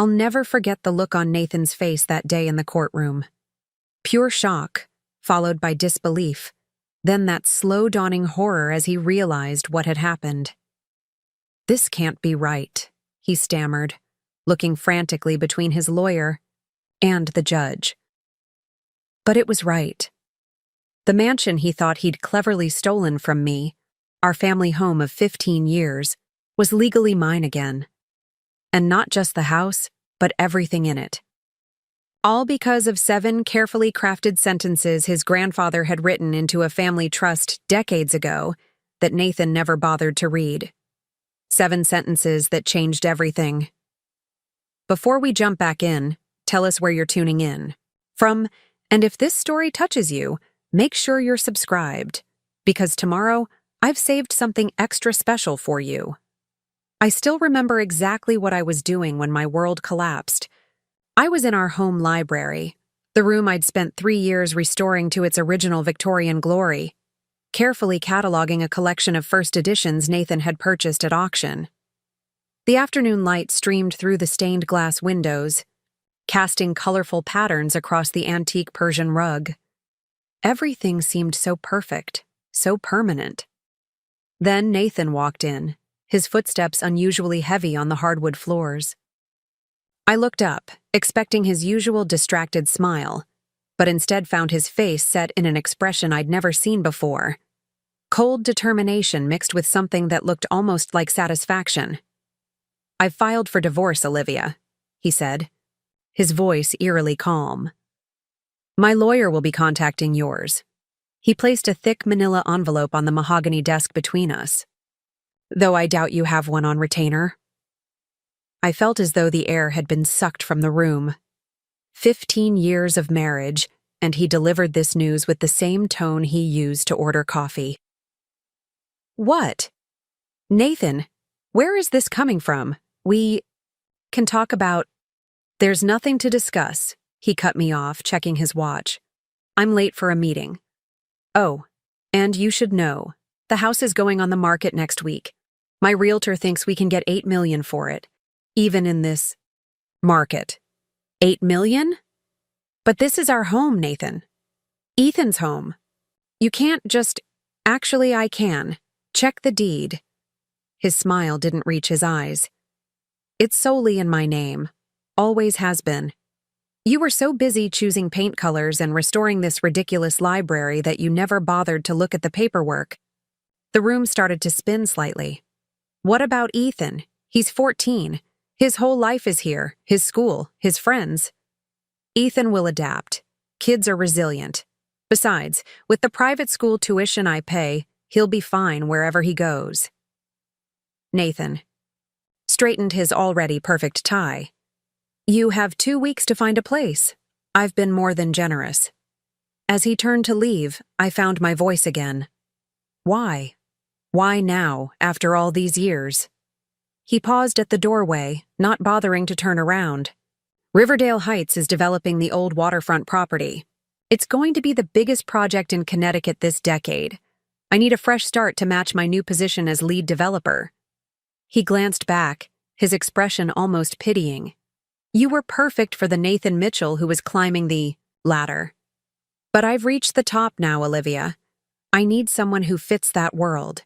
I'll never forget the look on Nathan's face that day in the courtroom. Pure shock, followed by disbelief, then that slow dawning horror as he realized what had happened. "This can't be right," he stammered, looking frantically between his lawyer and the judge. But it was right. The mansion he thought he'd cleverly stolen from me, our family home of 15 years, was legally mine again. And not just the house, but everything in it. All because of 7 carefully crafted sentences his grandfather had written into a family trust decades ago that Nathan never bothered to read. 7 sentences that changed everything. Before we jump back in, tell us where you're tuning in from, and if this story touches you, make sure you're subscribed, because tomorrow I've saved something extra special for you. I still remember exactly what I was doing when my world collapsed. I was in our home library, the room I'd spent 3 years restoring to its original Victorian glory, carefully cataloging a collection of first editions Nathan had purchased at auction. The afternoon light streamed through the stained glass windows, casting colorful patterns across the antique Persian rug. Everything seemed so perfect, so permanent. Then Nathan walked in, his footsteps unusually heavy on the hardwood floors. I looked up, expecting his usual distracted smile, but instead found his face set in an expression I'd never seen before. Cold determination mixed with something that looked almost like satisfaction. "I've filed for divorce, Olivia," he said, his voice eerily calm. "My lawyer will be contacting yours." He placed a thick manila envelope on the mahogany desk between us. "Though I doubt you have one on retainer." I felt as though the air had been sucked from the room. 15 years of marriage, and he delivered this news with the same tone he used to order coffee. "What? Nathan, where is this coming from? We can talk about—" "There's nothing to discuss," he cut me off, checking his watch. "I'm late for a meeting. Oh, and you should know, the house is going on the market next week. My realtor thinks we can get $8 million for it, even in this market." $8 million? But this is our home, Nathan. Ethan's home. You can't just— Actually, I can. Check the deed. His smile didn't reach his eyes. "It's solely in my name. Always has been. You were so busy choosing paint colors and restoring this ridiculous library that you never bothered to look at the paperwork." The room started to spin slightly. "What about Ethan? He's 14. His whole life is here, his school, his friends." "Ethan will adapt. Kids are resilient. Besides, with the private school tuition I pay, he'll be fine wherever he goes." Nathan straightened his already perfect tie. "You have 2 weeks to find a place. I've been more than generous." As he turned to leave, I found my voice again. Why? Why now, after all these years? He paused at the doorway, not bothering to turn around. "Riverdale Heights is developing the old waterfront property. It's going to be the biggest project in Connecticut this decade. I need a fresh start to match my new position as lead developer." He glanced back, his expression almost pitying. "You were perfect for the Nathan Mitchell who was climbing the ladder. But I've reached the top now, Olivia. I need someone who fits that world."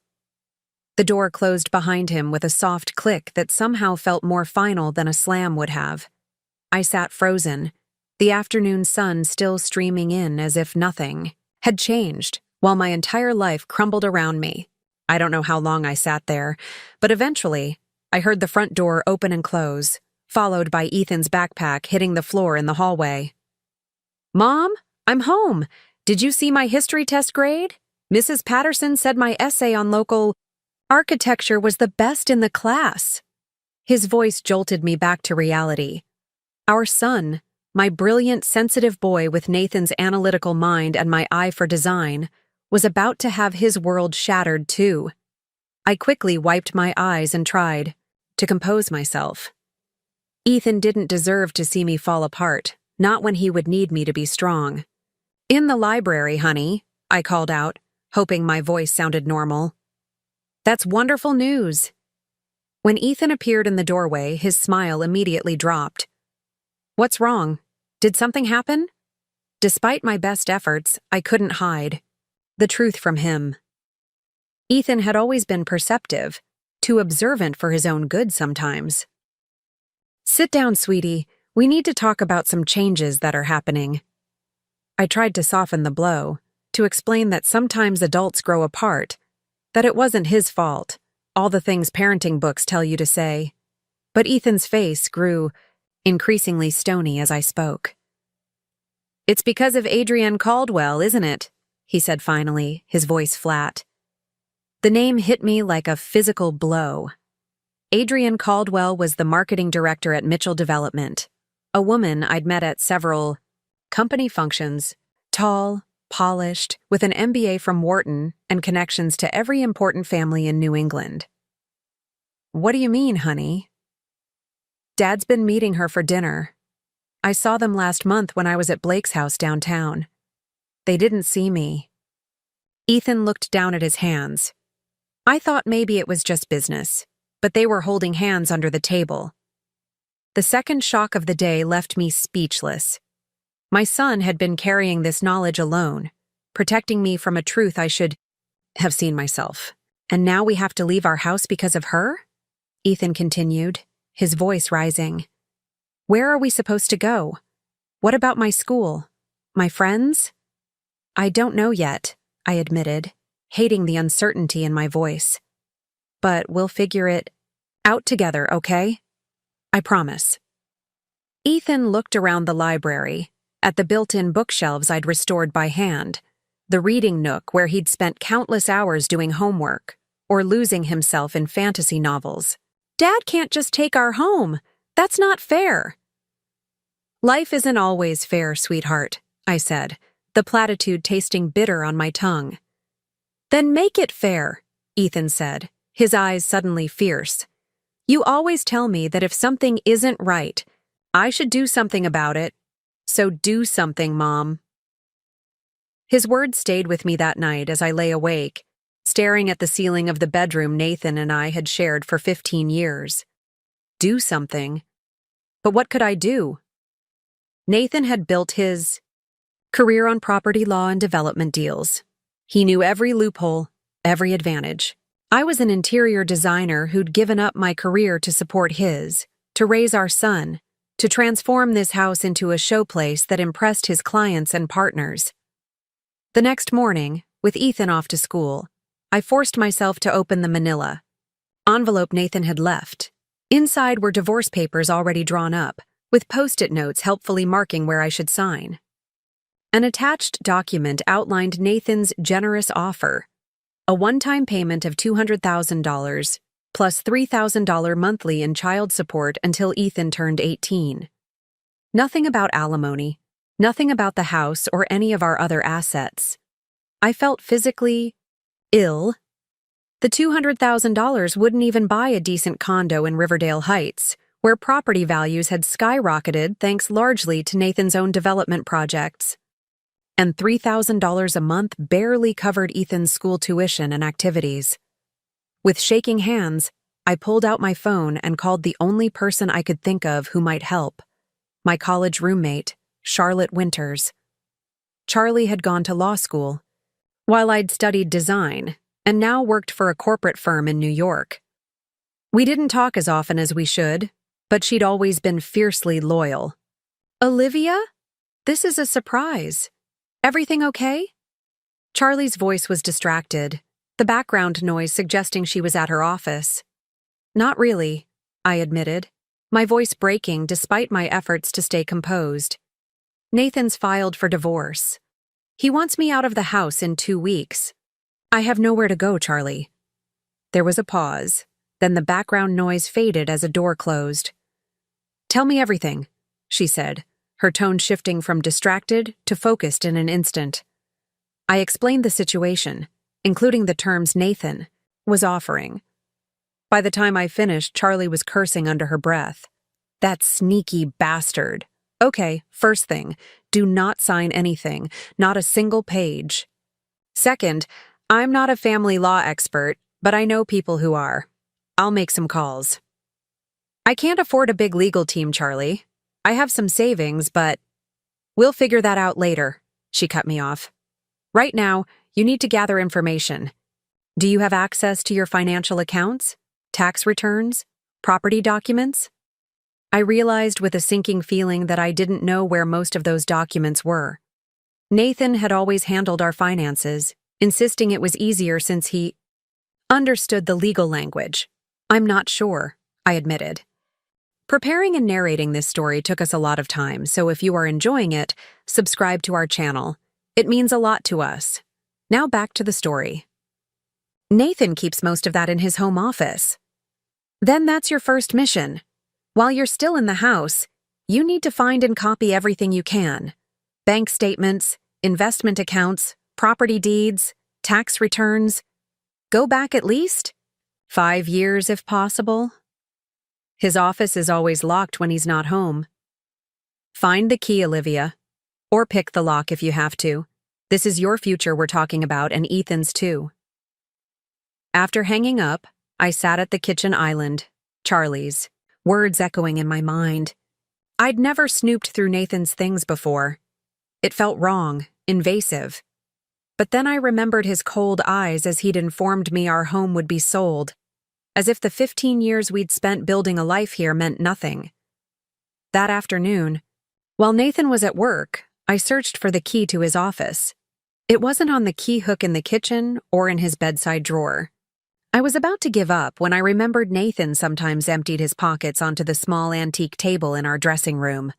The door closed behind him with a soft click that somehow felt more final than a slam would have. I sat frozen, the afternoon sun still streaming in as if nothing had changed, while my entire life crumbled around me. I don't know how long I sat there, but eventually, I heard the front door open and close, followed by Ethan's backpack hitting the floor in the hallway. "Mom, I'm home. Did you see my history test grade? Mrs. Patterson said my essay on local architecture was the best in the class." His voice jolted me back to reality. Our son, my brilliant, sensitive boy with Nathan's analytical mind and my eye for design, was about to have his world shattered too. I quickly wiped my eyes and tried to compose myself. Ethan didn't deserve to see me fall apart, not when he would need me to be strong. "In the library, honey," I called out, hoping my voice sounded normal. "That's wonderful news." When Ethan appeared in the doorway, his smile immediately dropped. "What's wrong? Did something happen?" Despite my best efforts, I couldn't hide the truth from him. Ethan had always been perceptive, too observant for his own good sometimes. "Sit down, sweetie. We need to talk about some changes that are happening." I tried to soften the blow, to explain that sometimes adults grow apart, that it wasn't his fault, all the things parenting books tell you to say. But Ethan's face grew increasingly stony as I spoke. "It's because of Adrienne Caldwell, isn't it?" he said finally, his voice flat. The name hit me like a physical blow. Adrienne Caldwell was the marketing director at Mitchell Development, a woman I'd met at several company functions, tall, polished, with an MBA from Wharton and connections to every important family in New England. "What do you mean, honey?" "Dad's been meeting her for dinner. I saw them last month when I was at Blake's house downtown. They didn't see me." Ethan looked down at his hands. I thought maybe it was just business, but they were holding hands under the table. The second shock of the day left me speechless. My son had been carrying this knowledge alone, protecting me from a truth I should have seen myself. "And now we have to leave our house because of her?" Ethan continued, his voice rising. "Where are we supposed to go? What about my school? My friends?" "I don't know yet," I admitted, hating the uncertainty in my voice. "But we'll figure it out together, okay? I promise." Ethan looked around the library, at the built-in bookshelves I'd restored by hand, the reading nook where he'd spent countless hours doing homework, or losing himself in fantasy novels. "Dad can't just take our home. That's not fair." "Life isn't always fair, sweetheart," I said, the platitude tasting bitter on my tongue. "Then make it fair," Ethan said, his eyes suddenly fierce. "You always tell me that if something isn't right, I should do something about it. So do something, Mom." His words stayed with me that night as I lay awake, staring at the ceiling of the bedroom Nathan and I had shared for 15 years. Do something. But what could I do? Nathan had built his career on property law and development deals. He knew every loophole, every advantage. I was an interior designer who'd given up my career to support his, to raise our son, to transform this house into a showplace that impressed his clients and partners. The next morning, with Ethan off to school, I forced myself to open the manila envelope Nathan had left. Inside were divorce papers already drawn up, with post-it notes helpfully marking where I should sign. An attached document outlined Nathan's generous offer, a one-time payment of $200,000, plus $3,000 monthly in child support until Ethan turned 18. Nothing about alimony, nothing about the house or any of our other assets. I felt physically ill. The $200,000 wouldn't even buy a decent condo in Riverdale Heights, where property values had skyrocketed thanks largely to Nathan's own development projects. And $3,000 a month barely covered Ethan's school tuition and activities. With shaking hands, I pulled out my phone and called the only person I could think of who might help, my college roommate, Charlotte Winters. Charlie had gone to law school, while I'd studied design, and now worked for a corporate firm in New York. We didn't talk as often as we should, but she'd always been fiercely loyal. "Olivia? This is a surprise. Everything okay?" Charlie's voice was distracted, the background noise suggesting she was at her office. "Not really," I admitted, my voice breaking despite my efforts to stay composed. "Nathan's filed for divorce. He wants me out of the house in 2 weeks. I have nowhere to go, Charlie." There was a pause, then the background noise faded as a door closed. "Tell me everything," she said, her tone shifting from distracted to focused in an instant. I explained the situation, including the terms Nathan was offering. By the time I finished, Charlie was cursing under her breath. "That sneaky bastard. Okay, first thing, do not sign anything, not a single page. Second, I'm not a family law expert, but I know people who are. I'll make some calls. I can't afford a big legal team, Charlie. I have some savings, but we'll figure that out later, she cut me off. Right now, you need to gather information. Do you have access to your financial accounts, tax returns, property documents? I realized with a sinking feeling that I didn't know where most of those documents were. Nathan had always handled our finances, insisting it was easier since he understood the legal language. I'm not sure, I admitted. Preparing and narrating this story took us a lot of time, so if you are enjoying it, subscribe to our channel. It means a lot to us. Now back to the story. Nathan keeps most of that in his home office. Then that's your first mission. While you're still in the house, you need to find and copy everything you can. Bank statements, investment accounts, property deeds, tax returns. Go back at least 5 years if possible. His office is always locked when he's not home. Find the key, Olivia. Or pick the lock if you have to. This is your future we're talking about, and Ethan's too. After hanging up, I sat at the kitchen island, Charlie's, words echoing in my mind. I'd never snooped through Nathan's things before. It felt wrong, invasive. But then I remembered his cold eyes as he'd informed me our home would be sold, as if the 15 years we'd spent building a life here meant nothing. That afternoon, while Nathan was at work, I searched for the key to his office. It wasn't on the key hook in the kitchen or in his bedside drawer. I was about to give up when I remembered Nathan sometimes emptied his pockets onto the small antique table in our dressing room.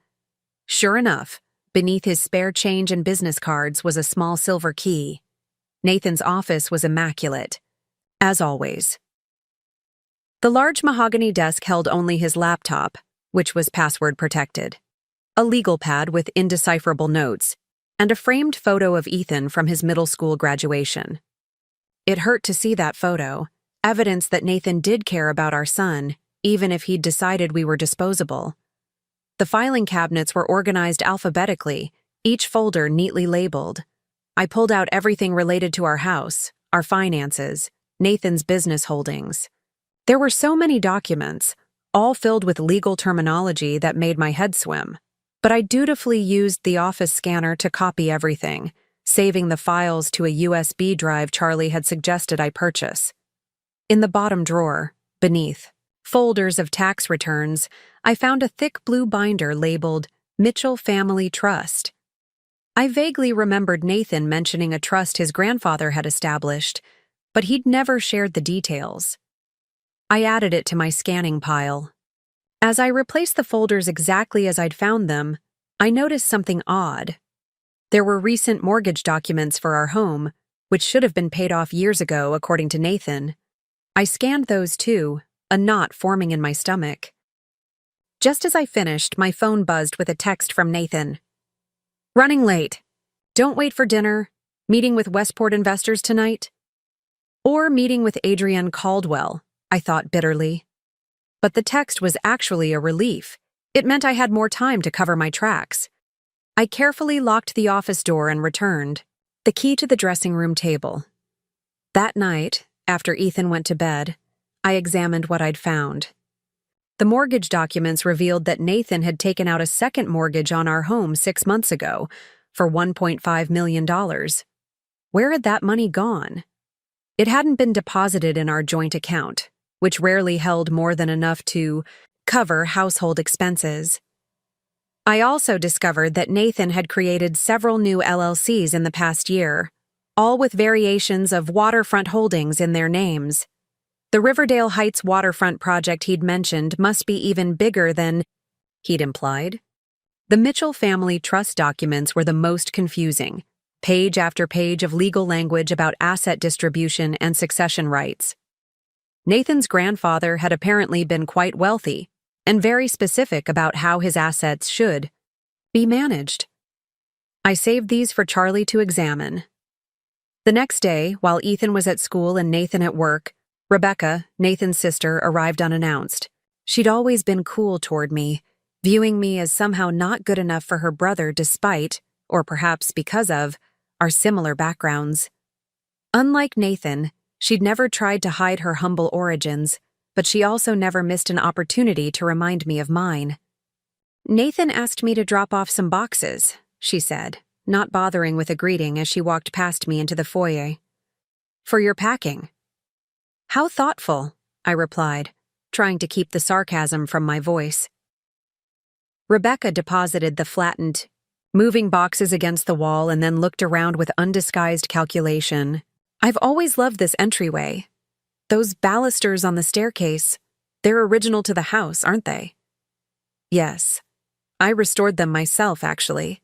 Sure enough, beneath his spare change and business cards was a small silver key. Nathan's office was immaculate, as always. The large mahogany desk held only his laptop, which was password protected, a legal pad with indecipherable notes, and a framed photo of Ethan from his middle school graduation. It hurt to see that photo, evidence that Nathan did care about our son, even if he'd decided we were disposable. The filing cabinets were organized alphabetically, each folder neatly labeled. I pulled out everything related to our house, our finances, Nathan's business holdings. There were so many documents, all filled with legal terminology that made my head swim. But I dutifully used the office scanner to copy everything, saving the files to a USB drive Charlie had suggested I purchase. In the bottom drawer, beneath folders of tax returns, I found a thick blue binder labeled Mitchell Family Trust. I vaguely remembered Nathan mentioning a trust his grandfather had established, but he'd never shared the details. I added it to my scanning pile. As I replaced the folders exactly as I'd found them, I noticed something odd. There were recent mortgage documents for our home, which should have been paid off years ago, according to Nathan. I scanned those too, a knot forming in my stomach. Just as I finished, my phone buzzed with a text from Nathan. Running late. Don't wait for dinner. Meeting with Westport investors tonight? Or meeting with Adrienne Caldwell, I thought bitterly. But the text was actually a relief. It meant I had more time to cover my tracks. I carefully locked the office door and returned, the key to the dressing room table. That night, after Ethan went to bed, I examined what I'd found. The mortgage documents revealed that Nathan had taken out a second mortgage on our home 6 months ago for $1.5 million. Where had that money gone? It hadn't been deposited in our joint account, which rarely held more than enough to cover household expenses. I also discovered that Nathan had created several new LLCs in the past year, all with variations of waterfront holdings in their names. The Riverdale Heights waterfront project he'd mentioned must be even bigger than he'd implied. The Mitchell Family Trust documents were the most confusing, page after page of legal language about asset distribution and succession rights. Nathan's grandfather had apparently been quite wealthy and very specific about how his assets should be managed. I saved these for Charlie to examine. The next day, while Ethan was at school and Nathan at work, Rebecca, Nathan's sister, arrived unannounced. She'd always been cool toward me, viewing me as somehow not good enough for her brother despite, or perhaps because of, our similar backgrounds. Unlike Nathan, she'd never tried to hide her humble origins, but she also never missed an opportunity to remind me of mine. "Nathan asked me to drop off some boxes," she said, not bothering with a greeting as she walked past me into the foyer. "For your packing." "How thoughtful," I replied, trying to keep the sarcasm from my voice. Rebecca deposited the flattened, moving boxes against the wall and then looked around with undisguised calculation. "I've always loved this entryway. Those balusters on the staircase, they're original to the house, aren't they?" "Yes. I restored them myself, actually.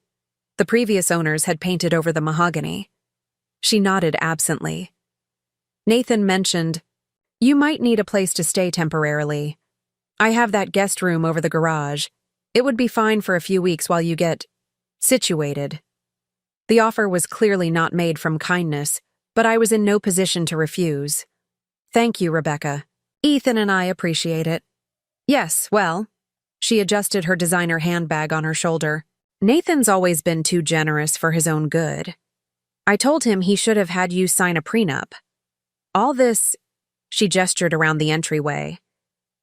The previous owners had painted over the mahogany." She nodded absently. Nathan mentioned, "You might need a place to stay temporarily. I have that guest room over the garage. It would be fine for a few weeks while you get situated." The offer was clearly not made from kindness, but I was in no position to refuse. "Thank you, Rebecca. Ethan and I appreciate it." "Yes, well," she adjusted her designer handbag on her shoulder, "Nathan's always been too generous for his own good. I told him he should have had you sign a prenup. All this," she gestured around the entryway,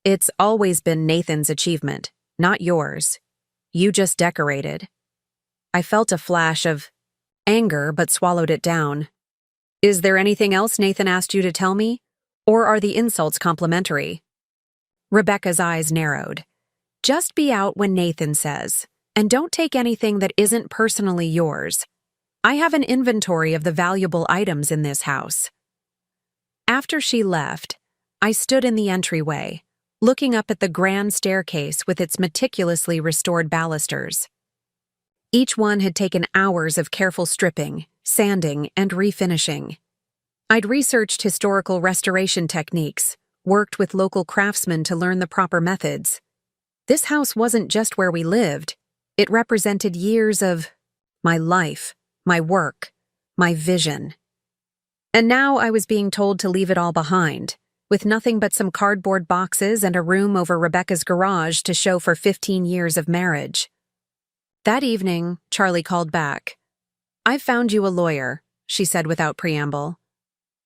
"it's always been Nathan's achievement, not yours. You just decorated." I felt a flash of anger but swallowed it down. "Is there anything else Nathan asked you to tell me? Or are the insults complimentary?" Rebecca's eyes narrowed. "Just be out when Nathan says, and don't take anything that isn't personally yours. I have an inventory of the valuable items in this house." After she left, I stood in the entryway, looking up at the grand staircase with its meticulously restored balusters. Each one had taken hours of careful stripping, sanding, and refinishing. I'd researched historical restoration techniques, worked with local craftsmen to learn the proper methods. This house wasn't just where we lived. It represented years of my life, my work, my vision. And now I was being told to leave it all behind, with nothing but some cardboard boxes and a room over Rebecca's garage to show for 15 years of marriage. That evening, Charlie called back. "I've found you a lawyer," she said without preamble.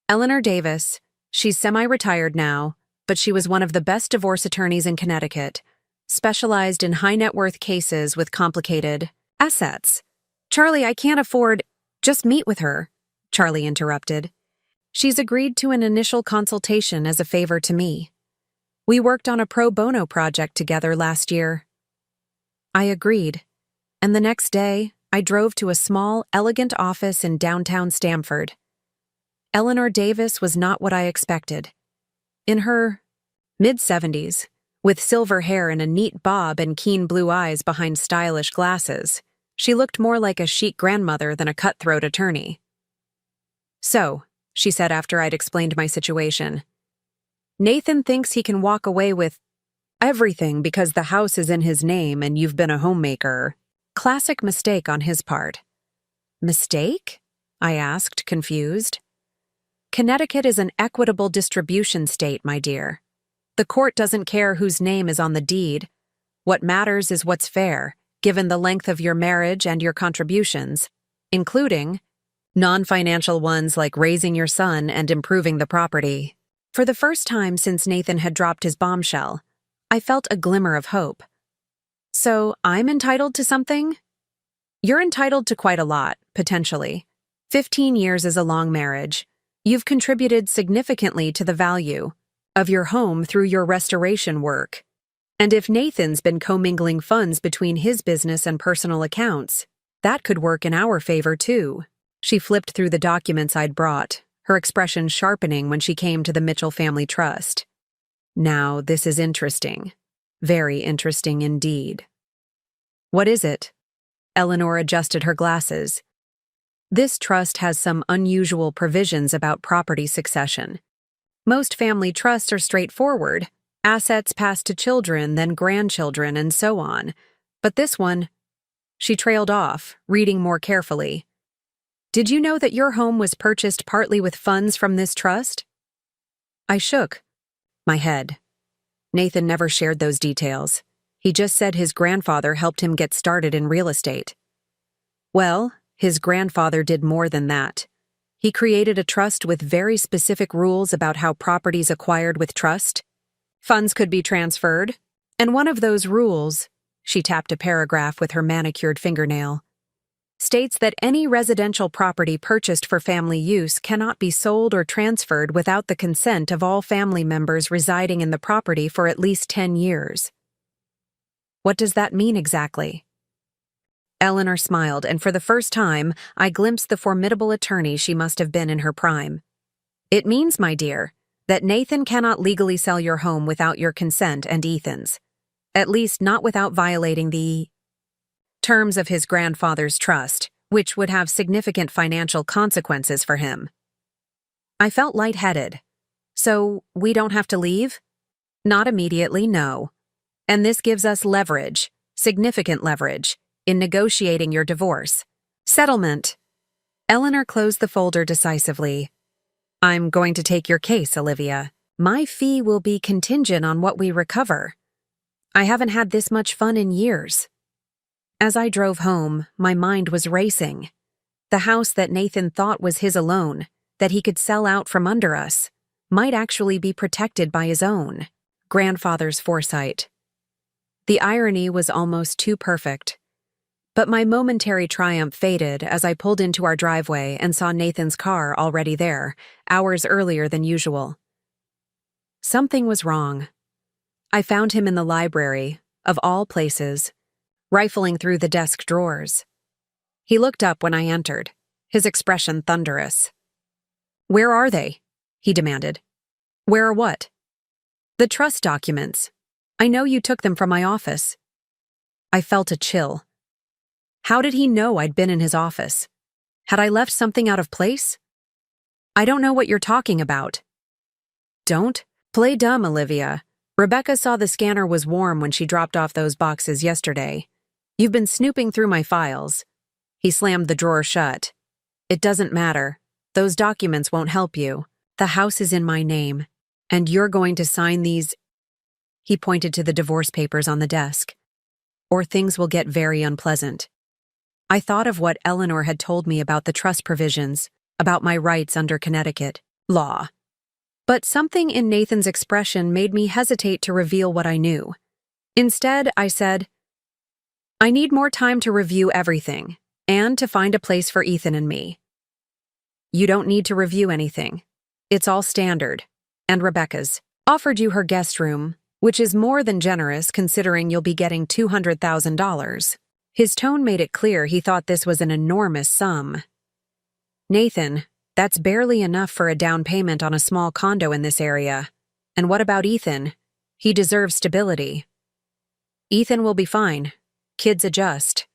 "Eleanor Davis. She's semi-retired now, but she was one of the best divorce attorneys in Connecticut, specialized in high-net-worth cases with complicated assets." "Charlie, I can't afford—" "Just meet with her," Charlie interrupted. "She's agreed to an initial consultation as a favor to me. We worked on a pro bono project together last year." I agreed, and the next day, I drove to a small, elegant office in downtown Stamford. Eleanor Davis was not what I expected. In her mid-70s, with silver hair in a neat bob and keen blue eyes behind stylish glasses, she looked more like a chic grandmother than a cutthroat attorney. "So," she said after I'd explained my situation, "Nathan thinks he can walk away with everything because the house is in his name and you've been a homemaker. Classic mistake on his part." "Mistake?" I asked, confused. "Connecticut is an equitable distribution state, my dear. The court doesn't care whose name is on the deed. What matters is what's fair, given the length of your marriage and your contributions, including non-financial ones like raising your son and improving the property." For the first time since Nathan had dropped his bombshell, I felt a glimmer of hope. "So I'm entitled to something?" "You're entitled to quite a lot, potentially. 15 years is a long marriage. You've contributed significantly to the value of your home through your restoration work. And if Nathan's been commingling funds between his business and personal accounts, that could work in our favor too." She flipped through the documents I'd brought, her expression sharpening when she came to the Mitchell Family Trust. "Now, this is interesting. Very interesting indeed." "What is it?" Eleanor adjusted her glasses. "This trust has some unusual provisions about property succession. Most family trusts are straightforward. Assets passed to children, then grandchildren, and so on. But this one—" She trailed off, reading more carefully. "Did you know that your home was purchased partly with funds from this trust?" I shook my head. Nathan never shared those details. He just said his grandfather helped him get started in real estate. Well, his grandfather did more than that. He created a trust with very specific rules about how properties acquired with trust Funds could be transferred, and one of those rules, she tapped a paragraph with her manicured fingernail, states that any residential property purchased for family use cannot be sold or transferred without the consent of all family members residing in the property for at least 10 years. What does that mean exactly? Eleanor smiled, and for the first time, I glimpsed the formidable attorney she must have been in her prime. It means, my dear, that Nathan cannot legally sell your home without your consent and Ethan's. At least not without violating the terms of his grandfather's trust, which would have significant financial consequences for him. I felt lightheaded. So, we don't have to leave? Not immediately, no. And this gives us leverage, significant leverage, in negotiating your divorce. Settlement. Eleanor closed the folder decisively. I'm going to take your case, Olivia. My fee will be contingent on what we recover. I haven't had this much fun in years. As I drove home, my mind was racing. The house that Nathan thought was his alone, that he could sell out from under us, might actually be protected by his own grandfather's foresight. The irony was almost too perfect. But my momentary triumph faded as I pulled into our driveway and saw Nathan's car already there, hours earlier than usual. Something was wrong. I found him in the library, of all places, rifling through the desk drawers. He looked up when I entered, his expression thunderous. "Where are they?" he demanded. "Where are what?" "The trust documents. I know you took them from my office." I felt a chill. How did he know I'd been in his office? Had I left something out of place? "I don't know what you're talking about." "Don't play dumb, Olivia. Rebecca saw the scanner was warm when she dropped off those boxes yesterday. You've been snooping through my files." He slammed the drawer shut. "It doesn't matter. Those documents won't help you. The house is in my name, and you're going to sign these." He pointed to the divorce papers on the desk. "Or things will get very unpleasant." I thought of what Eleanor had told me about the trust provisions, about my rights under Connecticut law. But something in Nathan's expression made me hesitate to reveal what I knew. Instead, I said, "I need more time to review everything, and to find a place for Ethan and me." "You don't need to review anything. It's all standard. And Rebecca's offered you her guest room, which is more than generous considering you'll be getting $200,000. His tone made it clear he thought this was an enormous sum. "Nathan, that's barely enough for a down payment on a small condo in this area. And what about Ethan? He deserves stability." "Ethan will be fine. Kids adjust."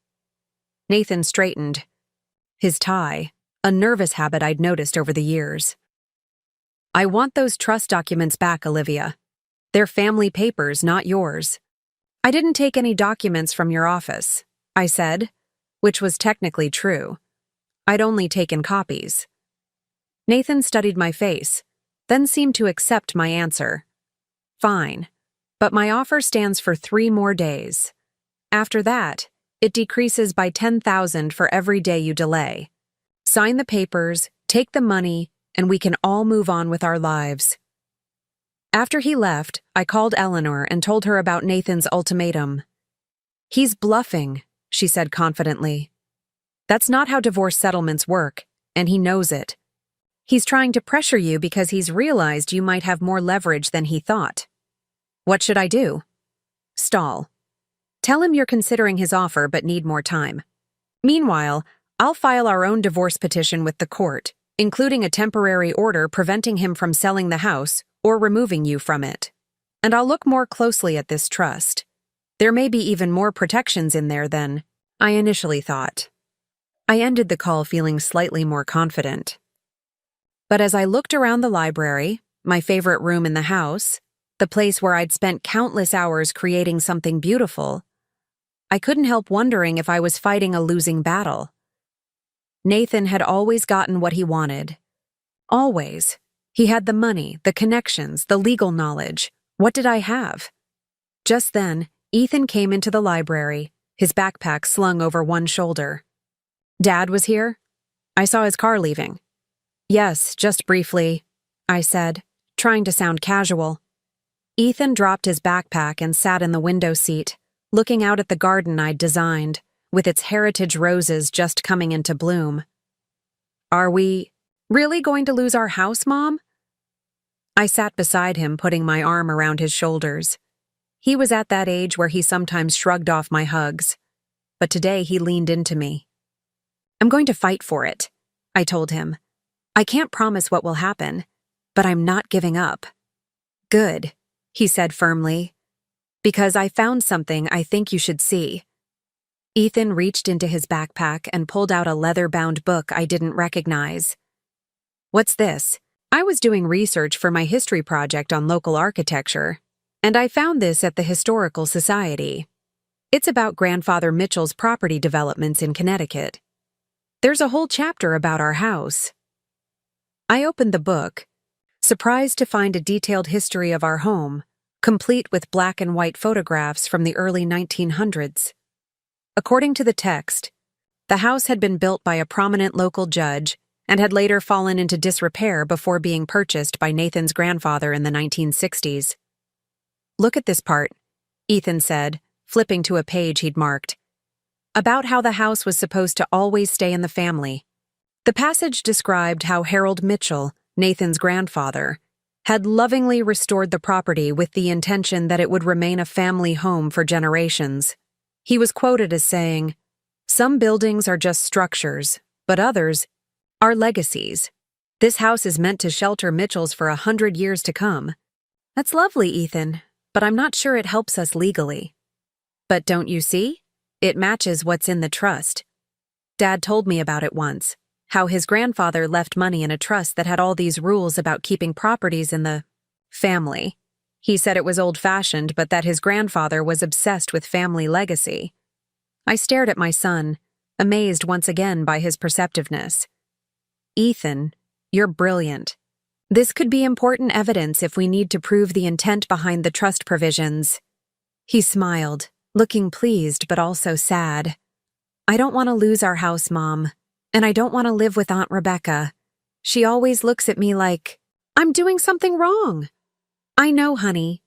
Nathan straightened. His tie, a nervous habit I'd noticed over the years. "I want those trust documents back, Olivia. They're family papers, not yours." "I didn't take any documents from your office," I said, which was technically true. I'd only taken copies. Nathan studied my face, then seemed to accept my answer. "Fine, but my offer stands for 3 more days. After that, it decreases by 10,000 for every day you delay. Sign the papers, take the money, and we can all move on with our lives." After he left, I called Eleanor and told her about Nathan's ultimatum. "He's bluffing," she said confidently. "That's not how divorce settlements work, and he knows it. He's trying to pressure you because he's realized you might have more leverage than he thought." "What should I do?" "Stall. Tell him you're considering his offer but need more time. Meanwhile, I'll file our own divorce petition with the court, including a temporary order preventing him from selling the house or removing you from it. And I'll look more closely at this trust. There may be even more protections in there than I initially thought." I ended the call feeling slightly more confident. But as I looked around the library, my favorite room in the house, the place where I'd spent countless hours creating something beautiful, I couldn't help wondering if I was fighting a losing battle. Nathan had always gotten what he wanted. Always. He had the money, the connections, the legal knowledge. What did I have? Just then, Ethan came into the library, his backpack slung over one shoulder. "Dad was here?" "I saw his car leaving." "Yes, just briefly," I said, trying to sound casual. Ethan dropped his backpack and sat in the window seat, looking out at the garden I'd designed, with its heritage roses just coming into bloom. "Are we really going to lose our house, Mom?" I sat beside him, putting my arm around his shoulders. He was at that age where he sometimes shrugged off my hugs, but today he leaned into me. "I'm going to fight for it," I told him. "I can't promise what will happen, but I'm not giving up." "Good," he said firmly, "because I found something I think you should see." Ethan reached into his backpack and pulled out a leather-bound book I didn't recognize. "What's this?" I was doing research for my history project on local architecture, and I found this at the Historical Society. It's about Grandfather Mitchell's property developments in Connecticut. There's a whole chapter about our house. I opened the book, surprised to find a detailed history of our home, complete with black and white photographs from the early 1900s. According to the text, the house had been built by a prominent local judge and had later fallen into disrepair before being purchased by Nathan's grandfather in the 1960s. "Look at this part," Ethan said, flipping to a page he'd marked, "about how the house was supposed to always stay in the family." The passage described how Harold Mitchell, Nathan's grandfather, had lovingly restored the property with the intention that it would remain a family home for generations. He was quoted as saying, "Some buildings are just structures, but others are legacies. This house is meant to shelter Mitchells for 100 years to come." "That's lovely, Ethan, but I'm not sure it helps us legally." "But don't you see? It matches what's in the trust. Dad told me about it once, how his grandfather left money in a trust that had all these rules about keeping properties in the family. He said it was old-fashioned, but that his grandfather was obsessed with family legacy." I stared at my son, amazed once again by his perceptiveness. "Ethan, you're brilliant. This could be important evidence if we need to prove the intent behind the trust provisions." He smiled, looking pleased but also sad. "I don't want to lose our house, Mom, and I don't want to live with Aunt Rebecca. She always looks at me like I'm doing something wrong." "I know, honey."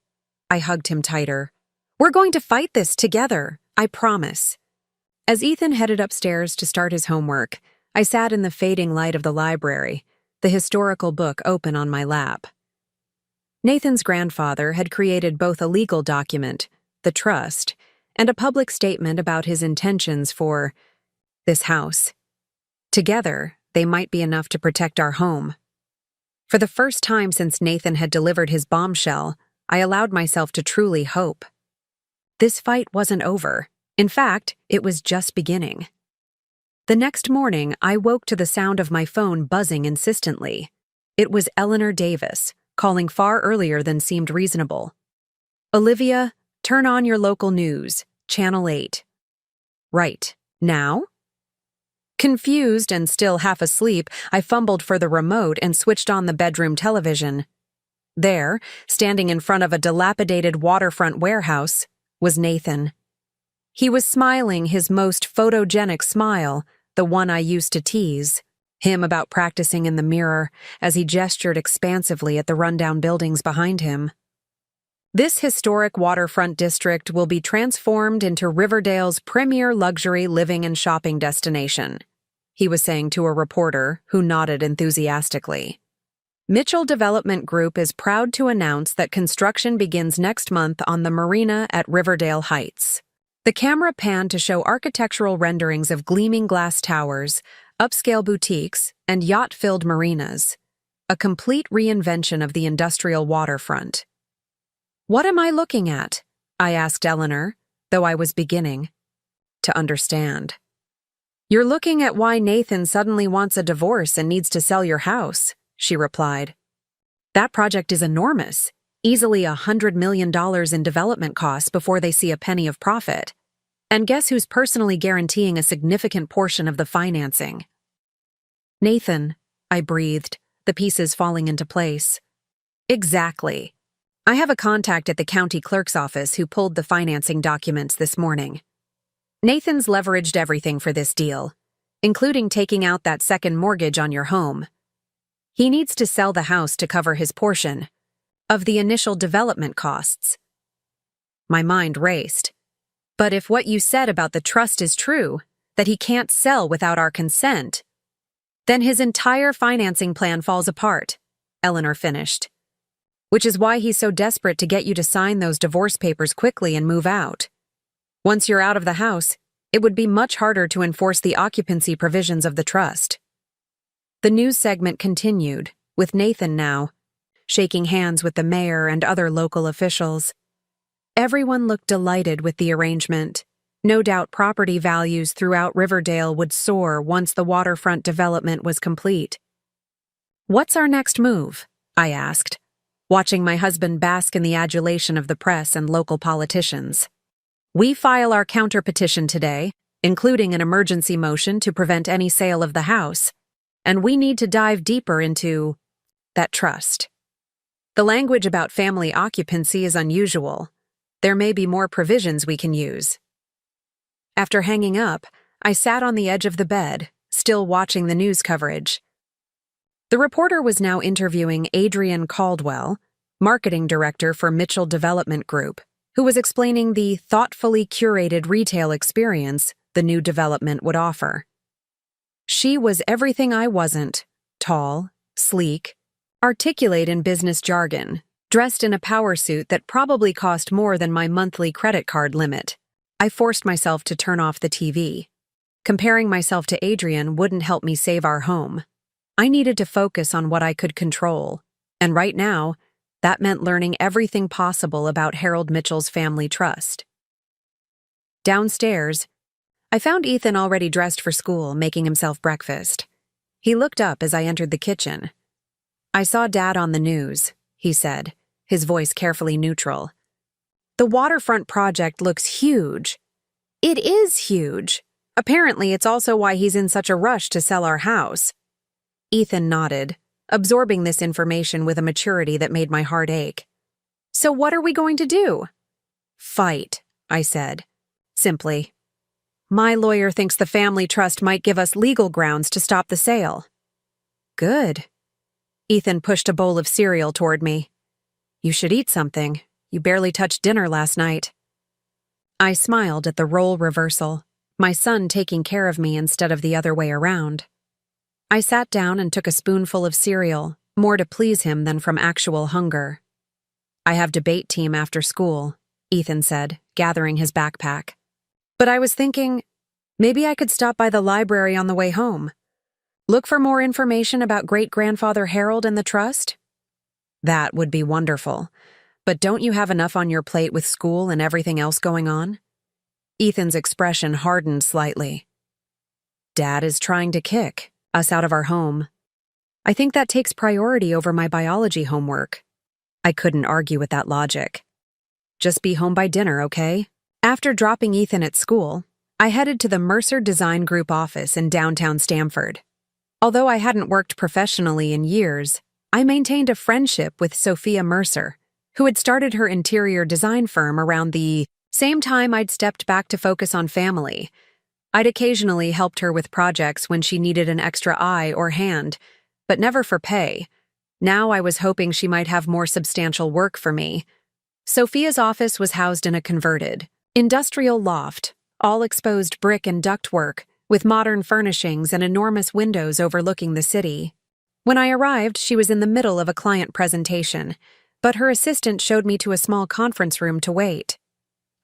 I hugged him tighter. "We're going to fight this together, I promise." As Ethan headed upstairs to start his homework, I sat in the fading light of the library, the historical book open on my lap. Nathan's grandfather had created both a legal document, the trust, and a public statement about his intentions for this house. Together, they might be enough to protect our home. For the first time since Nathan had delivered his bombshell, I allowed myself to truly hope. This fight wasn't over. In fact, it was just beginning. The next morning, I woke to the sound of my phone buzzing insistently. It was Eleanor Davis, calling far earlier than seemed reasonable. "Olivia, turn on your local news, Channel 8. "Right. Now?" Confused and still half asleep, I fumbled for the remote and switched on the bedroom television. There, standing in front of a dilapidated waterfront warehouse, was Nathan. He was smiling his most photogenic smile, the one I used to tease him about practicing in the mirror as he gestured expansively at the rundown buildings behind him. "This historic waterfront district will be transformed into Riverdale's premier luxury living and shopping destination," he was saying to a reporter who nodded enthusiastically. "Mitchell Development Group is proud to announce that construction begins next month on the marina at Riverdale Heights." The camera panned to show architectural renderings of gleaming glass towers, upscale boutiques, and yacht-filled marinas. A complete reinvention of the industrial waterfront. "What am I looking at?" I asked Eleanor, though I was beginning to understand. "You're looking at why Nathan suddenly wants a divorce and needs to sell your house," she replied. "That project is enormous. Easily $100 million in development costs before they see a penny of profit. And guess who's personally guaranteeing a significant portion of the financing?" "Nathan," I breathed, the pieces falling into place. "Exactly. I have a contact at the county clerk's office who pulled the financing documents this morning. Nathan's leveraged everything for this deal, including taking out that second mortgage on your home. He needs to sell the house to cover his portion. of the initial development costs. My mind raced. But if what you said about the trust is true, that he can't sell without our consent, then his entire financing plan falls apart, Eleanor finished. Which is why he's so desperate to get you to sign those divorce papers quickly and move out. Once you're out of the house, it would be much harder to enforce the occupancy provisions of the trust. The news segment continued, with Nathan now, shaking hands with the mayor and other local officials. Everyone looked delighted with the arrangement. No doubt property values throughout Riverdale would soar once the waterfront development was complete. "What's our next move?" I asked, watching my husband bask in the adulation of the press and local politicians. "We file our counter-petition today, including an emergency motion to prevent any sale of the house, and we need to dive deeper into that trust. The language about family occupancy is unusual. There may be more provisions we can use." After hanging up, I sat on the edge of the bed, still watching the news coverage. The reporter was now interviewing Adrian Caldwell, marketing director for Mitchell Development Group, who was explaining the thoughtfully curated retail experience the new development would offer. She was everything I wasn't: tall, sleek, articulate in business jargon, dressed in a power suit that probably cost more than my monthly credit card limit. I forced myself to turn off the TV. Comparing myself to Adrian wouldn't help me save our home. I needed to focus on what I could control, and right now, that meant learning everything possible about Harold Mitchell's family trust. Downstairs, I found Ethan already dressed for school, making himself breakfast. He looked up as I entered the kitchen. "I saw Dad on the news," he said, his voice carefully neutral. "The waterfront project looks huge." "It is huge. Apparently, it's also why he's in such a rush to sell our house." Ethan nodded, absorbing this information with a maturity that made my heart ache. "So what are we going to do?" "Fight," I said, simply. "My lawyer thinks the family trust might give us legal grounds to stop the sale." "Good." Ethan pushed a bowl of cereal toward me. "You should eat something. You barely touched dinner last night." I smiled at the role reversal, my son taking care of me instead of the other way around. I sat down and took a spoonful of cereal, more to please him than from actual hunger. "I have debate team after school," Ethan said, gathering his backpack. "But I was thinking, maybe I could stop by the library on the way home. Look for more information about great-grandfather Harold and the trust?" "That would be wonderful. But don't you have enough on your plate with school and everything else going on?" Ethan's expression hardened slightly. "Dad is trying to kick us out of our home. I think that takes priority over my biology homework." I couldn't argue with that logic. "Just be home by dinner, okay?" After dropping Ethan at school, I headed to the Mercer Design Group office in downtown Stamford. Although I hadn't worked professionally in years, I maintained a friendship with Sophia Mercer, who had started her interior design firm around the same time I'd stepped back to focus on family. I'd occasionally helped her with projects when she needed an extra eye or hand, but never for pay. Now I was hoping she might have more substantial work for me. Sophia's office was housed in a converted, industrial loft, all exposed brick and ductwork, with modern furnishings and enormous windows overlooking the city. When I arrived, she was in the middle of a client presentation, but her assistant showed me to a small conference room to wait.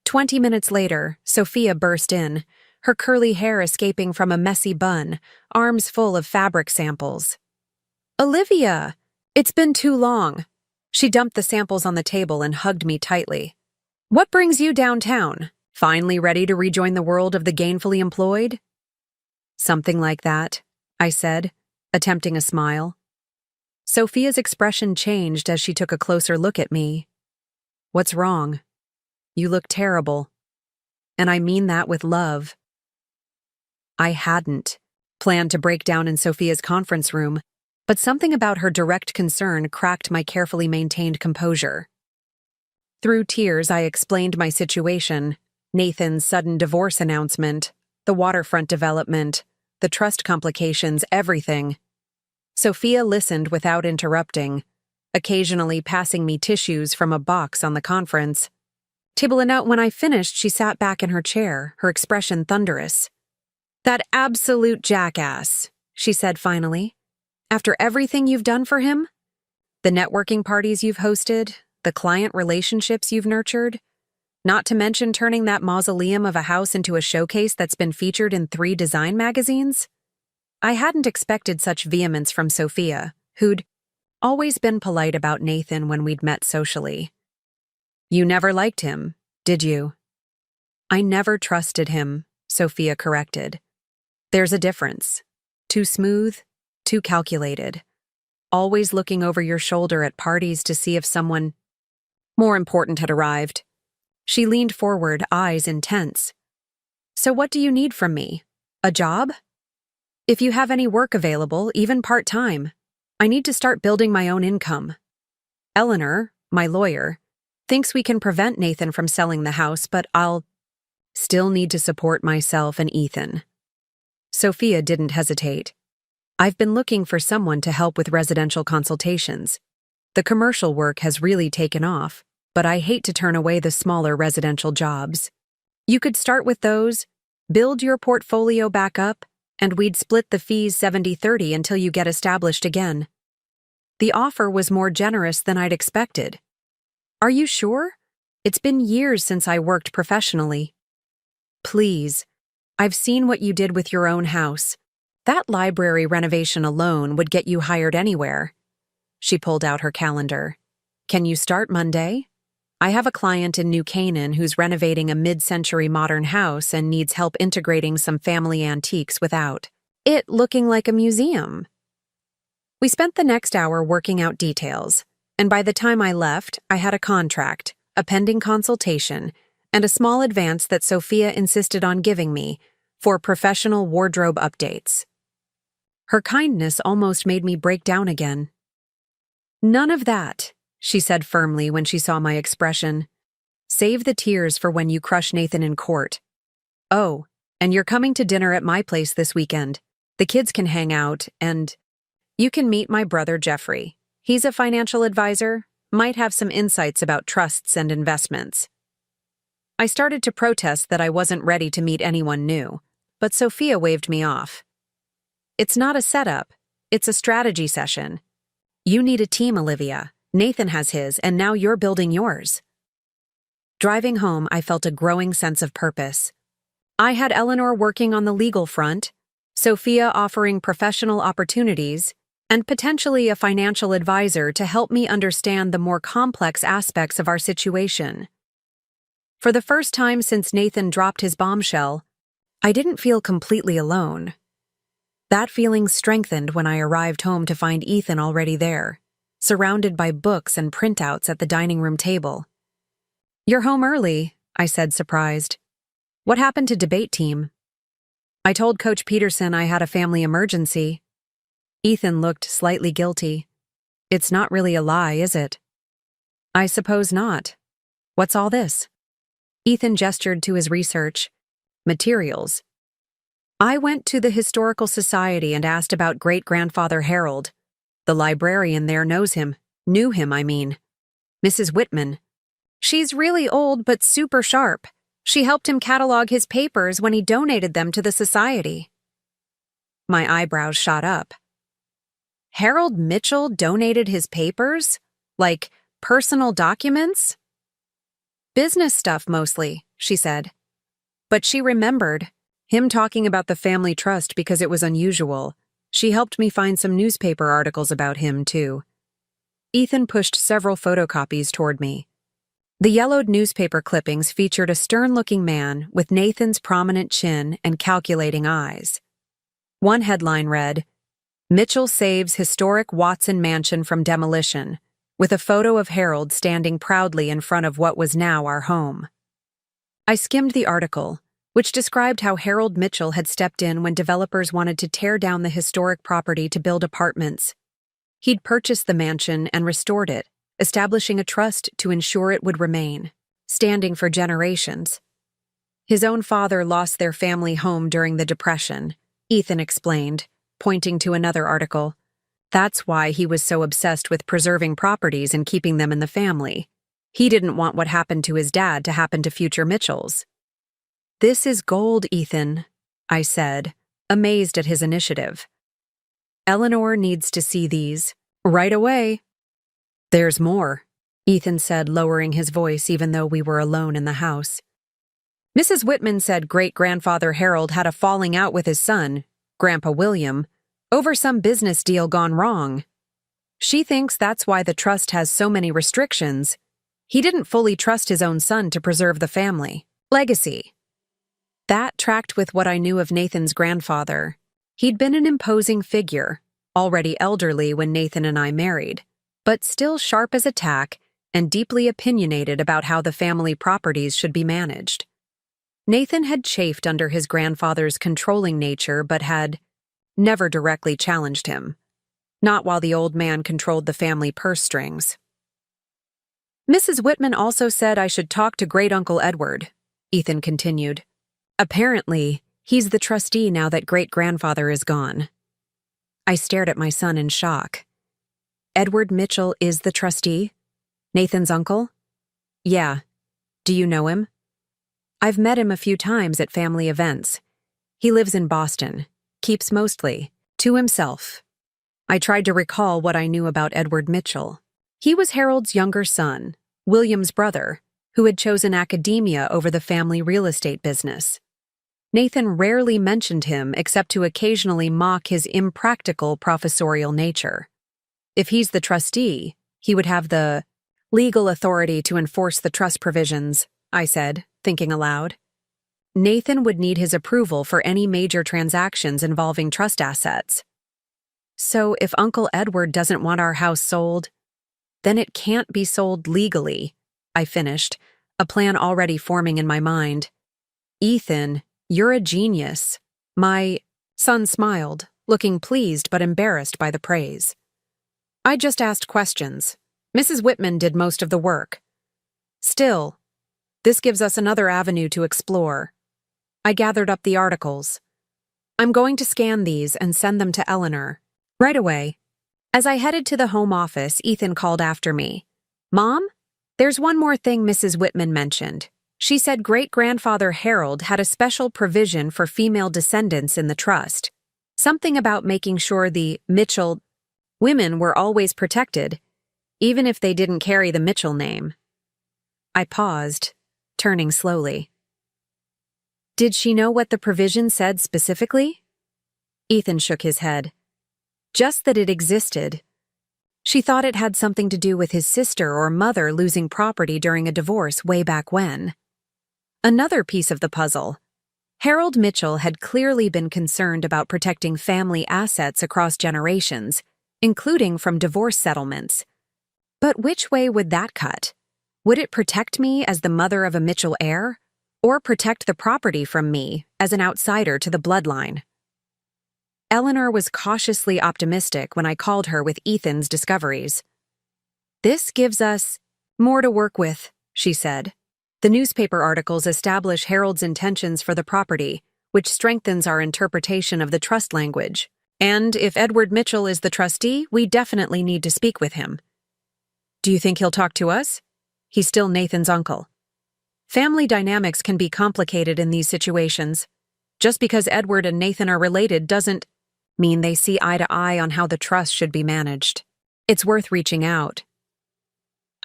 20 minutes later, Sophia burst in, her curly hair escaping from a messy bun, arms full of fabric samples. "Olivia! It's been too long." She dumped the samples on the table and hugged me tightly. "What brings you downtown? Finally ready to rejoin the world of the gainfully employed?" "Something like that," I said, attempting a smile. Sophia's expression changed as she took a closer look at me. "What's wrong? You look terrible. And I mean that with love." I hadn't planned to break down in Sophia's conference room, but something about her direct concern cracked my carefully maintained composure. Through tears, I explained my situation: Nathan's sudden divorce announcement, the waterfront development, the trust complications, everything. Sophia listened without interrupting, occasionally passing me tissues from a box on the conference. When I finished, she sat back in her chair, her expression thunderous. "That absolute jackass," she said finally. "After everything you've done for him? The networking parties you've hosted, the client relationships you've nurtured, not to mention turning that mausoleum of a house into a showcase that's been featured in 3 design magazines?" I hadn't expected such vehemence from Sophia, who'd always been polite about Nathan when we'd met socially. "You never liked him, did you?" "I never trusted him," Sophia corrected. "There's a difference. Too smooth, too calculated. Always looking over your shoulder at parties to see if someone more important had arrived." She leaned forward, eyes intense. "So what do you need from me? A job? If you have any work available, even part-time. I need to start building my own income. Eleanor, my lawyer, thinks we can prevent Nathan from selling the house, but I'll still need to support myself and Ethan." Sophia didn't hesitate. "I've been looking for someone to help with residential consultations. The commercial work has really taken off, but I hate to turn away the smaller residential jobs. You could start with those, build your portfolio back up, and we'd split the fees 70-30 until you get established again." The offer was more generous than I'd expected. "Are you sure? It's been years since I worked professionally." "Please. I've seen what you did with your own house. That library renovation alone would get you hired anywhere." She pulled out her calendar. "Can you start Monday? I have a client in New Canaan who's renovating a mid-century modern house and needs help integrating some family antiques without it looking like a museum." We spent the next hour working out details, and by the time I left, I had a contract, a pending consultation, and a small advance that Sophia insisted on giving me for professional wardrobe updates. Her kindness almost made me break down again. "None of that," she said firmly when she saw my expression. "Save the tears for when you crush Nathan in court. Oh, and you're coming to dinner at my place this weekend. The kids can hang out, and you can meet my brother Jeffrey. He's a financial advisor, might have some insights about trusts and investments." I started to protest that I wasn't ready to meet anyone new, but Sophia waved me off. "It's not a setup, it's a strategy session. You need a team, Olivia. Nathan has his, and now you're building yours." Driving home, I felt a growing sense of purpose. I had Eleanor working on the legal front, Sophia offering professional opportunities, and potentially a financial advisor to help me understand the more complex aspects of our situation. For the first time since Nathan dropped his bombshell, I didn't feel completely alone. That feeling strengthened when I arrived home to find Ethan already there, surrounded by books and printouts at the dining room table. "You're home early," I said, surprised. "What happened to debate team?" "I told Coach Peterson I had a family emergency." Ethan looked slightly guilty. "It's not really a lie, is it?" "I suppose not. What's all this?" Ethan gestured to his research. "Materials. I went to the Historical Society and asked about great-grandfather Harold. The librarian there knew him, I mean. Mrs. Whitman. She's really old but super sharp. She helped him catalog his papers when he donated them to the society." My eyebrows shot up. Harold Mitchell donated his papers? Like personal documents? "Business stuff mostly," she said. But she remembered him talking about the family trust because it was unusual. She helped me find some newspaper articles about him, too. Ethan pushed several photocopies toward me. The yellowed newspaper clippings featured a stern-looking man with Nathan's prominent chin and calculating eyes. One headline read, "Mitchell saves historic Watson mansion from demolition," with a photo of Harold standing proudly in front of what was now our home. I skimmed the article, which described how Harold Mitchell had stepped in when developers wanted to tear down the historic property to build apartments. He'd purchased the mansion and restored it, establishing a trust to ensure it would remain, standing for generations. His own father lost their family home during the Depression, Ethan explained, pointing to another article. That's why he was so obsessed with preserving properties and keeping them in the family. He didn't want what happened to his dad to happen to future Mitchells. "This is gold, Ethan," I said, amazed at his initiative. "Eleanor needs to see these. Right away." "There's more," Ethan said, lowering his voice even though we were alone in the house. "Mrs. Whitman said great-grandfather Harold had a falling out with his son, Grandpa William, over some business deal gone wrong. She thinks that's why the trust has so many restrictions. He didn't fully trust his own son to preserve the family legacy." That tracked with what I knew of Nathan's grandfather. He'd been an imposing figure, already elderly when Nathan and I married, but still sharp as a tack and deeply opinionated about how the family properties should be managed. Nathan had chafed under his grandfather's controlling nature but had never directly challenged him, not while the old man controlled the family purse strings. "Mrs. Whitman also said I should talk to Great-Uncle Edward," Ethan continued. "Apparently, he's the trustee now that great-grandfather is gone." I stared at my son in shock. "Edward Mitchell is the trustee? Nathan's uncle?" "Yeah. Do you know him?" "I've met him a few times at family events. He lives in Boston, keeps mostly to himself." I tried to recall what I knew about Edward Mitchell. He was Harold's younger son, William's brother, who had chosen academia over the family real estate business. Nathan rarely mentioned him except to occasionally mock his impractical professorial nature. If he's the trustee, he would have the legal authority to enforce the trust provisions, I said, thinking aloud. Nathan would need his approval for any major transactions involving trust assets. So if Uncle Edward doesn't want our house sold, then it can't be sold legally, I finished, a plan already forming in my mind. "Ethan, you're a genius." My son smiled, looking pleased but embarrassed by the praise. "I just asked questions. Mrs. Whitman did most of the work. Still, this gives us another avenue to explore." I gathered up the articles. "I'm going to scan these and send them to Eleanor right away." As I headed to the home office, Ethan called after me. "Mom, there's one more thing Mrs. Whitman mentioned. She said great-grandfather Harold had a special provision for female descendants in the trust. Something about making sure the Mitchell women were always protected, even if they didn't carry the Mitchell name." I paused, turning slowly. "Did she know what the provision said specifically?" Ethan shook his head. "Just that it existed. She thought it had something to do with his sister or mother losing property during a divorce way back when." Another piece of the puzzle. Harold Mitchell had clearly been concerned about protecting family assets across generations, including from divorce settlements. But which way would that cut? Would it protect me as the mother of a Mitchell heir, or protect the property from me as an outsider to the bloodline? Eleanor was cautiously optimistic when I called her with Ethan's discoveries. "This gives us more to work with," she said. "The newspaper articles establish Harold's intentions for the property, which strengthens our interpretation of the trust language. And if Edward Mitchell is the trustee, we definitely need to speak with him." "Do you think he'll talk to us? He's still Nathan's uncle." "Family dynamics can be complicated in these situations. Just because Edward and Nathan are related doesn't mean they see eye to eye on how the trust should be managed. It's worth reaching out."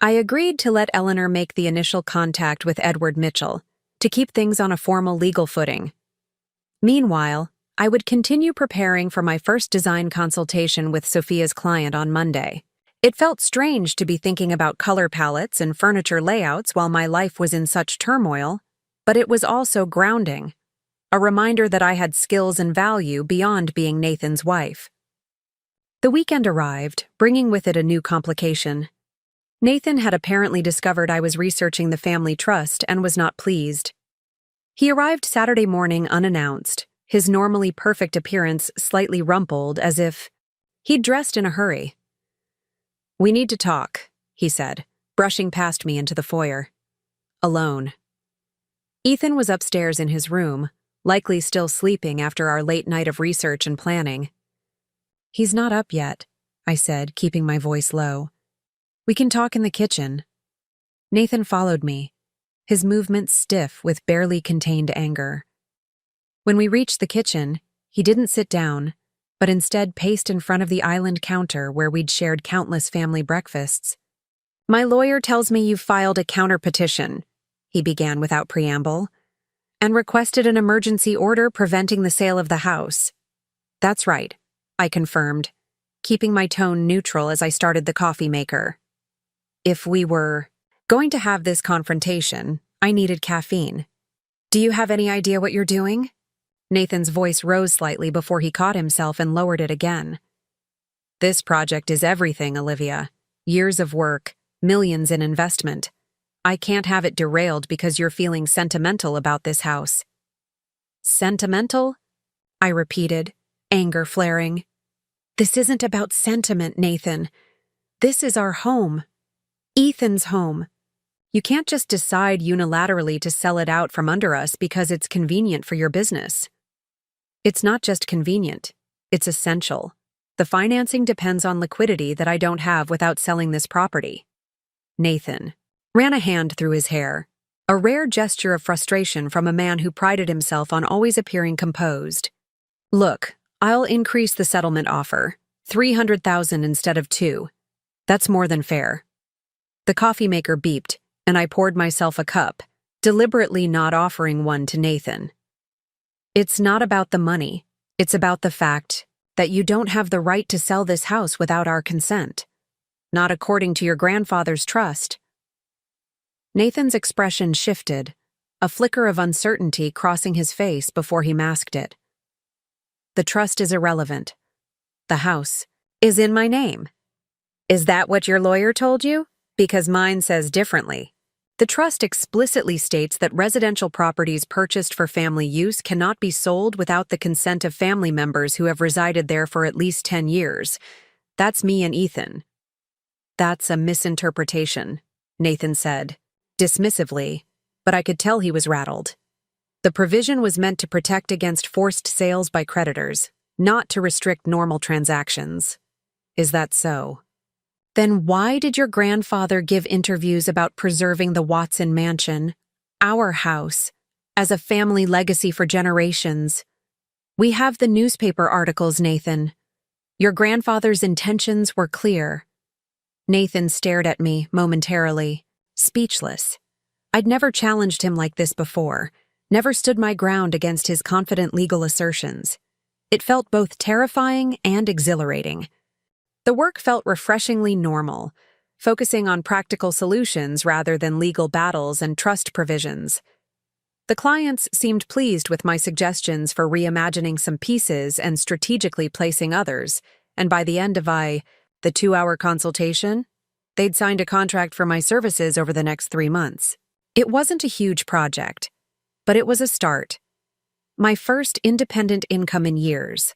I agreed to let Eleanor make the initial contact with Edward Mitchell, to keep things on a formal legal footing. Meanwhile, I would continue preparing for my first design consultation with Sophia's client on Monday. It felt strange to be thinking about color palettes and furniture layouts while my life was in such turmoil, but it was also grounding, a reminder that I had skills and value beyond being Nathan's wife. The weekend arrived, bringing with it a new complication. Nathan had apparently discovered I was researching the family trust and was not pleased. He arrived Saturday morning unannounced, his normally perfect appearance slightly rumpled as if he'd dressed in a hurry. "We need to talk," he said, brushing past me into the foyer. Alone. Ethan was upstairs in his room, likely still sleeping after our late night of research and planning. "He's not up yet," I said, keeping my voice low. We can talk in the kitchen. Nathan followed me, his movements stiff with barely contained anger. When we reached the kitchen, he didn't sit down, but instead paced in front of the island counter where we'd shared countless family breakfasts. My lawyer tells me you've filed a counter-petition, he began without preamble, and requested an emergency order preventing the sale of the house. That's right, I confirmed, keeping my tone neutral as I started the coffee maker. If we were going to have this confrontation, I needed caffeine. Do you have any idea what you're doing? Nathan's voice rose slightly before he caught himself and lowered it again. This project is everything, Olivia. Years of work, millions in investment. I can't have it derailed because you're feeling sentimental about this house. Sentimental? I repeated, anger flaring. This isn't about sentiment, Nathan. This is our home. Ethan's home. You can't just decide unilaterally to sell it out from under us because it's convenient for your business. It's not just convenient, it's essential. The financing depends on liquidity that I don't have without selling this property. Nathan ran a hand through his hair, a rare gesture of frustration from a man who prided himself on always appearing composed. Look, I'll increase the settlement offer, $300,000 instead of $2 million. That's more than fair. The coffee maker beeped, and I poured myself a cup, deliberately not offering one to Nathan. It's not about the money. It's about the fact that you don't have the right to sell this house without our consent. Not according to your grandfather's trust. Nathan's expression shifted, a flicker of uncertainty crossing his face before he masked it. The trust is irrelevant. The house is in my name. Is that what your lawyer told you? Because mine says differently. The trust explicitly states that residential properties purchased for family use cannot be sold without the consent of family members who have resided there for at least 10 years. That's me and Ethan. That's a misinterpretation, Nathan said, dismissively, but I could tell he was rattled. The provision was meant to protect against forced sales by creditors, not to restrict normal transactions. Is that so? Then why did your grandfather give interviews about preserving the Watson mansion, our house, as a family legacy for generations? We have the newspaper articles, Nathan. Your grandfather's intentions were clear. Nathan stared at me momentarily, speechless. I'd never challenged him like this before, never stood my ground against his confident legal assertions. It felt both terrifying and exhilarating. The work felt refreshingly normal, focusing on practical solutions rather than legal battles and trust provisions. The clients seemed pleased with my suggestions for reimagining some pieces and strategically placing others, and by the end of the 2-hour consultation, they'd signed a contract for my services over the next 3 months. It wasn't a huge project, but it was a start. My first independent income in years.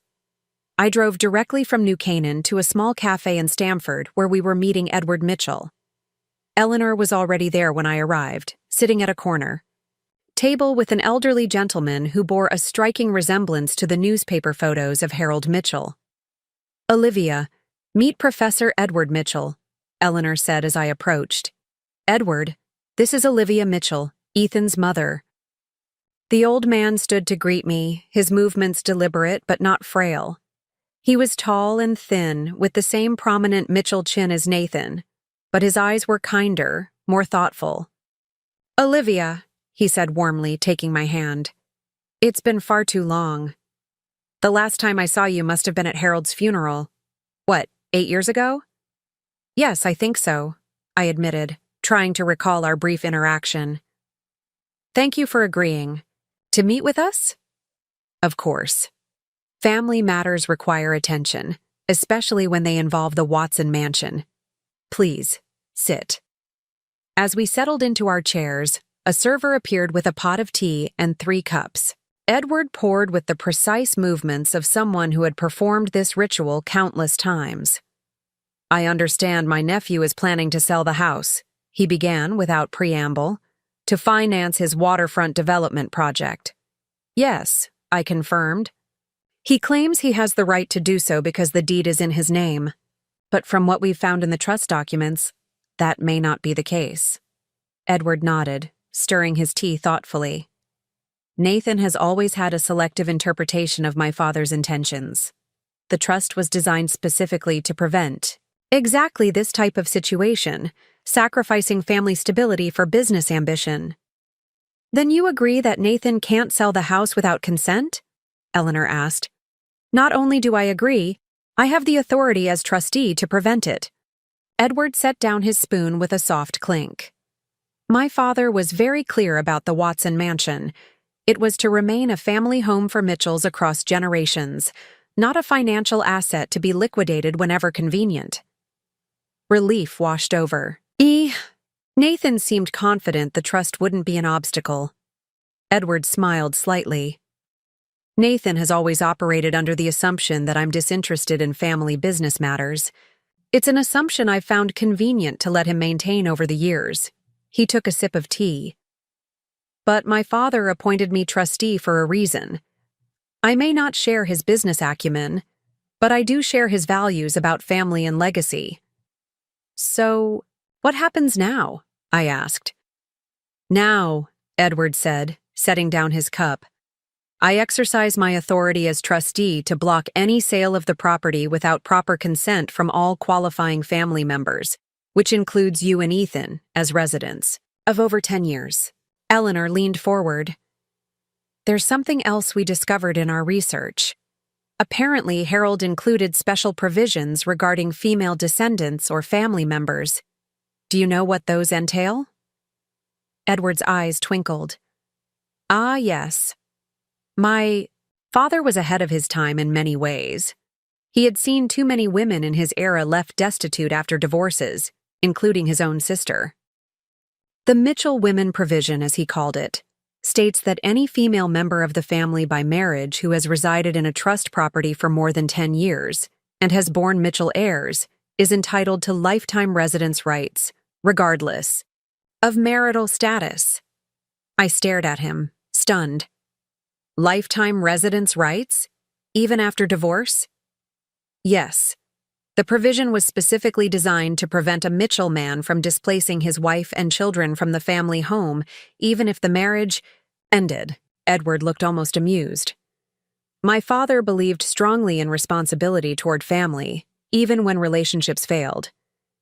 I drove directly from New Canaan to a small cafe in Stamford where we were meeting Edward Mitchell. Eleanor was already there when I arrived, sitting at a corner table with an elderly gentleman who bore a striking resemblance to the newspaper photos of Harold Mitchell. Olivia, meet Professor Edward Mitchell, Eleanor said as I approached. Edward, this is Olivia Mitchell, Ethan's mother. The old man stood to greet me, his movements deliberate but not frail. He was tall and thin, with the same prominent Mitchell chin as Nathan, but his eyes were kinder, more thoughtful. Olivia, he said warmly, taking my hand. It's been far too long. The last time I saw you must have been at Harold's funeral. What, 8 years ago? Yes, I think so, I admitted, trying to recall our brief interaction. Thank you for agreeing. To meet with us? Of course. Family matters require attention, especially when they involve the Watson mansion. Please, sit. As we settled into our chairs, a server appeared with a pot of tea and 3 cups. Edward poured with the precise movements of someone who had performed this ritual countless times. I understand my nephew is planning to sell the house, he began without preamble, to finance his waterfront development project. Yes, I confirmed. He claims he has the right to do so because the deed is in his name. But from what we've found in the trust documents, that may not be the case. Edward nodded, stirring his tea thoughtfully. Nathan has always had a selective interpretation of my father's intentions. The trust was designed specifically to prevent exactly this type of situation, sacrificing family stability for business ambition. Then you agree that Nathan can't sell the house without consent? Eleanor asked. Not only do I agree, I have the authority as trustee to prevent it. Edward set down his spoon with a soft clink. My father was very clear about the Watson mansion. It was to remain a family home for Mitchells across generations, not a financial asset to be liquidated whenever convenient. Relief washed over. Nathan seemed confident the trust wouldn't be an obstacle. Edward smiled slightly. Nathan has always operated under the assumption that I'm disinterested in family business matters. It's an assumption I've found convenient to let him maintain over the years. He took a sip of tea. But my father appointed me trustee for a reason. I may not share his business acumen, but I do share his values about family and legacy. So, what happens now? I asked. Now, Edward said, setting down his cup, I exercise my authority as trustee to block any sale of the property without proper consent from all qualifying family members, which includes you and Ethan as residents, of over 10 years. Eleanor leaned forward. There's something else we discovered in our research. Apparently, Harold included special provisions regarding female descendants or family members. Do you know what those entail? Edward's eyes twinkled. Ah, yes. My father was ahead of his time in many ways. He had seen too many women in his era left destitute after divorces, including his own sister. The Mitchell Women Provision, as he called it, states that any female member of the family by marriage who has resided in a trust property for more than 10 years and has borne Mitchell heirs is entitled to lifetime residence rights, regardless of marital status. I stared at him, stunned. Lifetime residence rights? Even after divorce? Yes. The provision was specifically designed to prevent a Mitchell man from displacing his wife and children from the family home, even if the marriage ended. Edward looked almost amused. My father believed strongly in responsibility toward family, even when relationships failed.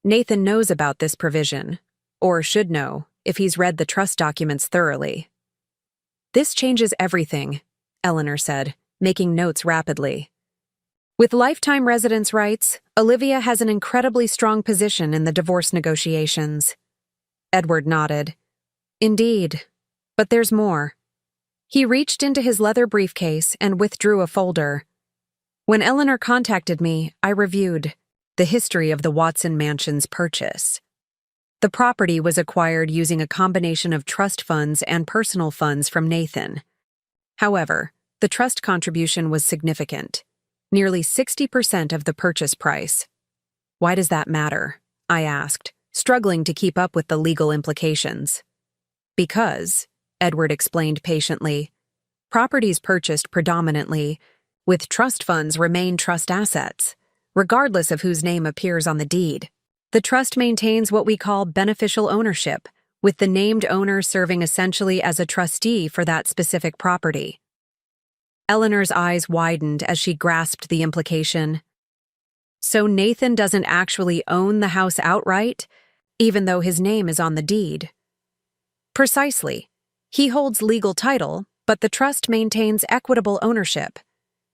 Nathan knows about this provision, or should know, if he's read the trust documents thoroughly. This changes everything, Eleanor said, making notes rapidly. With lifetime residence rights, Olivia has an incredibly strong position in the divorce negotiations. Edward nodded. Indeed, but there's more. He reached into his leather briefcase and withdrew a folder. When Eleanor contacted me, I reviewed the history of the Watson Mansion's purchase. The property was acquired using a combination of trust funds and personal funds from Nathan. However, the trust contribution was significant. Nearly 60% of the purchase price. Why does that matter? I asked, struggling to keep up with the legal implications. Because, Edward explained patiently, properties purchased predominantly with trust funds remain trust assets, regardless of whose name appears on the deed. The trust maintains what we call beneficial ownership, with the named owner serving essentially as a trustee for that specific property. Eleanor's eyes widened as she grasped the implication. So Nathan doesn't actually own the house outright, even though his name is on the deed. Precisely. He holds legal title, but the trust maintains equitable ownership.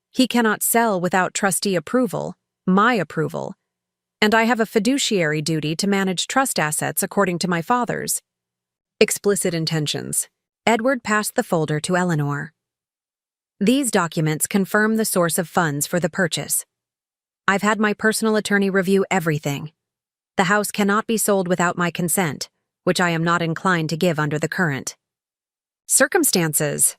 He cannot sell without trustee approval, my approval, and I have a fiduciary duty to manage trust assets according to my father's explicit intentions. Edward passed the folder to Eleanor. These documents confirm the source of funds for the purchase. I've had my personal attorney review everything. The house cannot be sold without my consent, which I am not inclined to give under the current circumstances.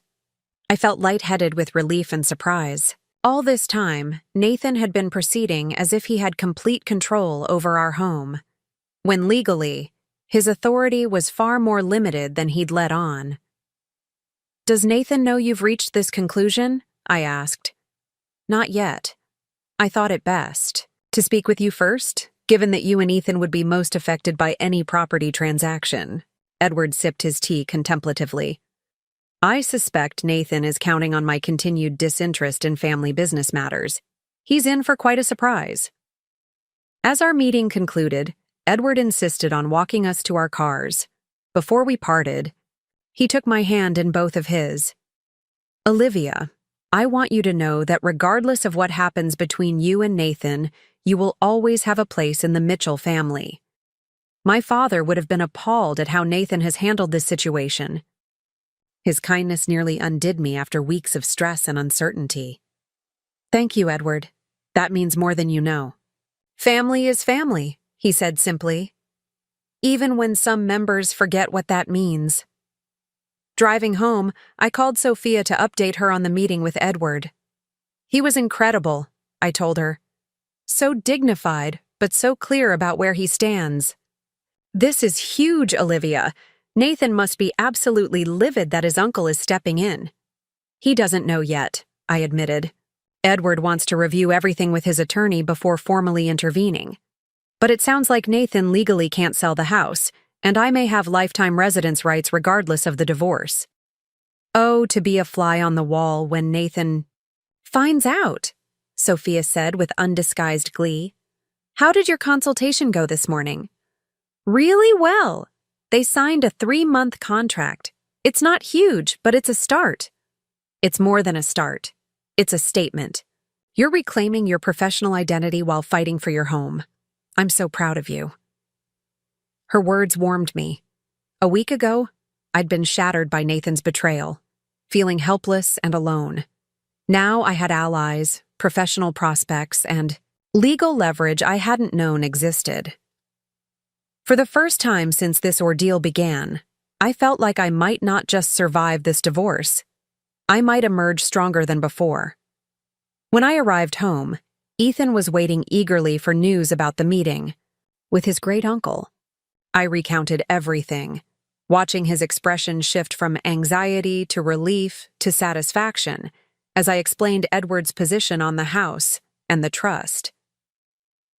I felt lightheaded with relief and surprise. All this time, Nathan had been proceeding as if he had complete control over our home, when legally, his authority was far more limited than he'd let on. Does Nathan know you've reached this conclusion? I asked. Not yet. I thought it best. To speak with you first, given that you and Ethan would be most affected by any property transaction. Edward sipped his tea contemplatively. I suspect Nathan is counting on my continued disinterest in family business matters. He's in for quite a surprise. As our meeting concluded, Edward insisted on walking us to our cars. Before we parted, he took my hand in both of his. Olivia, I want you to know that regardless of what happens between you and Nathan, you will always have a place in the Mitchell family. My father would have been appalled at how Nathan has handled this situation. His kindness nearly undid me after weeks of stress and uncertainty. Thank you, Edward. That means more than you know. Family is family, he said simply, even when some members forget what that means. Driving home, I called Sophia to update her on the meeting with Edward. He was incredible, I told her. So dignified, but so clear about where he stands. This is huge, Olivia. Nathan must be absolutely livid that his uncle is stepping in. He doesn't know yet, I admitted. Edward wants to review everything with his attorney before formally intervening. But it sounds like Nathan legally can't sell the house, and I may have lifetime residence rights regardless of the divorce. Oh, to be a fly on the wall when Nathan finds out, Sophia said with undisguised glee. How did your consultation go this morning? Really well. They signed a 3-month contract. It's not huge, but it's a start. It's more than a start. It's a statement. You're reclaiming your professional identity while fighting for your home. I'm so proud of you. Her words warmed me. A week ago, I'd been shattered by Nathan's betrayal, feeling helpless and alone. Now I had allies, professional prospects, and legal leverage I hadn't known existed. For the first time since this ordeal began, I felt like I might not just survive this divorce. I might emerge stronger than before. When I arrived home, Ethan was waiting eagerly for news about the meeting with his great-uncle. I recounted everything, watching his expression shift from anxiety to relief to satisfaction as I explained Edward's position on the house and the trust.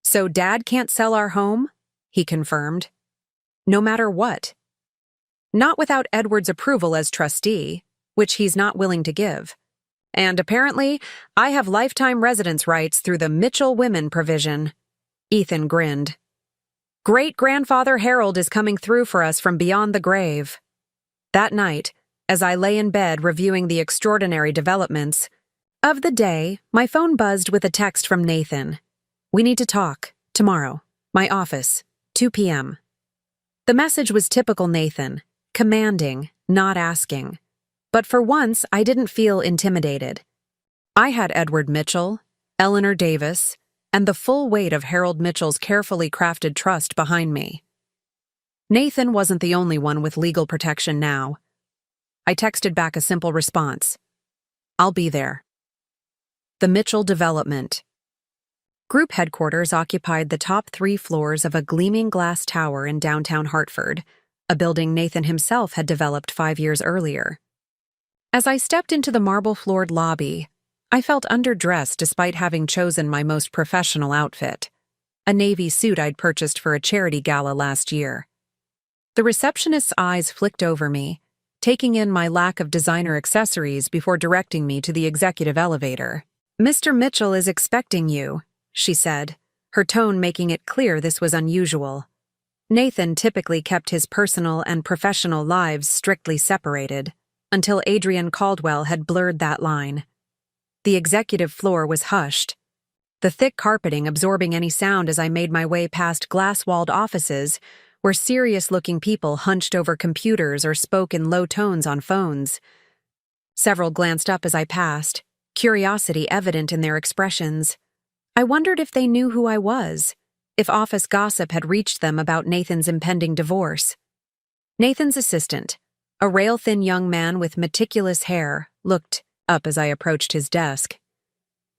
So Dad can't sell our home? He confirmed. No matter what. Not without Edward's approval as trustee, which he's not willing to give. And apparently, I have lifetime residence rights through the Mitchell Women provision. Ethan grinned. Great-grandfather Harold is coming through for us from beyond the grave. That night, as I lay in bed reviewing the extraordinary developments of the day, my phone buzzed with a text from Nathan. We need to talk. Tomorrow. My office. 2 p.m. The message was typical Nathan, commanding, not asking. But for once, I didn't feel intimidated. I had Edward Mitchell, Eleanor Davis, and the full weight of Harold Mitchell's carefully crafted trust behind me. Nathan wasn't the only one with legal protection now. I texted back a simple response. I'll be there. The Mitchell Development. Group headquarters occupied the top 3 floors of a gleaming glass tower in downtown Hartford, a building Nathan himself had developed 5 years earlier. As I stepped into the marble-floored lobby, I felt underdressed despite having chosen my most professional outfit, a navy suit I'd purchased for a charity gala last year. The receptionist's eyes flicked over me, taking in my lack of designer accessories before directing me to the executive elevator. Mr. Mitchell is expecting you, she said, her tone making it clear this was unusual. Nathan typically kept his personal and professional lives strictly separated, until Adrian Caldwell had blurred that line. The executive floor was hushed, the thick carpeting absorbing any sound as I made my way past glass-walled offices where serious-looking people hunched over computers or spoke in low tones on phones. Several glanced up as I passed, curiosity evident in their expressions. I wondered if they knew who I was, if office gossip had reached them about Nathan's impending divorce. Nathan's assistant, a rail-thin young man with meticulous hair, looked up as I approached his desk.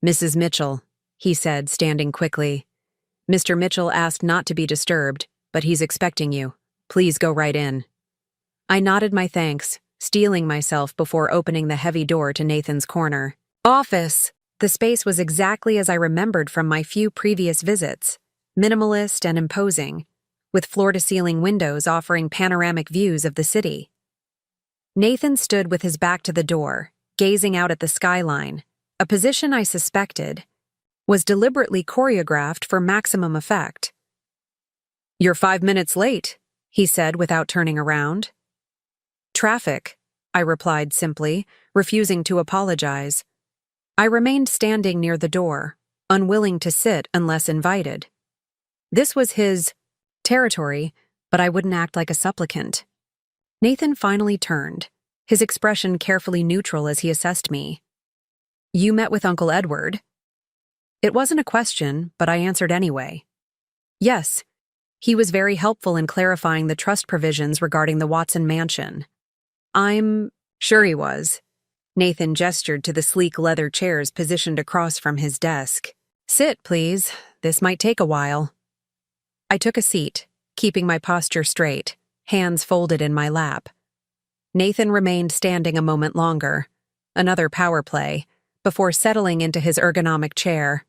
Mrs. Mitchell, he said, standing quickly. Mr. Mitchell asked not to be disturbed, but he's expecting you. Please go right in. I nodded my thanks, steeling myself before opening the heavy door to Nathan's corner. Office, The space was exactly as I remembered from my few previous visits, minimalist and imposing, with floor-to-ceiling windows offering panoramic views of the city. Nathan stood with his back to the door, gazing out at the skyline, a position I suspected was deliberately choreographed for maximum effect. "You're 5 minutes late," he said without turning around. "Traffic," I replied simply, refusing to apologize. I remained standing near the door, unwilling to sit unless invited. This was his territory, but I wouldn't act like a supplicant. Nathan finally turned, his expression carefully neutral as he assessed me. "You met with Uncle Edward?" It wasn't a question, but I answered anyway. "Yes, he was very helpful in clarifying the trust provisions regarding the Watson mansion." "I'm sure he was." Nathan gestured to the sleek leather chairs positioned across from his desk. "Sit, please. This might take a while." I took a seat, keeping my posture straight, hands folded in my lap. Nathan remained standing a moment longer, another power play, before settling into his ergonomic chair.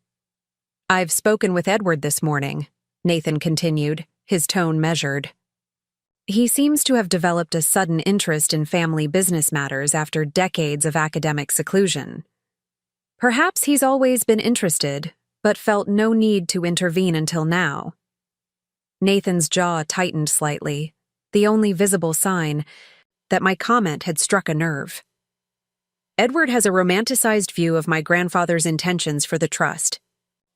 "I've spoken with Edward this morning," Nathan continued, his tone measured. "He seems to have developed a sudden interest in family business matters after decades of academic seclusion. Perhaps he's always been interested, but felt no need to intervene until now." Nathan's jaw tightened slightly, the only visible sign that my comment had struck a nerve. "Edward has a romanticized view of my grandfather's intentions for the trust.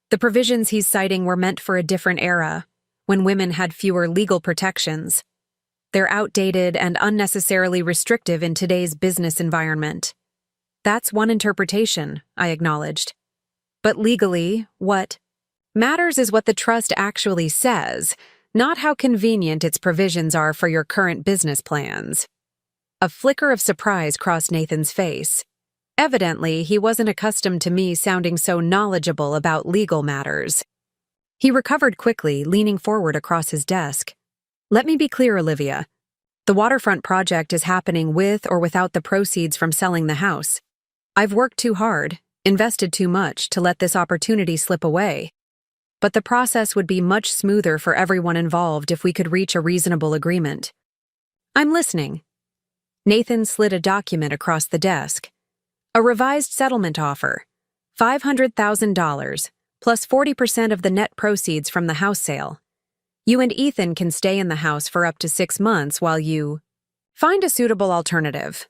The provisions he's citing were meant for a different era, when women had fewer legal protections. They're outdated and unnecessarily restrictive in today's business environment." "That's one interpretation," I acknowledged. "But legally, what matters is what the trust actually says, not how convenient its provisions are for your current business plans." A flicker of surprise crossed Nathan's face. Evidently, he wasn't accustomed to me sounding so knowledgeable about legal matters. He recovered quickly, leaning forward across his desk. "Let me be clear, Olivia. The waterfront project is happening with or without the proceeds from selling the house. I've worked too hard, invested too much to let this opportunity slip away. But the process would be much smoother for everyone involved if we could reach a reasonable agreement." "I'm listening." Nathan slid a document across the desk. "A revised settlement offer. $500,000, plus 40% of the net proceeds from the house sale. You and Ethan can stay in the house for up to 6 months while you find a suitable alternative.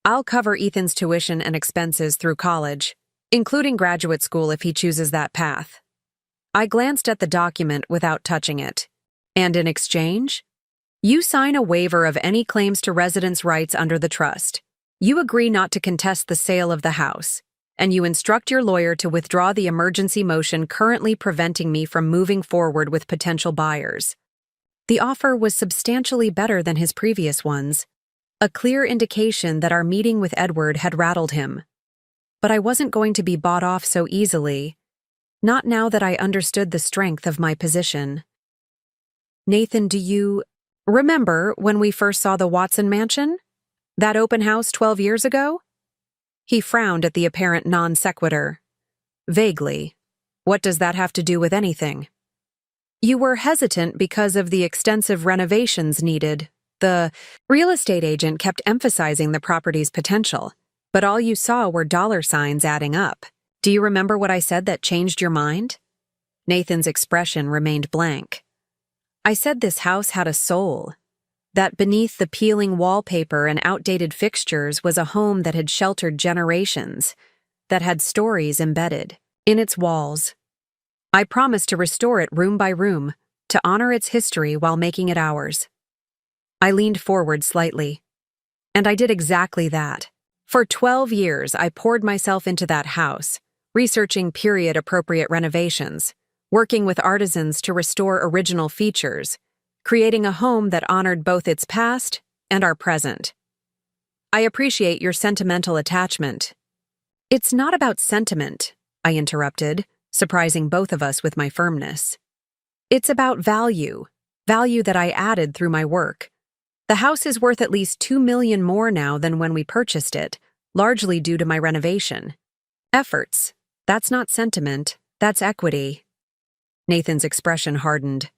I'll cover Ethan's tuition and expenses through college, including graduate school if he chooses that path." I glanced at the document without touching it. "And in exchange? You sign a waiver of any claims to residence rights under the trust. You agree not to contest the sale of the house, and you instruct your lawyer to withdraw the emergency motion currently preventing me from moving forward with potential buyers." The offer was substantially better than his previous ones, a clear indication that our meeting with Edward had rattled him. But I wasn't going to be bought off so easily, not now that I understood the strength of my position. "Nathan, do you remember when we first saw the Watson mansion? That open house 12 years ago?" He frowned at the apparent non sequitur. "Vaguely. What does that have to do with anything?" "You were hesitant because of the extensive renovations needed. The real estate agent kept emphasizing the property's potential, but all you saw were dollar signs adding up. Do you remember what I said that changed your mind?" Nathan's expression remained blank. "I said this house had a soul, that beneath the peeling wallpaper and outdated fixtures was a home that had sheltered generations, that had stories embedded in its walls. I promised to restore it room by room, to honor its history while making it ours." I leaned forward slightly. "And I did exactly that. For 12 years, I poured myself into that house, researching period-appropriate renovations, working with artisans to restore original features, creating a home that honored both its past and our present. I appreciate your sentimental attachment." "It's not about sentiment," I interrupted, surprising both of us with my firmness. "It's about value that I added through my work. The house is worth at least $2 million more now than when we purchased it, largely due to my renovation efforts. That's not sentiment, that's equity. Nathan's expression hardened.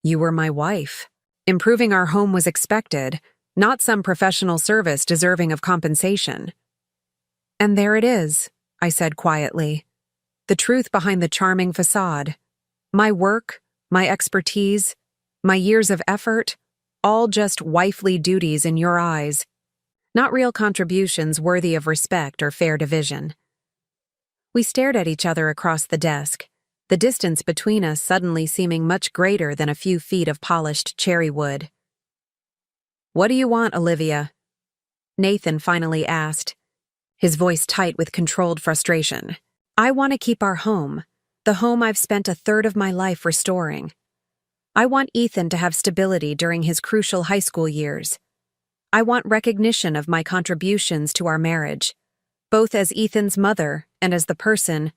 You were my wife. Improving our home was expected, not some professional service deserving of compensation. And there it is, I said quietly. The truth behind the charming facade. My work, my expertise, my years of effort, all just wifely duties in your eyes. Not real contributions worthy of respect or fair division. We stared at each other across the desk, the distance between us suddenly seeming much greater than a few feet of polished cherry wood. What do you want, Olivia? Nathan finally asked, his voice tight with controlled frustration. I want to keep our home, the home I've spent a third of my life restoring. I want Ethan to have stability during his crucial high school years. I want recognition of my contributions to our marriage, both as Ethan's mother and as the person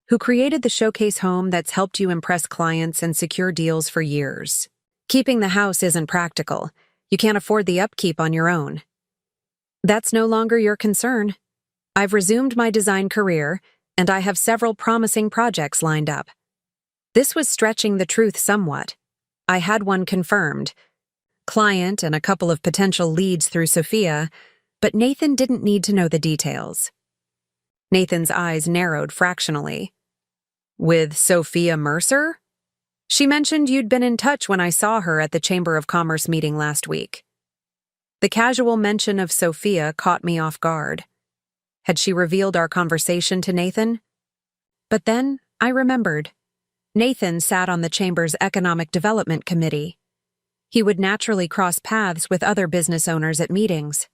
who created the showcase home that's helped you impress clients and secure deals for years. Keeping the house isn't practical. You can't afford the upkeep on your own. That's no longer your concern. I've resumed my design career, and I have several promising projects lined up. This was stretching the truth somewhat. I had one confirmed, client and a couple of potential leads through Sophia, but Nathan didn't need to know the details. Nathan's eyes narrowed fractionally. With Sophia Mercer? She mentioned you'd been in touch when I saw her at the Chamber of Commerce meeting last week. The casual mention of Sophia caught me off guard. Had she revealed our conversation to Nathan? But then I remembered. Nathan sat on the Chamber's Economic Development Committee. He would naturally cross paths with other business owners at meetings.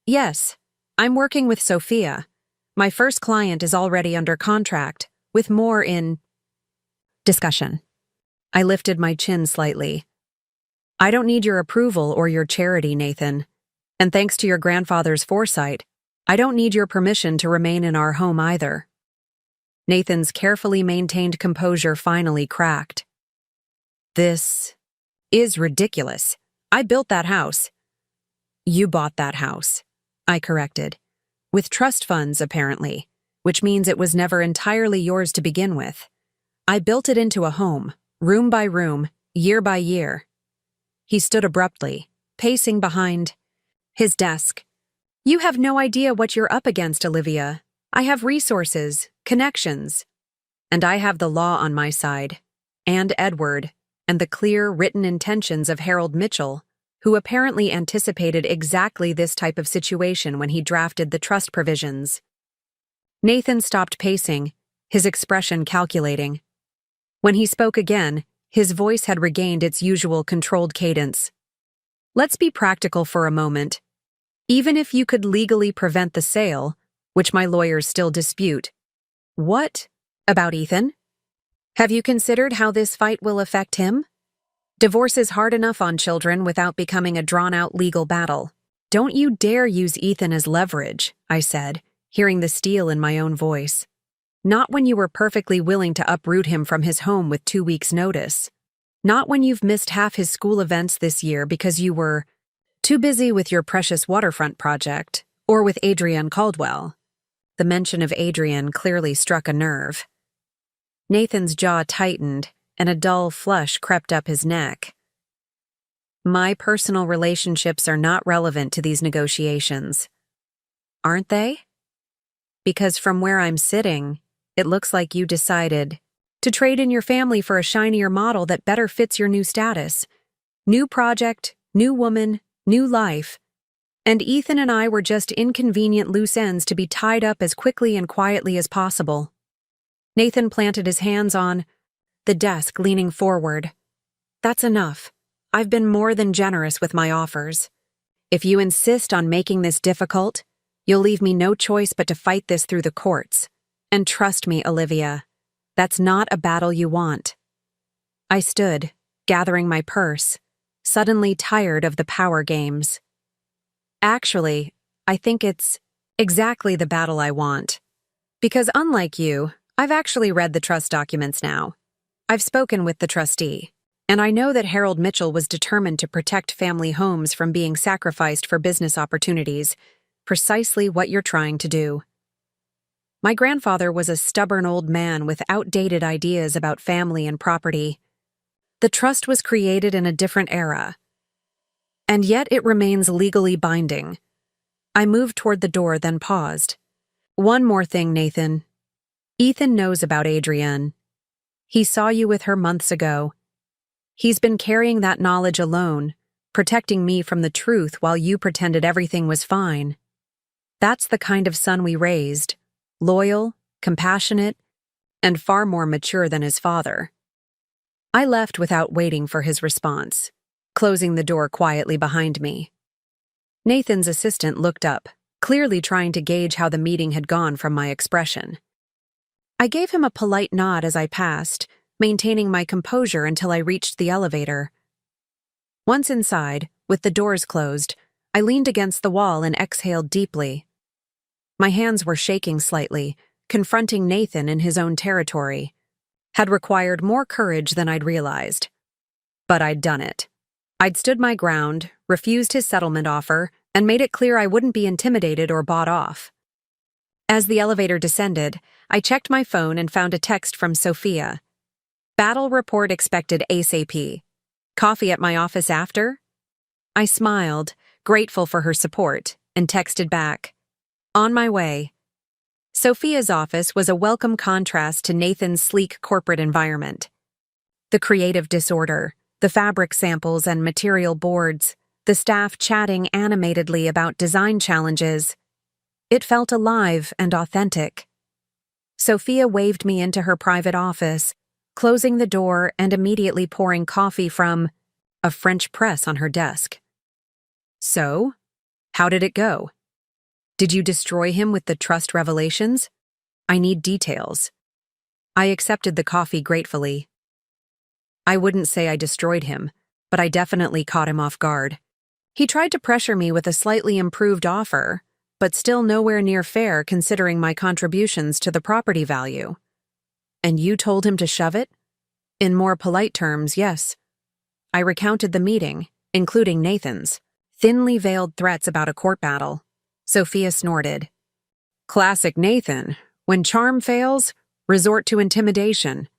Yes, I'm working with Sophia. My first client is already under contract, with more in discussion. I lifted my chin slightly. I don't need your approval or your charity, Nathan. And thanks to your grandfather's foresight, I don't need your permission to remain in our home either. Nathan's carefully maintained composure finally cracked. This is ridiculous. I built that house. You bought that house, I corrected. With trust funds, apparently, which means it was never entirely yours to begin with. I built it into a home, room by room, year by year. He stood abruptly, pacing behind his desk. You have no idea what you're up against, Olivia. I have resources, connections, and I have the law on my side, and Edward, and the clear, written intentions of Harold Mitchell, who apparently anticipated exactly this type of situation when he drafted the trust provisions. Nathan stopped pacing, his expression calculating. When he spoke again, his voice had regained its usual controlled cadence. Let's be practical for a moment. Even if you could legally prevent the sale, which my lawyers still dispute, what about Ethan? Have you considered how this fight will affect him? Divorce is hard enough on children without becoming a drawn-out legal battle. Don't you dare use Ethan as leverage, I said, hearing the steel in my own voice. Not when you were perfectly willing to uproot him from his home with 2 weeks' notice. Not when you've missed half his school events this year because you were too busy with your precious waterfront project, or with Adrienne Caldwell. The mention of Adrienne clearly struck a nerve. Nathan's jaw tightened, and a dull flush crept up his neck. My personal relationships are not relevant to these negotiations. Aren't they? Because from where I'm sitting, it looks like you decided to trade in your family for a shinier model that better fits your new status. New project, new woman, new life. And Ethan and I were just inconvenient loose ends to be tied up as quickly and quietly as possible. Nathan planted his hands on the desk, leaning forward. That's enough. I've been more than generous with my offers. If you insist on making this difficult, you'll leave me no choice but to fight this through the courts. And trust me, Olivia, that's not a battle you want. I stood, gathering my purse, suddenly tired of the power games. Actually, I think it's exactly the battle I want. Because unlike you, I've actually read the trust documents now. I've spoken with the trustee, and I know that Harold Mitchell was determined to protect family homes from being sacrificed for business opportunities, precisely what you're trying to do. My grandfather was a stubborn old man with outdated ideas about family and property. The trust was created in a different era, and yet it remains legally binding. I moved toward the door, then paused. One more thing, Nathan. Ethan knows about Adrienne. He saw you with her months ago. He's been carrying that knowledge alone, protecting me from the truth while you pretended everything was fine. That's the kind of son we raised, loyal, compassionate, and far more mature than his father. I left without waiting for his response, closing the door quietly behind me. Nathan's assistant looked up, clearly trying to gauge how the meeting had gone from my expression. I gave him a polite nod as I passed, maintaining my composure until I reached the elevator. Once inside, with the doors closed, I leaned against the wall and exhaled deeply. My hands were shaking slightly, confronting Nathan in his own territory. Had required more courage than I'd realized. But I'd done it. I'd stood my ground, refused his settlement offer, and made it clear I wouldn't be intimidated or bought off. As the elevator descended, I checked my phone and found a text from Sophia. Battle report expected ASAP. Coffee at my office after? I smiled, grateful for her support, and texted back. On my way. Sophia's office was a welcome contrast to Nathan's sleek corporate environment. The creative disorder, the fabric samples and material boards, the staff chatting animatedly about design challenges. It felt alive and authentic. Sophia waved me into her private office, closing the door and immediately pouring coffee from a French press on her desk. So, how did it go? Did you destroy him with the trust revelations? I need details. I accepted the coffee gratefully. I wouldn't say I destroyed him, but I definitely caught him off guard. He tried to pressure me with a slightly improved offer, but still nowhere near fair considering my contributions to the property value. And you told him to shove it? In more polite terms, yes. I recounted the meeting, including Nathan's, thinly veiled threats about a court battle. Sophia snorted. Classic Nathan. When charm fails, resort to intimidation.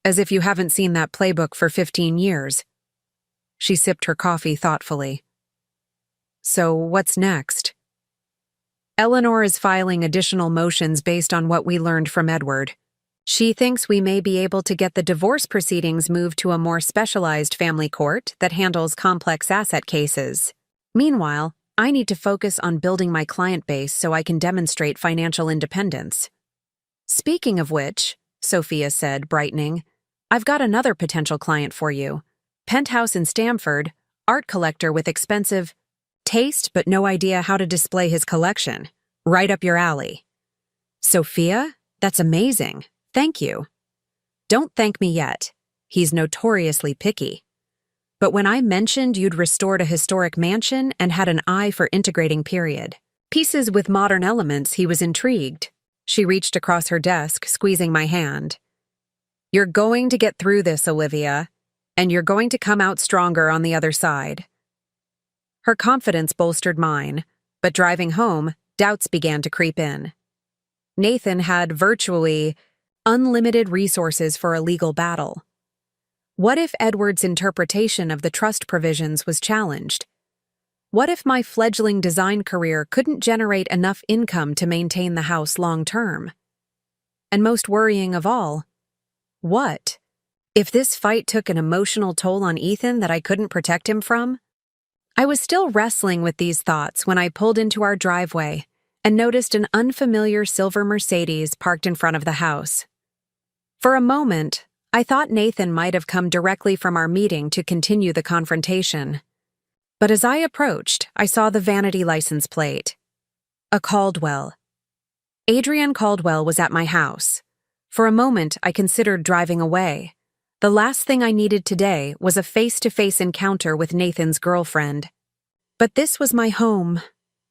As if you haven't seen that playbook for 15 years. She sipped her coffee thoughtfully. So what's next? Eleanor is filing additional motions based on what we learned from Edward. She thinks we may be able to get the divorce proceedings moved to a more specialized family court that handles complex asset cases. Meanwhile, I need to focus on building my client base so I can demonstrate financial independence. Speaking of which, Sophia said, brightening, I've got another potential client for you. Penthouse in Stamford, art collector with expensive taste but no idea how to display his collection. Right up your alley. Sophia? That's amazing. Thank you. Don't thank me yet. He's notoriously picky. But when I mentioned you'd restored a historic mansion and had an eye for integrating period pieces with modern elements, he was intrigued. She reached across her desk, squeezing my hand. You're going to get through this, Olivia, and you're going to come out stronger on the other side. Her confidence bolstered mine, but driving home, doubts began to creep in. Nathan had virtually unlimited resources for a legal battle. What if Edward's interpretation of the trust provisions was challenged? What if my fledgling design career couldn't generate enough income to maintain the house long-term? And most worrying of all, what if this fight took an emotional toll on Ethan that I couldn't protect him from? I was still wrestling with these thoughts when I pulled into our driveway and noticed an unfamiliar silver Mercedes parked in front of the house. For a moment, I thought Nathan might have come directly from our meeting to continue the confrontation. But as I approached, I saw the vanity license plate. A Caldwell. Adrienne Caldwell was at my house. For a moment, I considered driving away. The last thing I needed today was a face-to-face encounter with Nathan's girlfriend. But this was my home,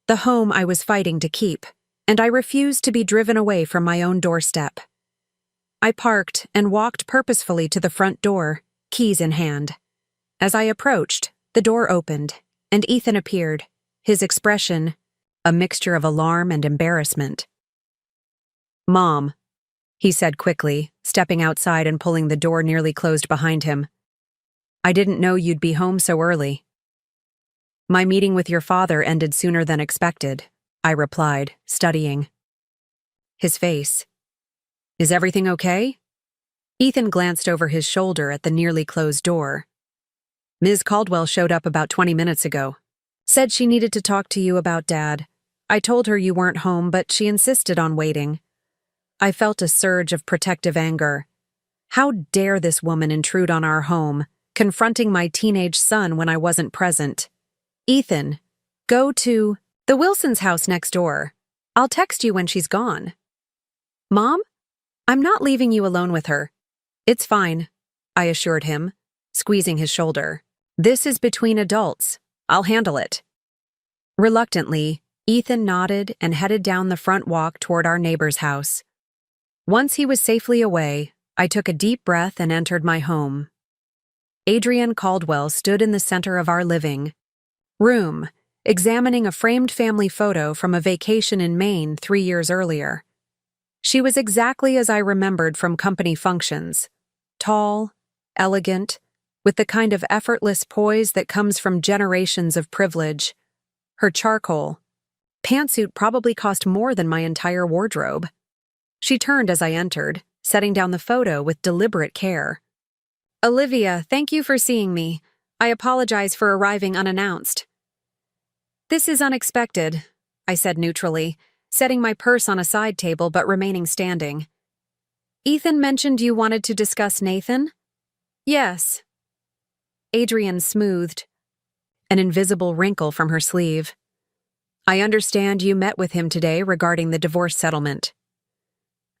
the home I was fighting to keep, and I refused to be driven away from my own doorstep. I parked and walked purposefully to the front door, keys in hand. As I approached, the door opened, and Ethan appeared, his expression a mixture of alarm and embarrassment. Mom, he said quickly, stepping outside and pulling the door nearly closed behind him. I didn't know you'd be home so early. My meeting with your father ended sooner than expected, I replied, studying his face. Is everything okay? Ethan glanced over his shoulder at the nearly closed door. Ms. Caldwell showed up about 20 minutes ago. Said she needed to talk to you about Dad. I told her you weren't home, but she insisted on waiting. I felt a surge of protective anger. How dare this woman intrude on our home, confronting my teenage son when I wasn't present? Ethan, go to the Wilsons' house next door. I'll text you when she's gone. Mom? I'm not leaving you alone with her. It's fine, I assured him, squeezing his shoulder. This is between adults. I'll handle it. Reluctantly, Ethan nodded and headed down the front walk toward our neighbor's house. Once he was safely away, I took a deep breath and entered my home. Adrienne Caldwell stood in the center of our living room, examining a framed family photo from a vacation in Maine 3 years earlier. She was exactly as I remembered from company functions. Tall, elegant, with the kind of effortless poise that comes from generations of privilege. Her charcoal pantsuit probably cost more than my entire wardrobe. She turned as I entered, setting down the photo with deliberate care. Olivia, thank you for seeing me. I apologize for arriving unannounced. This is unexpected, I said neutrally, setting my purse on a side table but remaining standing. Ethan mentioned you wanted to discuss Nathan? Yes. Adrienne smoothed an invisible wrinkle from her sleeve. I understand you met with him today regarding the divorce settlement.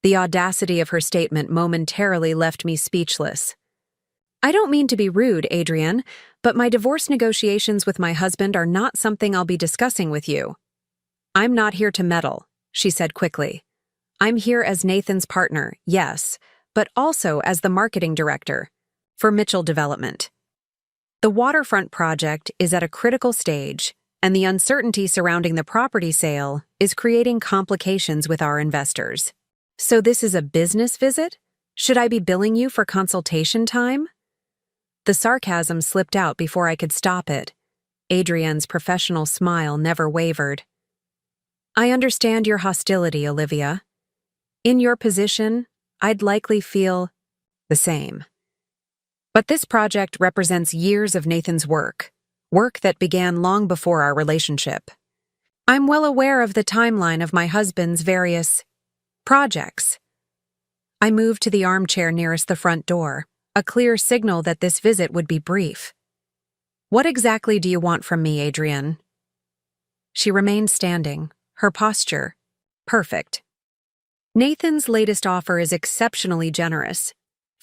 The audacity of her statement momentarily left me speechless. I don't mean to be rude, Adrienne, but my divorce negotiations with my husband are not something I'll be discussing with you. I'm not here to meddle, she said quickly. I'm here as Nathan's partner, yes, but also as the marketing director for Mitchell Development. The waterfront project is at a critical stage, and the uncertainty surrounding the property sale is creating complications with our investors. So this is a business visit? Should I be billing you for consultation time? The sarcasm slipped out before I could stop it. Adrienne's professional smile never wavered. I understand your hostility, Olivia. In your position, I'd likely feel the same. But this project represents years of Nathan's work that began long before our relationship. I'm well aware of the timeline of my husband's various projects. I moved to the armchair nearest the front door, a clear signal that this visit would be brief. What exactly do you want from me, Adrienne? She remained standing, her posture perfect. Nathan's latest offer is exceptionally generous.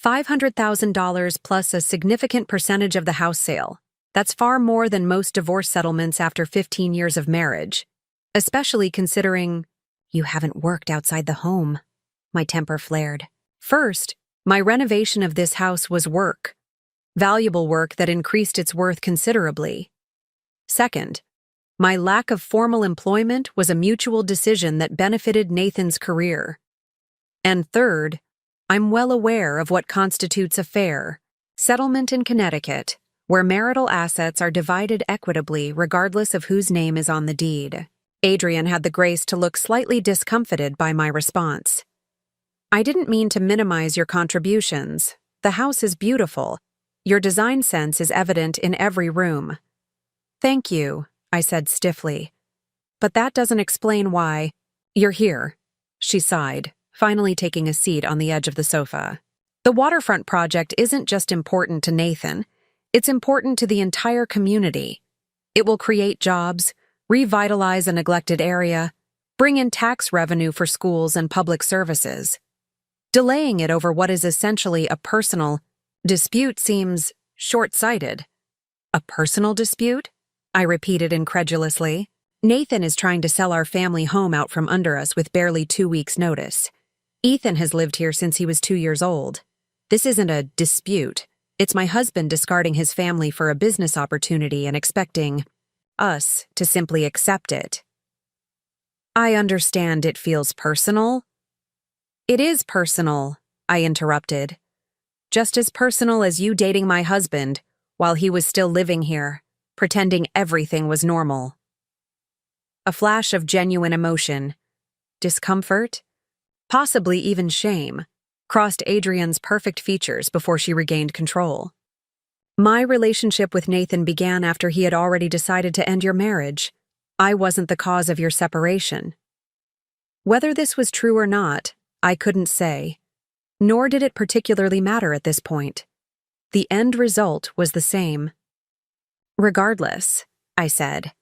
$500,000 plus a significant percentage of the house sale. That's far more than most divorce settlements after 15 years of marriage, especially considering you haven't worked outside the home. My temper flared. First, my renovation of this house was work. Valuable work that increased its worth considerably. Second, my lack of formal employment was a mutual decision that benefited Nathan's career. And third, I'm well aware of what constitutes a fair settlement in Connecticut, where marital assets are divided equitably regardless of whose name is on the deed. Adrienne had the grace to look slightly discomfited by my response. I didn't mean to minimize your contributions. The house is beautiful. Your design sense is evident in every room. Thank you, I said stiffly. But that doesn't explain why you're here, she sighed, finally taking a seat on the edge of the sofa. The waterfront project isn't just important to Nathan, it's important to the entire community. It will create jobs, revitalize a neglected area, bring in tax revenue for schools and public services. Delaying it over what is essentially a personal dispute seems short-sighted. A personal dispute? I repeated incredulously. Nathan is trying to sell our family home out from under us with barely 2 weeks' notice. Ethan has lived here since he was 2 years old. This isn't a dispute. It's my husband discarding his family for a business opportunity and expecting us to simply accept it. I understand it feels personal, It is personal, I interrupted. Just as personal as you dating my husband while he was still living here, pretending everything was normal. A flash of genuine emotion, discomfort, possibly even shame, crossed Adrian's perfect features before she regained control. My relationship with Nathan began after he had already decided to end your marriage. I wasn't the cause of your separation. Whether this was true or not, I couldn't say, nor did it particularly matter at this point. The end result was the same. Regardless, I said,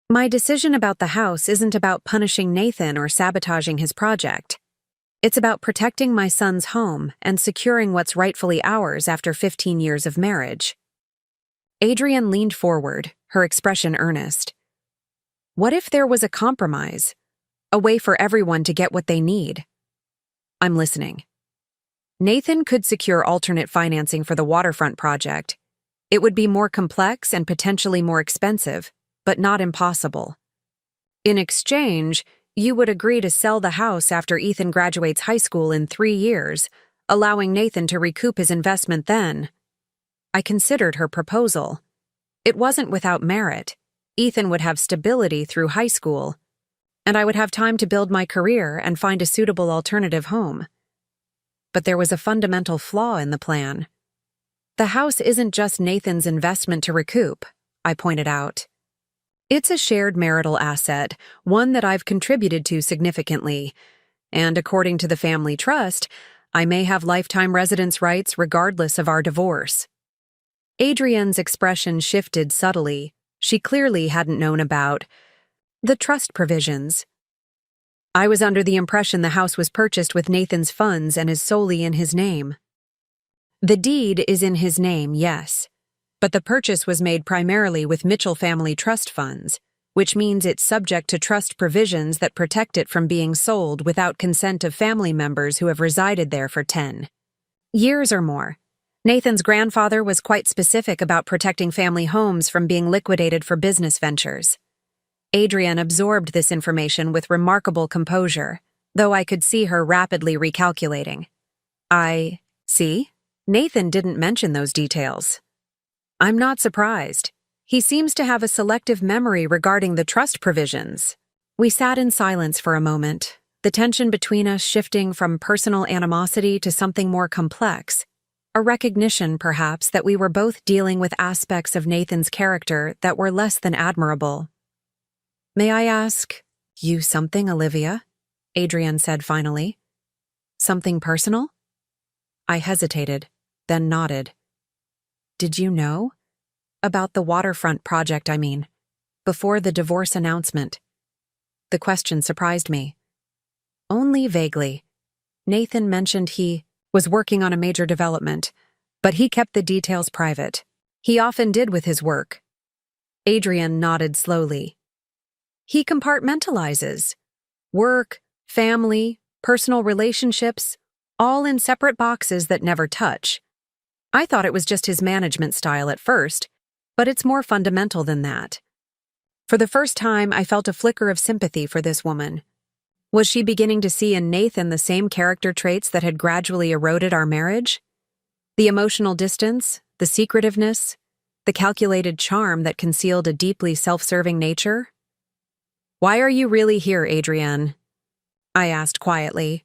my decision about the house isn't about punishing Nathan or sabotaging his project. It's about protecting my son's home and securing what's rightfully ours after 15 years of marriage. Adrian leaned forward, her expression earnest. What if there was a compromise? A way for everyone to get what they need? I'm listening. Nathan could secure alternate financing for the waterfront project. It would be more complex and potentially more expensive, but not impossible. In exchange, you would agree to sell the house after Ethan graduates high school in 3 years, allowing Nathan to recoup his investment then. I considered her proposal. It wasn't without merit. Ethan would have stability through high school, and I would have time to build my career and find a suitable alternative home. But there was a fundamental flaw in the plan. The house isn't just Nathan's investment to recoup, I pointed out. It's a shared marital asset, one that I've contributed to significantly, and according to the family trust, I may have lifetime residence rights regardless of our divorce. Adrian's expression shifted subtly. She clearly hadn't known about the trust provisions. I was under the impression the house was purchased with Nathan's funds and is solely in his name. The deed is in his name, yes, but the purchase was made primarily with Mitchell family trust funds, which means it's subject to trust provisions that protect it from being sold without consent of family members who have resided there for 10 years or more. Nathan's grandfather was quite specific about protecting family homes from being liquidated for business ventures. Adrian absorbed this information with remarkable composure, though I could see her rapidly recalculating. I see. Nathan didn't mention those details. I'm not surprised. He seems to have a selective memory regarding the trust provisions. We sat in silence for a moment, the tension between us shifting from personal animosity to something more complex, a recognition, perhaps, that we were both dealing with aspects of Nathan's character that were less than admirable. May I ask you something, Olivia? Adrian said finally. Something personal? I hesitated, then nodded. Did you know? About the waterfront project, I mean. Before the divorce announcement. The question surprised me. Only vaguely. Nathan mentioned he was working on a major development, but he kept the details private. He often did with his work. Adrian nodded slowly. He compartmentalizes. Work, family, personal relationships, all in separate boxes that never touch. I thought it was just his management style at first, but it's more fundamental than that. For the first time, I felt a flicker of sympathy for this woman. Was she beginning to see in Nathan the same character traits that had gradually eroded our marriage? The emotional distance, the secretiveness, the calculated charm that concealed a deeply self-serving nature? Why are you really here, Adrian? I asked quietly.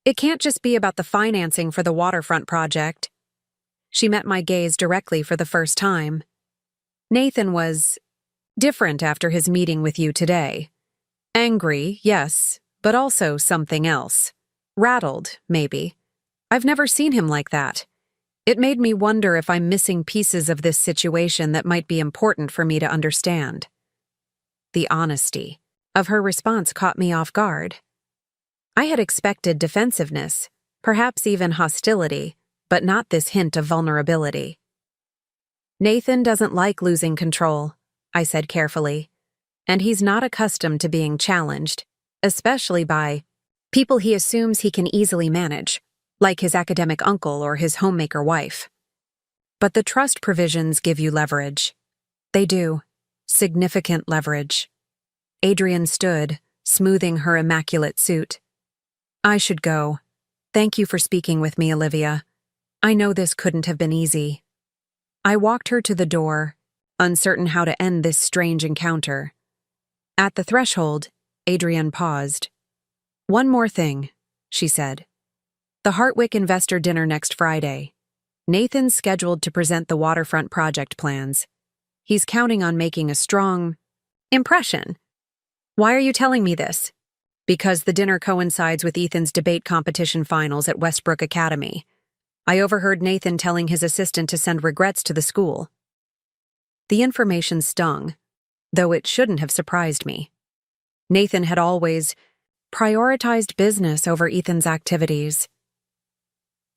It can't just be about the financing for the waterfront project. She met my gaze directly for the first time. Nathan was different after his meeting with you today. Angry, yes, but also something else. Rattled, maybe. I've never seen him like that. It made me wonder if I'm missing pieces of this situation that might be important for me to understand. The honesty of her response caught me off guard. I had expected defensiveness, perhaps even hostility, but not this hint of vulnerability. Nathan doesn't like losing control, I said carefully, and he's not accustomed to being challenged, especially by people he assumes he can easily manage, like his academic uncle or his homemaker wife. But the trust provisions give you leverage. They do. Significant leverage. Adrian stood, smoothing her immaculate suit. I should go. Thank you for speaking with me, Olivia. I know this couldn't have been easy. I walked her to the door, uncertain how to end this strange encounter. At the threshold, Adrienne paused. One more thing, she said. The Hartwick investor dinner next Friday. Nathan's scheduled to present the waterfront project plans. He's counting on making a strong impression. Why are you telling me this? Because the dinner coincides with Ethan's debate competition finals at Westbrook Academy. I overheard Nathan telling his assistant to send regrets to the school. The information stung, though it shouldn't have surprised me. Nathan had always prioritized business over Ethan's activities.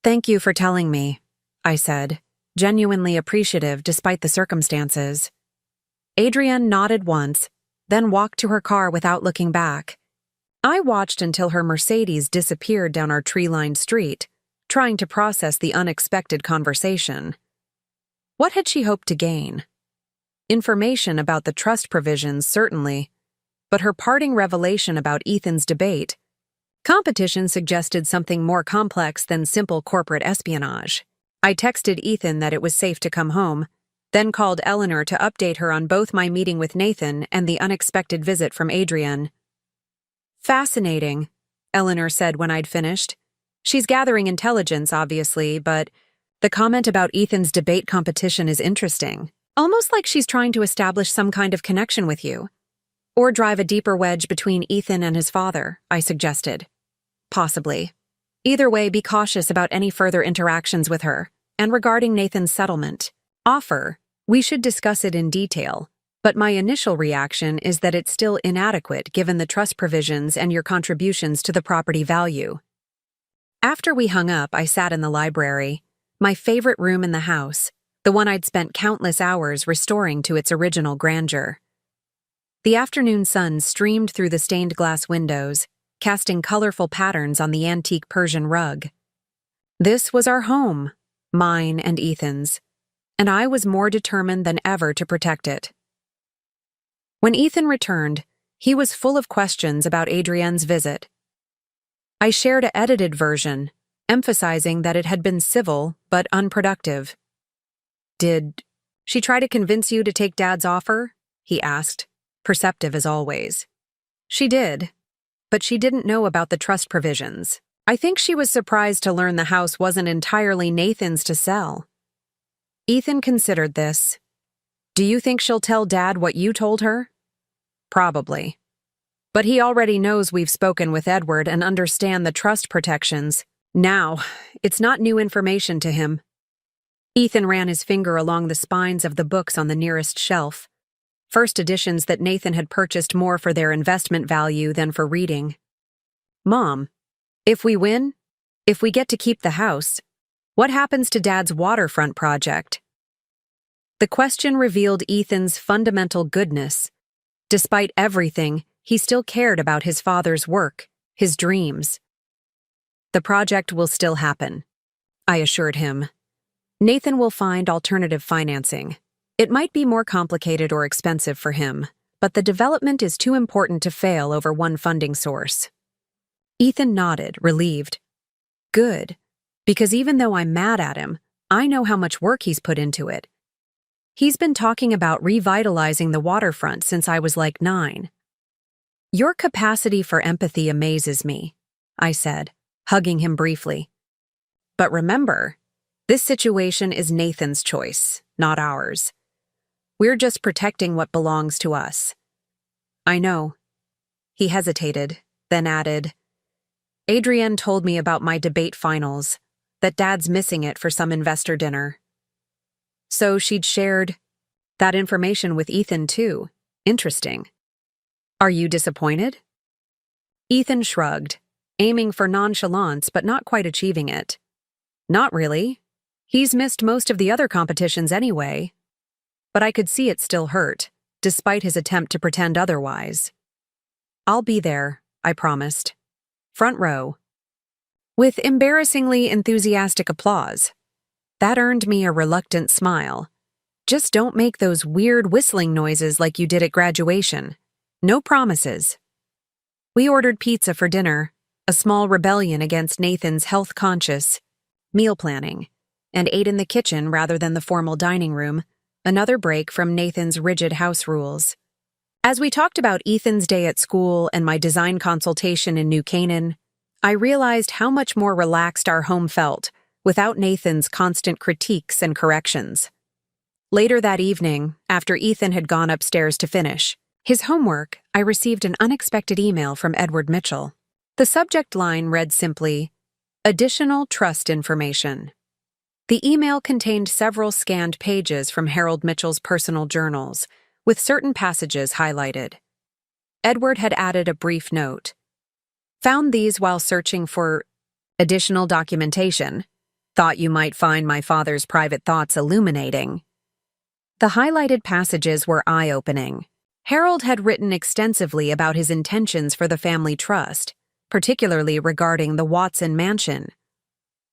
Thank you for telling me, I said, genuinely appreciative despite the circumstances. Adrienne nodded once, then walked to her car without looking back. I watched until her Mercedes disappeared down our tree-lined street, trying to process the unexpected conversation. What had she hoped to gain? Information about the trust provisions, certainly, but her parting revelation about Ethan's debate, competition suggested something more complex than simple corporate espionage. I texted Ethan that it was safe to come home, then called Eleanor to update her on both my meeting with Nathan and the unexpected visit from Adrienne. Fascinating, Eleanor said when I'd finished. She's gathering intelligence, obviously, but the comment about Ethan's debate competition is interesting. Almost like she's trying to establish some kind of connection with you. Or drive a deeper wedge between Ethan and his father, I suggested. Possibly. Either way, be cautious about any further interactions with her. And regarding Nathan's settlement offer, we should discuss it in detail. But my initial reaction is that it's still inadequate given the trust provisions and your contributions to the property value. After we hung up, I sat in the library, my favorite room in the house, the one I'd spent countless hours restoring to its original grandeur. The afternoon sun streamed through the stained glass windows, casting colorful patterns on the antique Persian rug. This was our home, mine and Ethan's, and I was more determined than ever to protect it. When Ethan returned, he was full of questions about Adrienne's visit. I shared an edited version, emphasizing that it had been civil but unproductive. Did she try to convince you to take Dad's offer? He asked, perceptive as always. She did, but she didn't know about the trust provisions. I think she was surprised to learn the house wasn't entirely Nathan's to sell. Ethan considered this. Do you think she'll tell Dad what you told her? Probably. But he already knows we've spoken with Edward and understand the trust protections. Now, it's not new information to him. Ethan ran his finger along the spines of the books on the nearest shelf, first editions that Nathan had purchased more for their investment value than for reading. Mom, if we win, if we get to keep the house, what happens to Dad's waterfront project? The question revealed Ethan's fundamental goodness. Despite everything, he still cared about his father's work, his dreams. The project will still happen, I assured him. Nathan will find alternative financing. It might be more complicated or expensive for him, but the development is too important to fail over one funding source. Ethan nodded, relieved. Good, because even though I'm mad at him, I know how much work he's put into it. He's been talking about revitalizing the waterfront since I was like 9. Your capacity for empathy amazes me, I said, hugging him briefly. But remember, this situation is Nathan's choice, not ours. We're just protecting what belongs to us. I know. He hesitated, then added, Adrienne told me about my debate finals, that Dad's missing it for some investor dinner. So she'd shared that information with Ethan too. Interesting. Are you disappointed? Ethan shrugged, aiming for nonchalance but not quite achieving it. Not really. He's missed most of the other competitions anyway. But I could see it still hurt, despite his attempt to pretend otherwise. I'll be there, I promised. Front row. With embarrassingly enthusiastic applause. That earned me a reluctant smile. Just don't make those weird whistling noises like you did at graduation. No promises. We ordered pizza for dinner, a small rebellion against Nathan's health-conscious meal planning, and ate in the kitchen rather than the formal dining room, another break from Nathan's rigid house rules. As we talked about Ethan's day at school and my design consultation in New Canaan, I realized how much more relaxed our home felt without Nathan's constant critiques and corrections. Later that evening, after Ethan had gone upstairs to finish his homework, I received an unexpected email from Edward Mitchell. The subject line read simply, "Additional trust information." The email contained several scanned pages from Harold Mitchell's personal journals, with certain passages highlighted. Edward had added a brief note. "Found these while searching for additional documentation. Thought you might find my father's private thoughts illuminating." The highlighted passages were eye-opening. Harold had written extensively about his intentions for the family trust, particularly regarding the Watson mansion.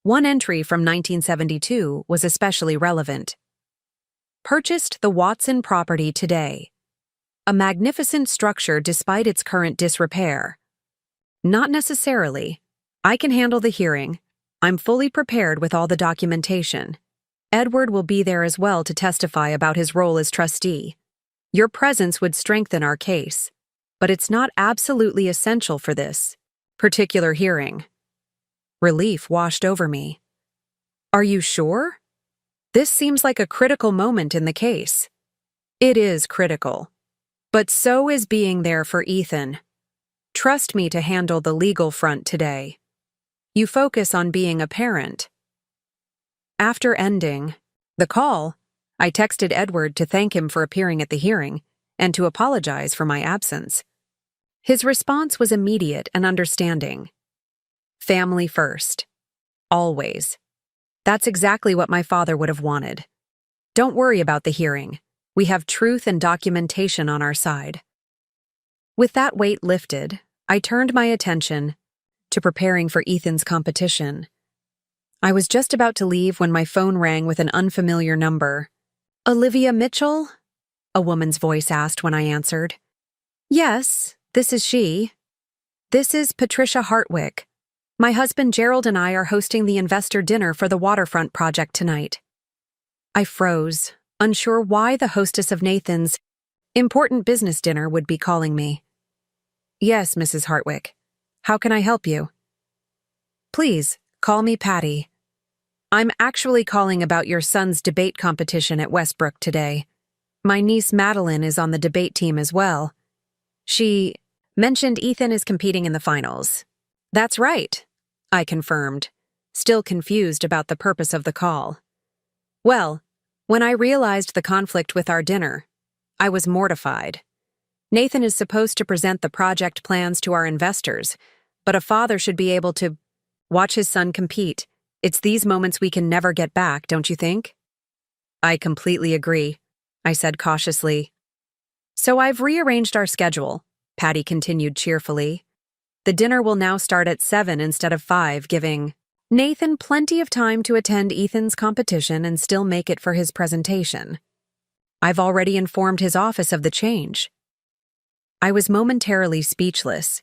One entry from 1972 was especially relevant. "Purchased the Watson property today. A magnificent structure despite its current disrepair. Not necessarily. I can handle the hearing. I'm fully prepared with all the documentation. Edward will be there as well to testify about his role as trustee. Your presence would strengthen our case, but it's not absolutely essential for this particular hearing." Relief washed over me. "Are you sure? This seems like a critical moment in the case." "It is critical. But so is being there for Ethan. Trust me to handle the legal front today. You focus on being a parent." After ending the call, I texted Edward to thank him for appearing at the hearing and to apologize for my absence. His response was immediate and understanding. "Family first. Always. That's exactly what my father would have wanted. Don't worry about the hearing. We have truth and documentation on our side." With that weight lifted, I turned my attention to preparing for Ethan's competition. I was just about to leave when my phone rang with an unfamiliar number. "Olivia Mitchell?" a woman's voice asked when I answered. "Yes, this is she. This is Patricia Hartwick. My husband Gerald and I are hosting the investor dinner for the waterfront project tonight." I froze, unsure why the hostess of Nathan's important business dinner would be calling me. "Yes, Mrs. Hartwick. How can I help you?" "Please, call me Patty. I'm actually calling about your son's debate competition at Westbrook today. My niece Madeline is on the debate team as well. She mentioned Ethan is competing in the finals." "That's right," I confirmed, still confused about the purpose of the call. Well, when I realized the conflict with our dinner, I was mortified. Nathan is supposed to present the project plans to our investors, but a father should be able to watch his son compete. It's these moments we can never get back, don't you think? "I completely agree," I said cautiously. "So I've rearranged our schedule," Patty continued cheerfully. "The dinner will now start at 7 instead of 5, giving Nathan plenty of time to attend Ethan's competition and still make it for his presentation. I've already informed his office of the change." I was momentarily speechless.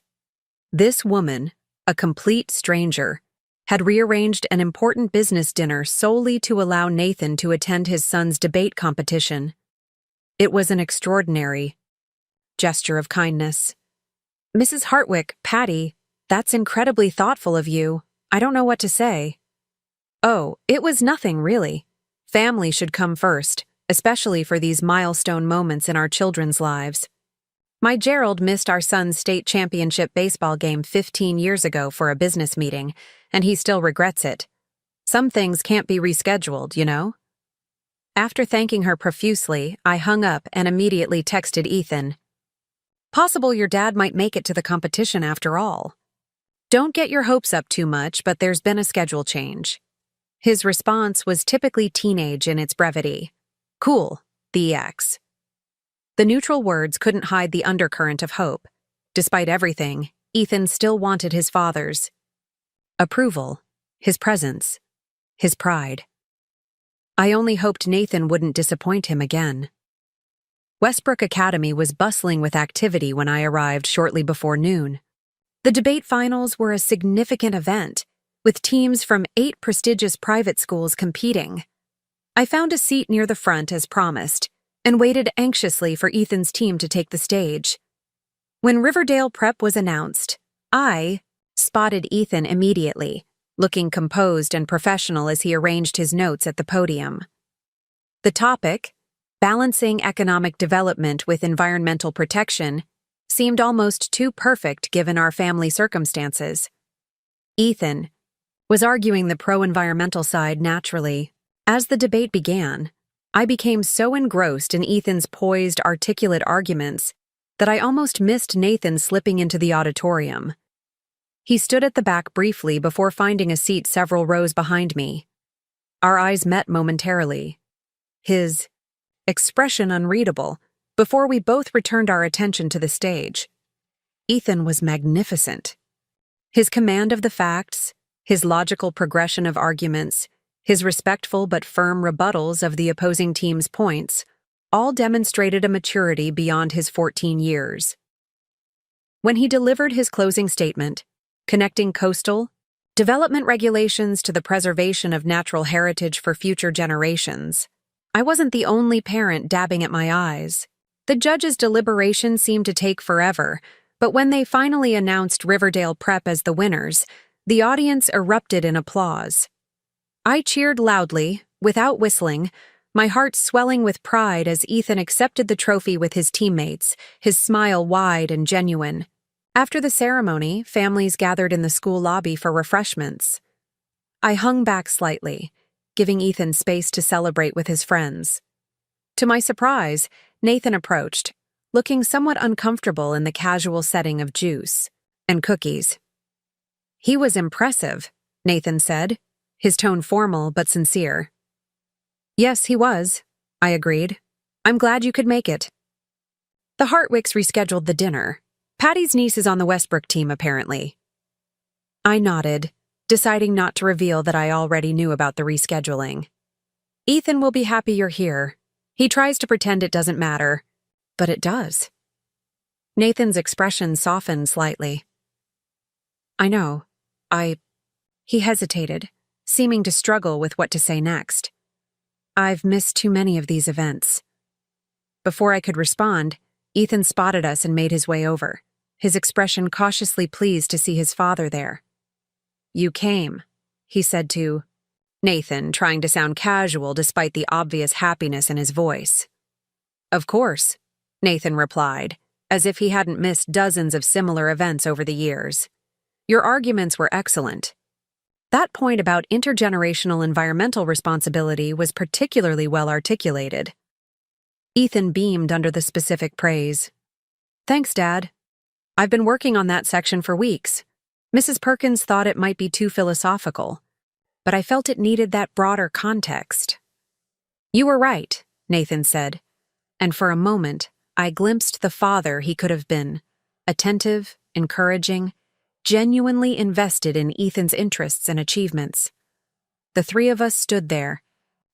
This woman, a complete stranger, had rearranged an important business dinner solely to allow Nathan to attend his son's debate competition. It was an extraordinary gesture of kindness. "Mrs. Hartwick, Patty, that's incredibly thoughtful of you. I don't know what to say." "Oh, it was nothing, really. Family should come first, especially for these milestone moments in our children's lives. My Gerald missed our son's state championship baseball game 15 years ago for a business meeting, and he still regrets it. Some things can't be rescheduled, you know?" After thanking her profusely, I hung up and immediately texted Ethan. "Possible your dad might make it to the competition after all. Don't get your hopes up too much, but there's been a schedule change." His response was typically teenage in its brevity. "Cool, the EX." The neutral words couldn't hide the undercurrent of hope. Despite everything, Ethan still wanted his father's approval, his presence, his pride. I only hoped Nathan wouldn't disappoint him again. Westbrook Academy was bustling with activity when I arrived shortly before noon. The debate finals were a significant event, with teams from 8 prestigious private schools competing. I found a seat near the front as promised, and waited anxiously for Ethan's team to take the stage. When Riverdale Prep was announced, I spotted Ethan immediately, looking composed and professional as he arranged his notes at the podium. The topic, balancing economic development with environmental protection, seemed almost too perfect given our family circumstances. Ethan was arguing the pro-environmental side naturally. As the debate began, I became so engrossed in Ethan's poised, articulate arguments that I almost missed Nathan slipping into the auditorium. He stood at the back briefly before finding a seat several rows behind me. Our eyes met momentarily, his expression unreadable, before we both returned our attention to the stage. Ethan was magnificent. His command of the facts, his logical progression of arguments, his respectful but firm rebuttals of the opposing team's points, all demonstrated a maturity beyond his 14 years. When he delivered his closing statement, connecting coastal development regulations to the preservation of natural heritage for future generations, I wasn't the only parent dabbing at my eyes. The judges' deliberation seemed to take forever, but when they finally announced Riverdale Prep as the winners, the audience erupted in applause. I cheered loudly, without whistling, my heart swelling with pride as Ethan accepted the trophy with his teammates, his smile wide and genuine. After the ceremony, families gathered in the school lobby for refreshments. I hung back slightly, giving Ethan space to celebrate with his friends. To my surprise, Nathan approached, looking somewhat uncomfortable in the casual setting of juice and cookies. "He was impressive," Nathan said, his tone formal but sincere. "Yes, he was," I agreed. "I'm glad you could make it." The Hartwicks rescheduled the dinner. Patty's niece is on the Westbrook team, apparently. I nodded, deciding not to reveal that I already knew about the rescheduling. "Ethan will be happy you're here. He tries to pretend it doesn't matter, but it does." Nathan's expression softened slightly. "I know. He hesitated, seeming to struggle with what to say next. "I've missed too many of these events." Before I could respond, Ethan spotted us and made his way over, his expression cautiously pleased to see his father there. "You came," he said to Nathan, trying to sound casual despite the obvious happiness in his voice. "Of course," Nathan replied, as if he hadn't missed dozens of similar events over the years. "Your arguments were excellent." That point about intergenerational environmental responsibility was particularly well articulated. Ethan beamed under the specific praise. "Thanks, Dad. I've been working on that section for weeks. Mrs. Perkins thought it might be too philosophical, but I felt it needed that broader context." "You were right," Nathan said, and for a moment I glimpsed the father he could have been, attentive, encouraging, genuinely invested in Ethan's interests and achievements. The three of us stood there,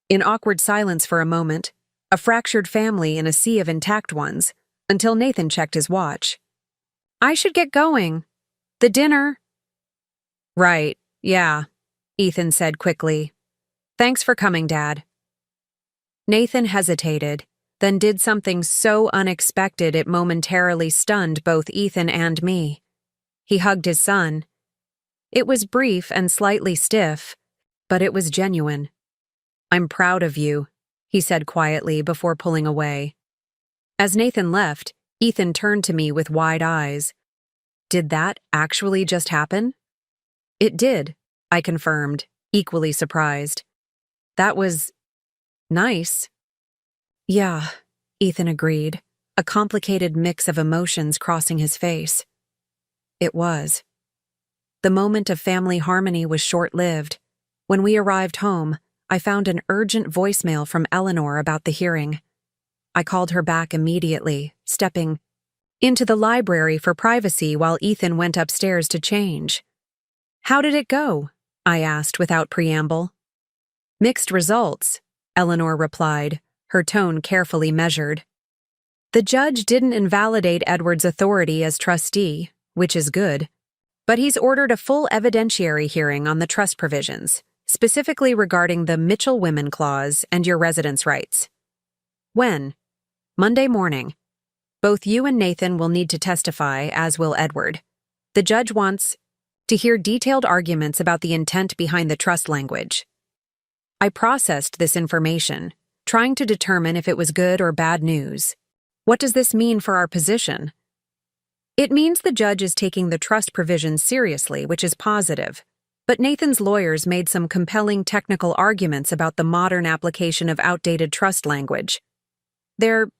in awkward silence for a moment, a fractured family in a sea of intact ones, until Nathan checked his watch. "I should get going. The dinner." "Right, yeah," Ethan said quickly. "Thanks for coming, Dad." Nathan hesitated, then did something so unexpected it momentarily stunned both Ethan and me. He hugged his son. It was brief and slightly stiff, but it was genuine. "I'm proud of you," he said quietly before pulling away. As Nathan left, Ethan turned to me with wide eyes. "Did that actually just happen?" "It did," I confirmed, equally surprised. "That was nice." "Yeah," Ethan agreed, a complicated mix of emotions crossing his face. It was. The moment of family harmony was short-lived. When we arrived home, I found an urgent voicemail from Eleanor about the hearing. I called her back immediately, stepping into the library for privacy while Ethan went upstairs to change. "How did it go?" I asked without preamble. "Mixed results," Eleanor replied, her tone carefully measured. "The judge didn't invalidate Edward's authority as trustee, which is good. but he's ordered a full evidentiary hearing on the trust provisions, specifically regarding the Mitchell Women Clause and your residence rights. When? Monday morning. Both you and Nathan will need to testify, as will Edward. The judge wants to hear detailed arguments about the intent behind the trust language. I processed this information, trying to determine if it was good or bad news. What does this mean for our position? It means the judge is taking the trust provisions seriously, which is positive. But Nathan's lawyers made some compelling technical arguments about the modern application of outdated trust language. They're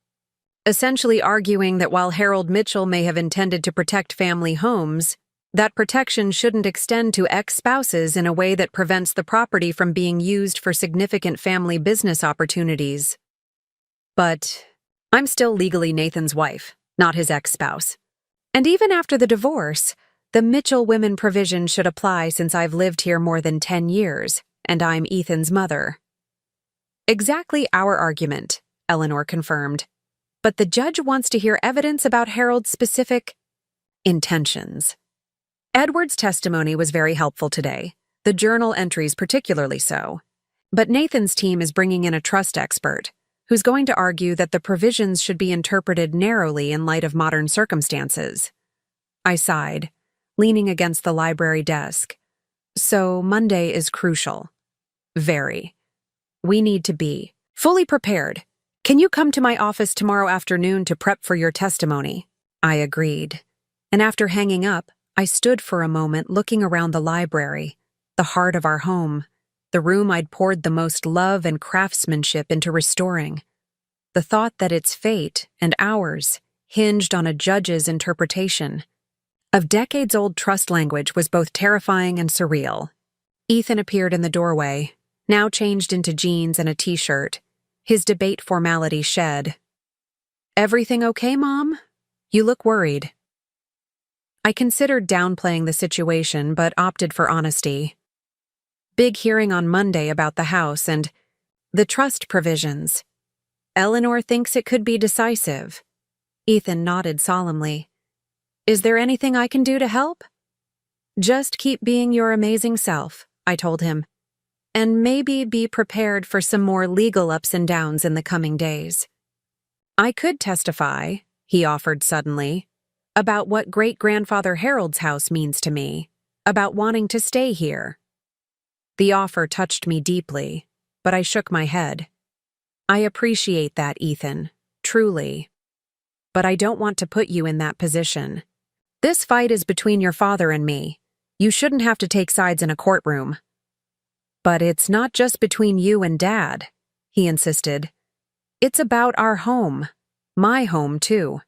essentially arguing that while Harold Mitchell may have intended to protect family homes, that protection shouldn't extend to ex-spouses in a way that prevents the property from being used for significant family business opportunities. But I'm still legally Nathan's wife, not his ex-spouse. And even after the divorce, the Mitchell women provision should apply since I've lived here more than 10 years, and I'm Ethan's mother. Exactly our argument, Eleanor confirmed. But the judge wants to hear evidence about Harold's specific intentions. Edward's testimony was very helpful today, the journal entries particularly so. But Nathan's team is bringing in a trust expert, who's going to argue that the provisions should be interpreted narrowly in light of modern circumstances. I sighed, leaning against the library desk. So Monday is crucial. Very. We need to be fully prepared. Can you come to my office tomorrow afternoon to prep for your testimony? I agreed. And after hanging up, I stood for a moment looking around the library, the heart of our home, the room I'd poured the most love and craftsmanship into restoring. The thought that its fate and ours hinged on a judge's interpretation of decades-old trust language was both terrifying and surreal. Ethan appeared in the doorway, now changed into jeans and a t-shirt, his debate formality shed. "Everything okay, Mom? You look worried." I considered downplaying the situation but opted for honesty. Big hearing on Monday about the house and the trust provisions. Eleanor thinks it could be decisive. Ethan nodded solemnly. "Is there anything I can do to help?" "Just keep being your amazing self," I told him. "And maybe be prepared for some more legal ups and downs in the coming days." "I could testify," he offered suddenly, "about what great-grandfather Harold's house means to me, about wanting to stay here." The offer touched me deeply, but I shook my head. "I appreciate that, Ethan, truly. But I don't want to put you in that position. This fight is between your father and me. You shouldn't have to take sides in a courtroom." "But it's not just between you and Dad," he insisted. "It's about our home. My home, too."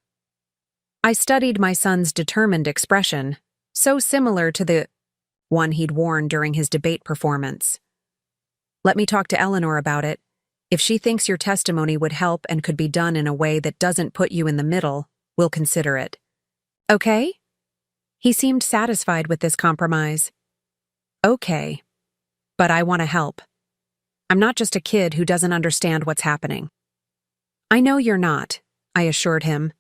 I studied my son's determined expression, so similar to the one he'd worn during his debate performance. "Let me talk to Eleanor about it. If she thinks your testimony would help and could be done in a way that doesn't put you in the middle, we'll consider it." "Okay?" He seemed satisfied with this compromise. "Okay. But I want to help. I'm not just a kid who doesn't understand what's happening." "I know you're not," I assured him.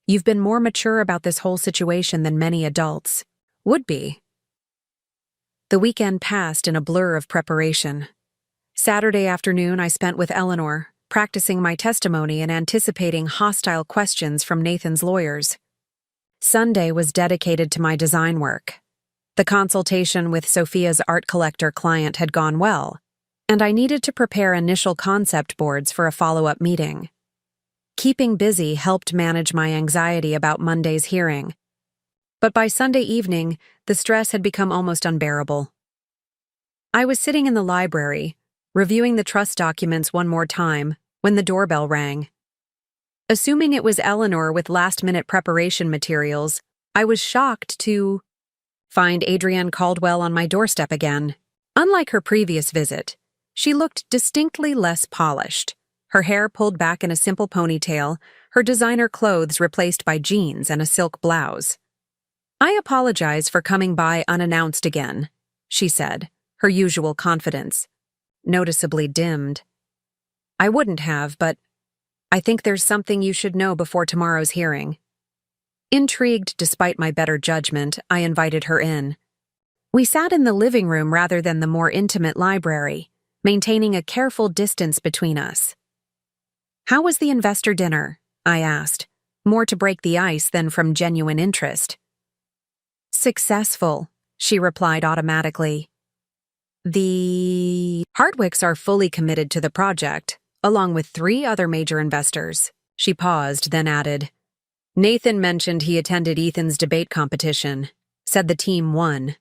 "You've been more mature about this whole situation than many adults would be." The weekend passed in a blur of preparation. Saturday afternoon I spent with Eleanor, practicing my testimony and anticipating hostile questions from Nathan's lawyers. Sunday was dedicated to my design work. The consultation with Sophia's art collector client had gone well, and I needed to prepare initial concept boards for a follow-up meeting. Keeping busy helped manage my anxiety about Monday's hearing. But by Sunday evening, the stress had become almost unbearable. I was sitting in the library, reviewing the trust documents one more time, when the doorbell rang. Assuming it was Eleanor with last-minute preparation materials, I was shocked to find Adrienne Caldwell on my doorstep again. Unlike her previous visit, she looked distinctly less polished, her hair pulled back in a simple ponytail, her designer clothes replaced by jeans and a silk blouse. "I apologize for coming by unannounced again," she said, her usual confidence noticeably dimmed. "I wouldn't have, but I think there's something you should know before tomorrow's hearing." Intrigued despite my better judgment, I invited her in. We sat in the living room rather than the more intimate library, maintaining a careful distance between us. "How was the investor dinner?" I asked, more to break the ice than from genuine interest. "Successful," she replied automatically. "The Hardwicks are fully committed to the project, along with 3 other major investors." She paused, then added, "Nathan mentioned he attended Ethan's debate competition, said the team won."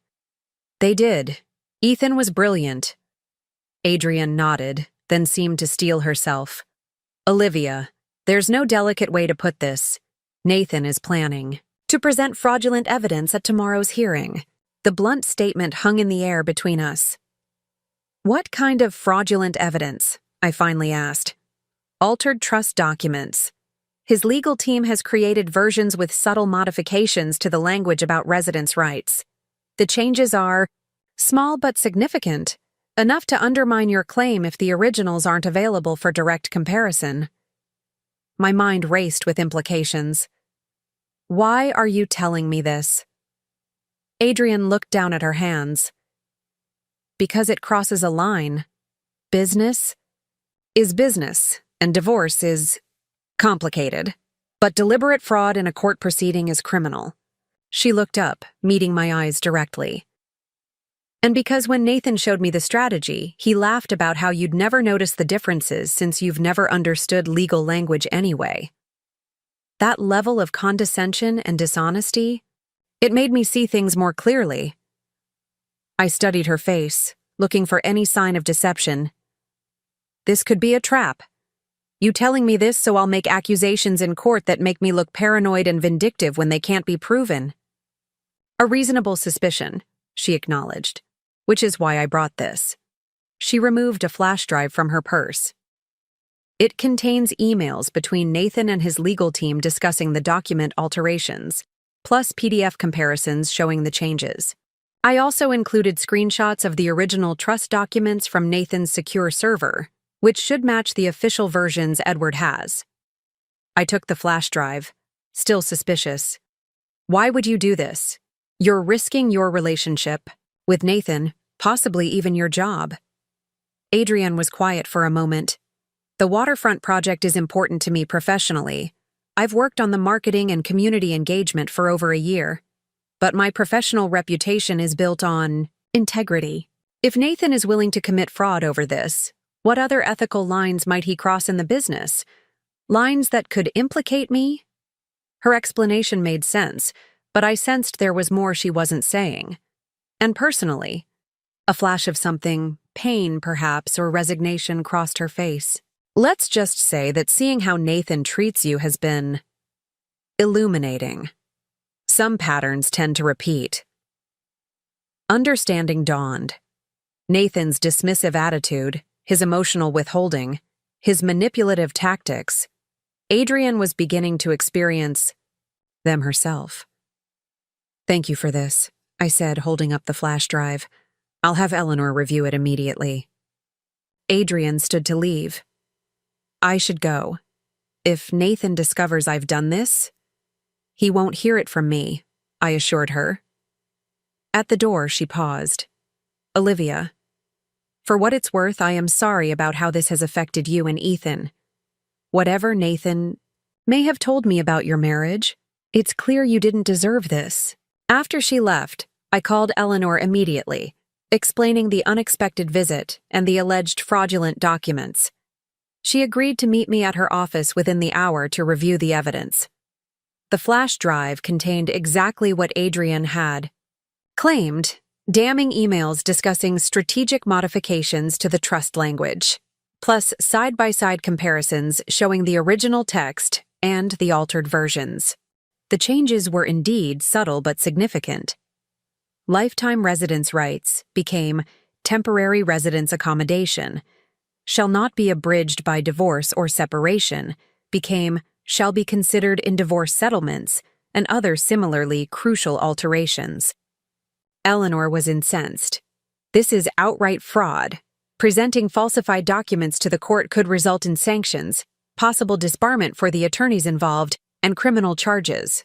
"They did. Ethan was brilliant." Adrian nodded, then seemed to steel herself. "Olivia, there's no delicate way to put this. Nathan is planning to present fraudulent evidence at tomorrow's hearing." The blunt statement hung in the air between us. "What kind of fraudulent evidence?" I finally asked. "Altered trust documents. His legal team has created versions with subtle modifications to the language about residence rights. The changes are small but significant, enough to undermine your claim if the originals aren't available for direct comparison." My mind raced with implications. "Why are you telling me this?" Adrian looked down at her hands. "Because it crosses a line. Business is business, and divorce is complicated. But deliberate fraud in a court proceeding is criminal." She looked up, meeting my eyes directly. "And because when Nathan showed me the strategy, he laughed about how you'd never notice the differences since you've never understood legal language anyway." That level of condescension and dishonesty, it made me see things more clearly. I studied her face, looking for any sign of deception. "This could be a trap. You telling me this so I'll make accusations in court that make me look paranoid and vindictive when they can't be proven." "A reasonable suspicion," she acknowledged, "which is why I brought this." She removed a flash drive from her purse. "It contains emails between Nathan and his legal team discussing the document alterations, plus PDF comparisons showing the changes. I also included screenshots of the original trust documents from Nathan's secure server, which should match the official versions Edward has." I took the flash drive, still suspicious. "Why would you do this? You're risking your relationship with Nathan, possibly even your job." Adrian was quiet for a moment. "The waterfront project is important to me professionally. I've worked on the marketing and community engagement for over a year. But my professional reputation is built on integrity. If Nathan is willing to commit fraud over this, what other ethical lines might he cross in the business? Lines that could implicate me?" Her explanation made sense, but I sensed there was more she wasn't saying. And personally, a flash of something, pain perhaps, or resignation crossed her face. "Let's just say that seeing how Nathan treats you has been illuminating. Some patterns tend to repeat." Understanding dawned. Nathan's dismissive attitude, his emotional withholding, his manipulative tactics. Adrian was beginning to experience them herself. "Thank you for this," I said, holding up the flash drive. "I'll have Eleanor review it immediately." Adrian stood to leave. "I should go. If Nathan discovers I've done this, he won't hear it from me," I assured her. At the door, she paused. "Olivia, for what it's worth, I am sorry about how this has affected you and Ethan. Whatever Nathan may have told me about your marriage, it's clear you didn't deserve this." After she left, I called Eleanor immediately, explaining the unexpected visit and the alleged fraudulent documents. She agreed to meet me at her office within the hour to review the evidence. The flash drive contained exactly what Adrian had claimed: damning emails discussing strategic modifications to the trust language, plus side-by-side comparisons showing the original text and the altered versions. The changes were indeed subtle but significant. Lifetime residence rights became temporary residence accommodation, shall not be abridged by divorce or separation, became shall be considered in divorce settlements, and other similarly crucial alterations. Eleanor was incensed. "This is outright fraud. Presenting falsified documents to the court could result in sanctions, possible disbarment for the attorneys involved, and criminal charges."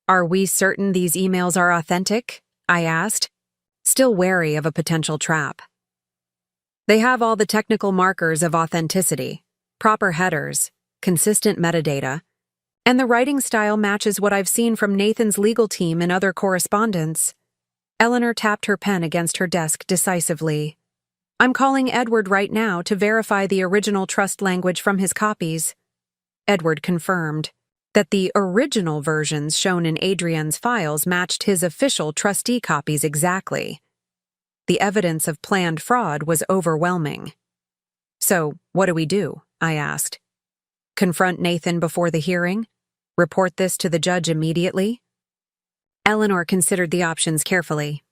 Are we certain these emails are authentic? I asked, still wary of a potential trap. They have all the technical markers of authenticity, proper headers, consistent metadata, and the writing style matches what I've seen from Nathan's legal team and other correspondence. Eleanor tapped her pen against her desk decisively. I'm calling Edward right now to verify the original trust language from his copies. Edward confirmed that the original versions shown in Adrienne's files matched his official trustee copies exactly. The evidence of planned fraud was overwhelming. So, what do? I asked. Confront Nathan before the hearing? Report this to the judge immediately? Eleanor considered the options carefully.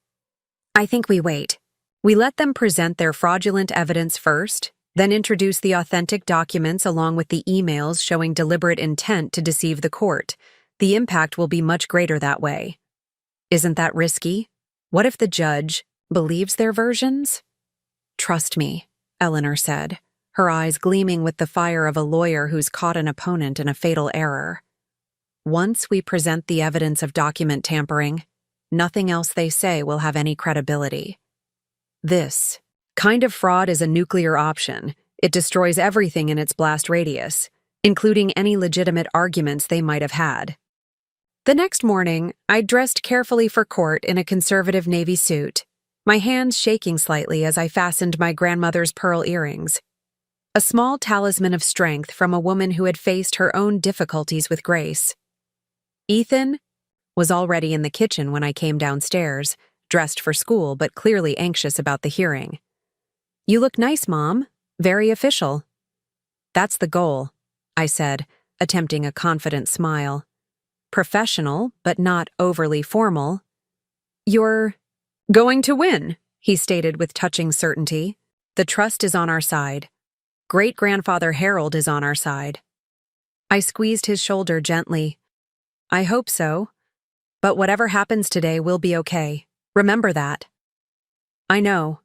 I think we wait. We let them present their fraudulent evidence first, then introduce the authentic documents along with the emails showing deliberate intent to deceive the court. The impact will be much greater that way. Isn't that risky? What if the judge believes their versions? Trust me, Eleanor said, her eyes gleaming with the fire of a lawyer who's caught an opponent in a fatal error. Once we present the evidence of document tampering, nothing else they say will have any credibility. This kind of fraud is a nuclear option. It destroys everything in its blast radius, including any legitimate arguments they might have had. The next morning, I dressed carefully for court in a conservative navy suit, my hands shaking slightly as I fastened my grandmother's pearl earrings. A small talisman of strength from a woman who had faced her own difficulties with grace. Ethan was already in the kitchen when I came downstairs, dressed for school but clearly anxious about the hearing. You look nice, Mom. Very official. That's the goal, I said, attempting a confident smile. Professional, but not overly formal. You're going to win, he stated with touching certainty. The trust is on our side. Great-grandfather Harold is on our side. I squeezed his shoulder gently. I hope so. But whatever happens today will be okay. Remember that. I know.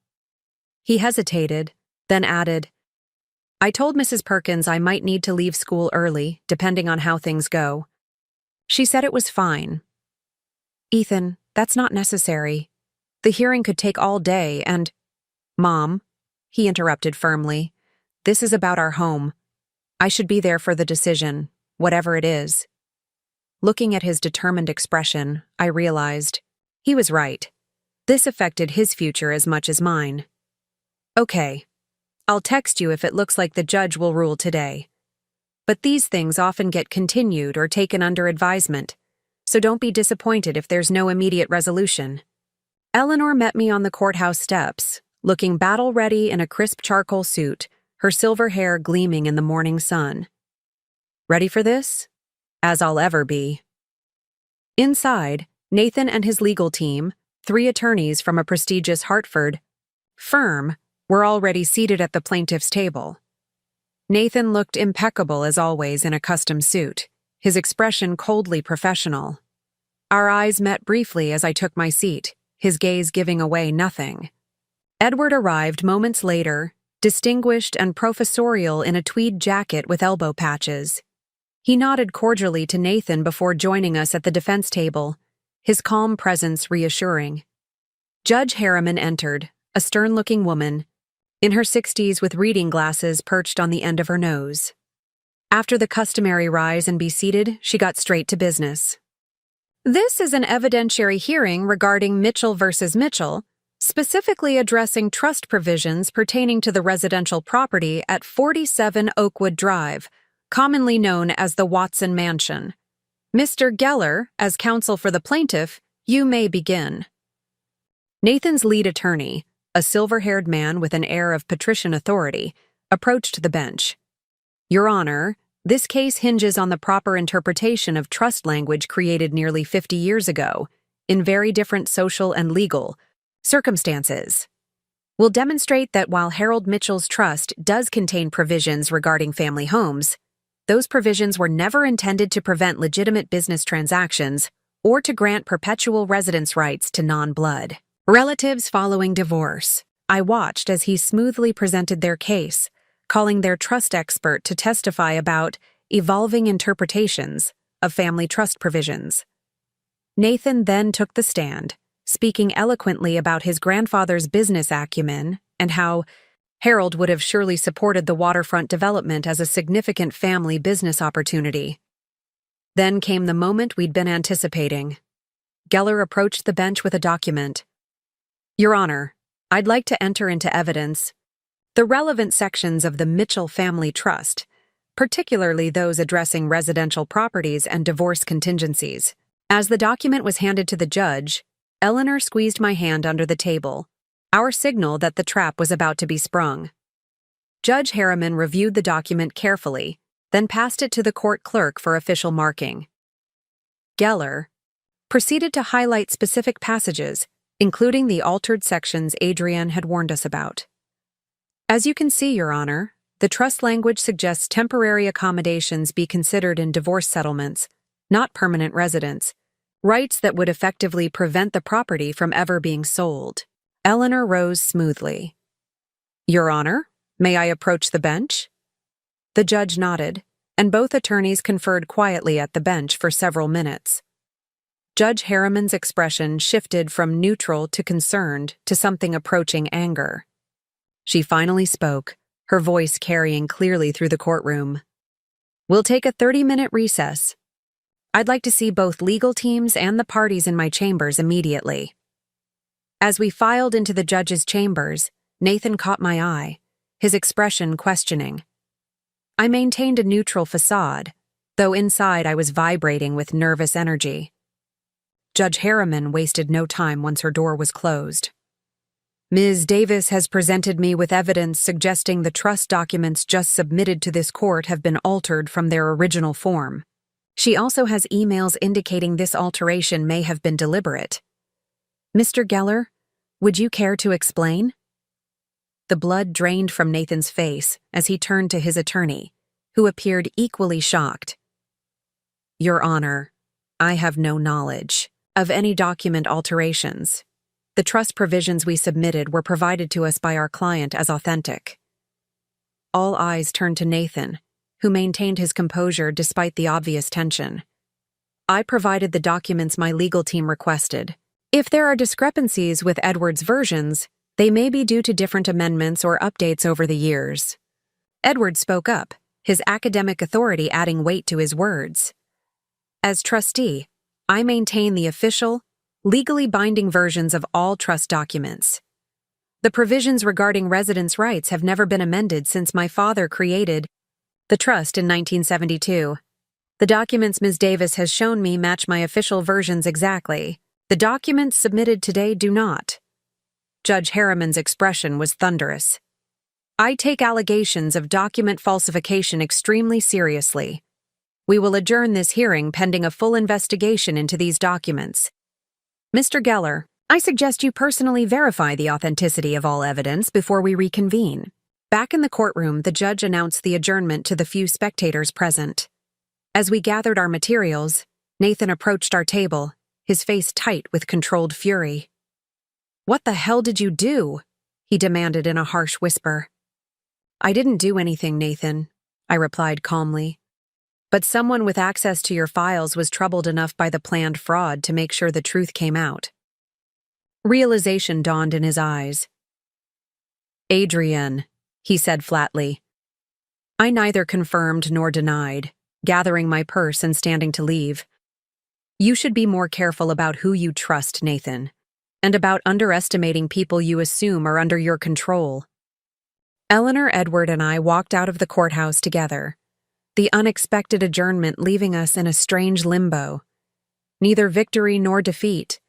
He hesitated, then added, I told Mrs. Perkins I might need to leave school early, depending on how things go. She said it was fine. Ethan, that's not necessary. The hearing could take all day and— Mom, he interrupted firmly, this is about our home. I should be there for the decision, whatever it is. Looking at his determined expression, I realized he was right. This affected his future as much as mine. Okay. I'll text you if it looks like the judge will rule today. But these things often get continued or taken under advisement, so don't be disappointed if there's no immediate resolution. Eleanor met me on the courthouse steps, looking battle-ready in a crisp charcoal suit, her silver hair gleaming in the morning sun. Ready for this? As I'll ever be. Inside, Nathan and his legal team, 3 attorneys from a prestigious Hartford firm, were already seated at the plaintiff's table. Nathan looked impeccable as always in a custom suit, his expression coldly professional. Our eyes met briefly as I took my seat, his gaze giving away nothing. Edward arrived moments later, distinguished and professorial in a tweed jacket with elbow patches. He nodded cordially to Nathan before joining us at the defense table, his calm presence reassuring. Judge Harriman entered, a stern-looking woman, in her 60s with reading glasses perched on the end of her nose. After the customary rise and be seated, she got straight to business. This is an evidentiary hearing regarding Mitchell versus Mitchell, specifically addressing trust provisions pertaining to the residential property at 47 Oakwood Drive, commonly known as the Watson Mansion. Mr. Geller, as counsel for the plaintiff, you may begin. Nathan's lead attorney, a silver-haired man with an air of patrician authority, approached the bench. Your Honor, this case hinges on the proper interpretation of trust language created nearly 50 years ago, in very different social and legal circumstances. We'll demonstrate that while Harold Mitchell's trust does contain provisions regarding family homes, those provisions were never intended to prevent legitimate business transactions or to grant perpetual residence rights to non-blood relatives following divorce. I watched as he smoothly presented their case, calling their trust expert to testify about evolving interpretations of family trust provisions. Nathan then took the stand, speaking eloquently about his grandfather's business acumen and how Harold would have surely supported the waterfront development as a significant family business opportunity. Then came the moment we'd been anticipating. Geller approached the bench with a document. "Your Honor, I'd like to enter into evidence the relevant sections of the Mitchell Family Trust, particularly those addressing residential properties and divorce contingencies." As the document was handed to the judge, Eleanor squeezed my hand under the table, our signal that the trap was about to be sprung. Judge Harriman reviewed the document carefully, then passed it to the court clerk for official marking. Geller proceeded to highlight specific passages, including the altered sections Adrienne had warned us about. "As you can see, Your Honor, the trust language suggests temporary accommodations be considered in divorce settlements, not permanent residence, rights that would effectively prevent the property from ever being sold." Eleanor rose smoothly. "Your Honor, may I approach the bench?" The judge nodded, and both attorneys conferred quietly at the bench for several minutes. Judge Harriman's expression shifted from neutral to concerned to something approaching anger. She finally spoke, her voice carrying clearly through the courtroom. "We'll take a 30-minute recess. I'd like to see both legal teams and the parties in my chambers immediately." As we filed into the judge's chambers, Nathan caught my eye, his expression questioning. I maintained a neutral facade, though inside I was vibrating with nervous energy. Judge Harriman wasted no time once her door was closed. "Ms. Davis has presented me with evidence suggesting the trust documents just submitted to this court have been altered from their original form. She also has emails indicating this alteration may have been deliberate. Mr. Geller, would you care to explain?" The blood drained from Nathan's face as he turned to his attorney, who appeared equally shocked. "Your Honor, I have no knowledge of any document alterations. The trust provisions we submitted were provided to us by our client as authentic." All eyes turned to Nathan, who maintained his composure despite the obvious tension. "I provided the documents my legal team requested. If there are discrepancies with Edward's versions, they may be due to different amendments or updates over the years." Edward spoke up, his academic authority adding weight to his words. "As trustee, I maintain the official, legally binding versions of all trust documents. The provisions regarding residence rights have never been amended since my father created the trust in 1972. The documents Ms. Davis has shown me match my official versions exactly. The documents submitted today do not." Judge Harriman's expression was thunderous. "I take allegations of document falsification extremely seriously. We will adjourn this hearing pending a full investigation into these documents. Mr. Geller, I suggest you personally verify the authenticity of all evidence before we reconvene." Back in the courtroom, the judge announced the adjournment to the few spectators present. As we gathered our materials, Nathan approached our table, his face tight with controlled fury. "What the hell did you do?" he demanded in a harsh whisper. "I didn't do anything, Nathan," I replied calmly. "But someone with access to your files was troubled enough by the planned fraud to make sure the truth came out." Realization dawned in his eyes. "Adrienne," he said flatly. I neither confirmed nor denied, gathering my purse and standing to leave. "You should be more careful about who you trust, Nathan, and about underestimating people you assume are under your control." Eleanor, Edward, and I walked out of the courthouse together, the unexpected adjournment leaving us in a strange limbo. Neither victory nor defeat,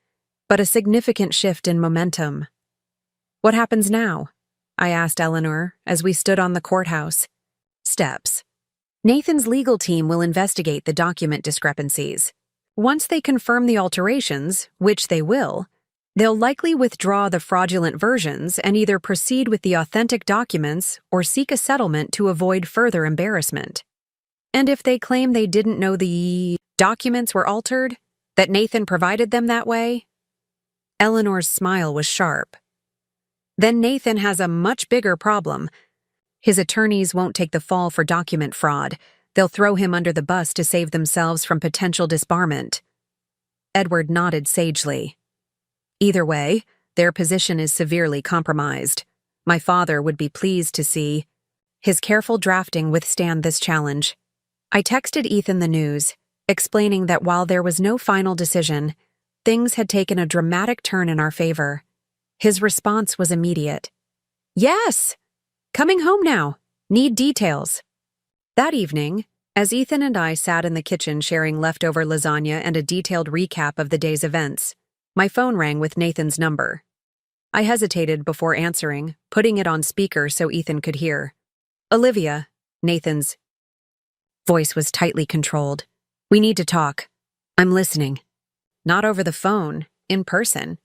but a significant shift in momentum. "What happens now?" I asked Eleanor as we stood on the courthouse steps. "Nathan's legal team will investigate the document discrepancies. Once they confirm the alterations, which they will, they'll likely withdraw the fraudulent versions and either proceed with the authentic documents or seek a settlement to avoid further embarrassment. And if they claim they didn't know the documents were altered, that Nathan provided them that way?" Eleanor's smile was sharp. "Then Nathan has a much bigger problem. His attorneys won't take the fall for document fraud. They'll throw him under the bus to save themselves from potential disbarment." Edward nodded sagely. Either way, their position is severely compromised. My father would be pleased to see his careful drafting withstand this challenge. I texted Ethan the news, explaining that while there was no final decision, things had taken a dramatic turn in our favor. His response was immediate. Yes! Coming home now. Need details. That evening, as Ethan and I sat in the kitchen sharing leftover lasagna and a detailed recap of the day's events, my phone rang with Nathan's number. I hesitated before answering, putting it on speaker so Ethan could hear. Olivia, Nathan's voice was tightly controlled. We need to talk. I'm listening. Not over the phone, in person.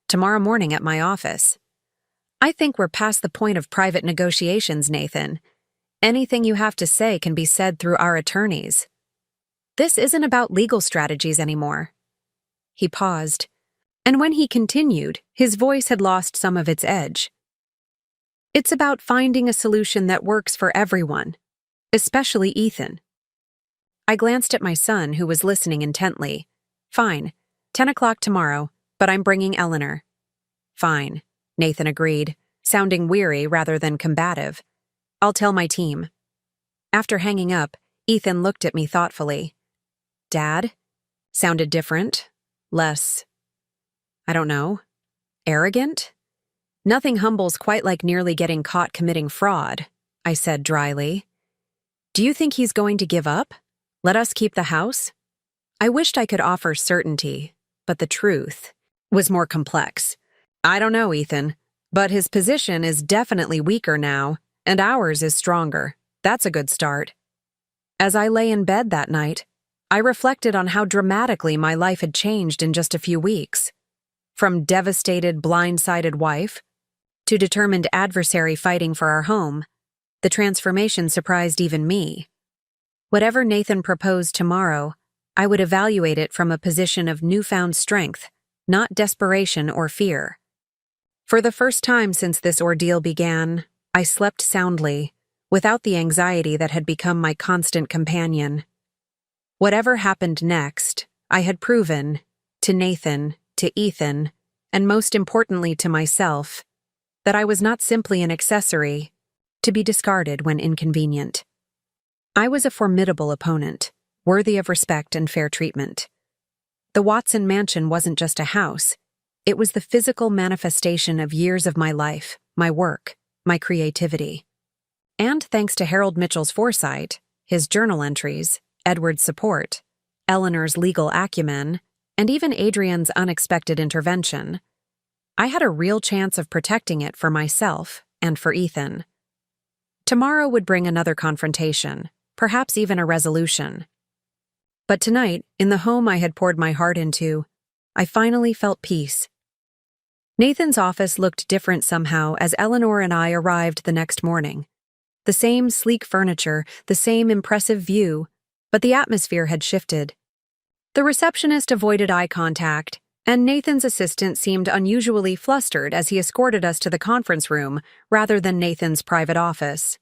Tomorrow morning at my office. I think we're past the point of private negotiations, Nathan. Anything you have to say can be said through our attorneys. This isn't about legal strategies anymore. He paused, and when he continued, his voice had lost some of its edge. It's about finding a solution that works for everyone, especially Ethan. I glanced at my son, who was listening intently. Fine, 10 o'clock tomorrow, but I'm bringing Eleanor. Fine, Nathan agreed, sounding weary rather than combative. I'll tell my team. After hanging up, Ethan looked at me thoughtfully. Dad? Sounded different, less, I don't know, arrogant? Nothing humbles quite like nearly getting caught committing fraud, I said dryly. Do you think he's going to give up? Let us keep the house? I wished I could offer certainty, but the truth was more complex. I don't know, Ethan, but his position is definitely weaker now, and ours is stronger. That's a good start. As I lay in bed that night, I reflected on how dramatically my life had changed in just a few weeks. From devastated, blindsided wife to determined adversary fighting for our home, the transformation surprised even me. Whatever Nathan proposed tomorrow, I would evaluate it from a position of newfound strength, not desperation or fear. For the first time since this ordeal began, I slept soundly, without the anxiety that had become my constant companion. Whatever happened next, I had proven, to Nathan, to Ethan, and most importantly to myself, that I was not simply an accessory, to be discarded when inconvenient. I was a formidable opponent, worthy of respect and fair treatment. The Watson mansion wasn't just a house. It was the physical manifestation of years of my life, my work, my creativity. And thanks to Harold Mitchell's foresight, his journal entries, Edward's support, Eleanor's legal acumen, and even Adrian's unexpected intervention, I had a real chance of protecting it for myself and for Ethan. Tomorrow would bring another confrontation, perhaps even a resolution. But tonight, in the home I had poured my heart into, I finally felt peace. Nathan's office looked different somehow as Eleanor and I arrived the next morning. The same sleek furniture, the same impressive view, but the atmosphere had shifted. The receptionist avoided eye contact, and Nathan's assistant seemed unusually flustered as he escorted us to the conference room rather than Nathan's private office.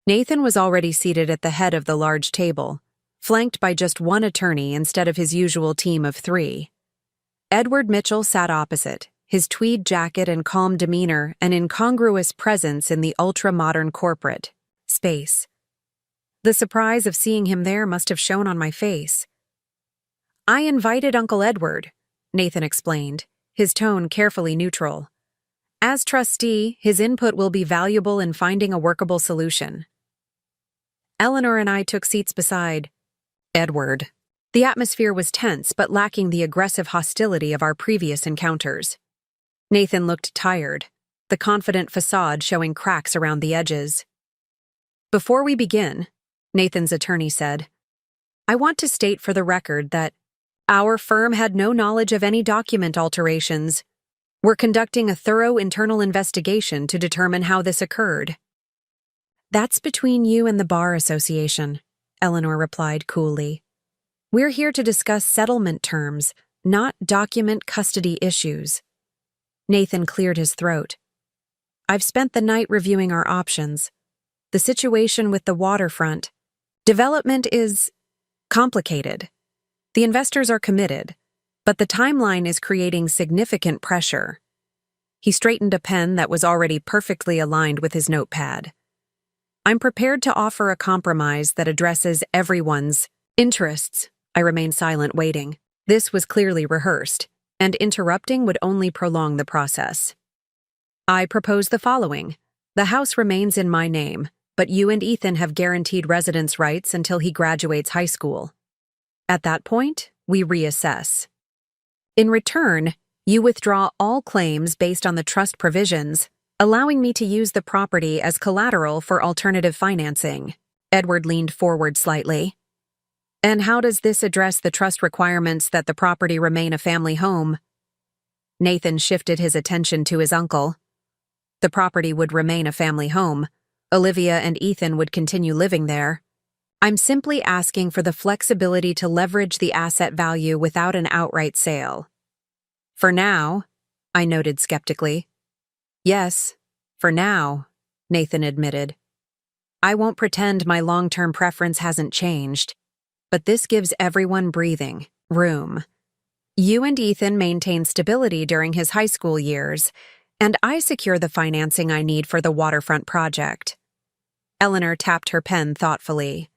Nathan was already seated at the head of the large table, flanked by just one attorney instead of his usual team of 3. Edward Mitchell sat opposite, his tweed jacket and calm demeanor an incongruous presence in the ultra-modern corporate space. The surprise of seeing him there must have shown on my face. I invited Uncle Edward, Nathan explained, his tone carefully neutral. As trustee, his input will be valuable in finding a workable solution. Eleanor and I took seats beside Edward. The atmosphere was tense but lacking the aggressive hostility of our previous encounters. Nathan looked tired, the confident facade showing cracks around the edges. Before we begin, Nathan's attorney said, I want to state for the record that our firm had no knowledge of any document alterations. We're conducting a thorough internal investigation to determine how this occurred. That's between you and the Bar Association, Eleanor replied coolly. We're here to discuss settlement terms, not document custody issues. Nathan cleared his throat. I've spent the night reviewing our options. The situation with the waterfront development is complicated. The investors are committed, But the timeline is creating significant pressure. He straightened a pen that was already perfectly aligned with his notepad. I'm prepared to offer a compromise that addresses everyone's interests. I remained silent, waiting. This was clearly rehearsed, and interrupting would only prolong the process. I propose the following. The house remains in my name, but you and Ethan have guaranteed residence rights until he graduates high school. At that point, we reassess. In return, you withdraw all claims based on the trust provisions, allowing me to use the property as collateral for alternative financing. Edward leaned forward slightly. And how does this address the trust requirements that the property remain a family home? Nathan shifted his attention to his uncle. The property would remain a family home. Olivia and Ethan would continue living there. I'm simply asking for the flexibility to leverage the asset value without an outright sale. For now, I noted skeptically. Yes, for now, Nathan admitted. I won't pretend my long-term preference hasn't changed, but this gives everyone breathing room. You and Ethan maintain stability during his high school years, and I secure the financing I need for the waterfront project. Eleanor tapped her pen thoughtfully.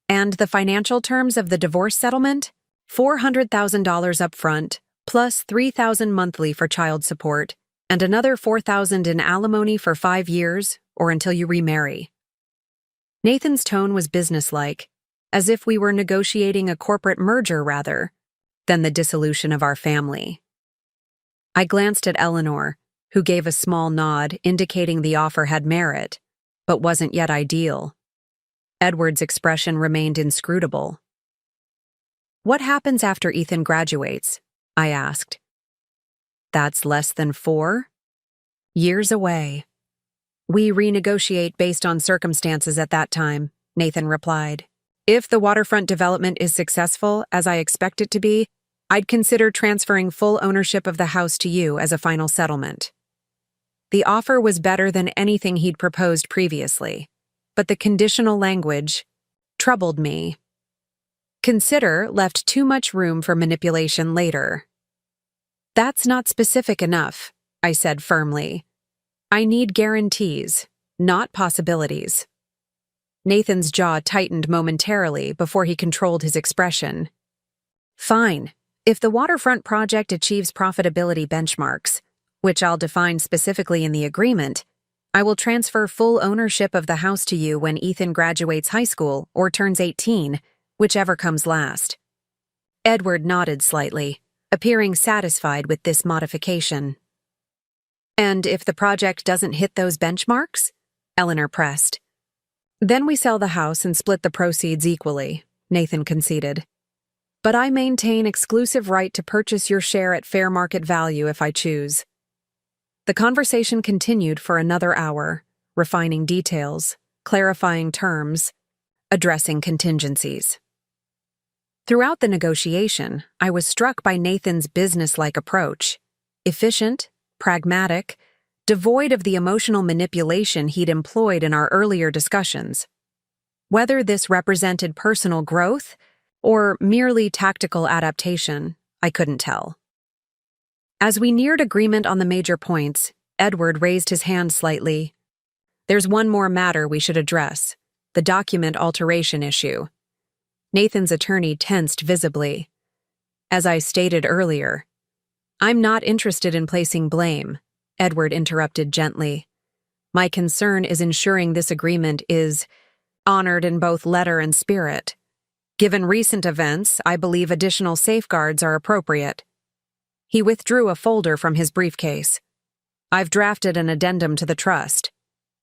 And the financial terms of the divorce settlement? $400,000 up front, plus $3,000 monthly for child support, and another $4,000 in alimony for 5 years, or until you remarry. Nathan's tone was businesslike, as if we were negotiating a corporate merger rather than the dissolution of our family. I glanced at Eleanor, who gave a small nod indicating the offer had merit, but wasn't yet ideal. Edward's expression remained inscrutable. What happens after Ethan graduates? I asked. That's less than 4 years away. We renegotiate based on circumstances at that time, Nathan replied. If the waterfront development is successful, as I expect it to be, I'd consider transferring full ownership of the house to you as a final settlement. The offer was better than anything he'd proposed previously, but the conditional language troubled me. Consider left too much room for manipulation later. That's not specific enough, I said firmly. I need guarantees, not possibilities. Nathan's jaw tightened momentarily before he controlled his expression. Fine. If the waterfront project achieves profitability benchmarks, which I'll define specifically in the agreement, I will transfer full ownership of the house to you when Ethan graduates high school or turns 18, whichever comes last. Edward nodded slightly, appearing satisfied with this modification. And if the project doesn't hit those benchmarks? Eleanor pressed. Then we sell the house and split the proceeds equally, Nathan conceded. But I maintain exclusive right to purchase your share at fair market value if I choose. The conversation continued for another hour, refining details, clarifying terms, addressing contingencies. Throughout the negotiation, I was struck by Nathan's business-like approach, efficient, pragmatic, devoid of the emotional manipulation he'd employed in our earlier discussions. Whether this represented personal growth or merely tactical adaptation, I couldn't tell. As we neared agreement on the major points, Edward raised his hand slightly. There's one more matter we should address, the document alteration issue. Nathan's attorney tensed visibly. As I stated earlier, I'm not interested in placing blame, Edward interrupted gently. My concern is ensuring this agreement is honored in both letter and spirit. Given recent events, I believe additional safeguards are appropriate. He withdrew a folder from his briefcase. I've drafted an addendum to the trust.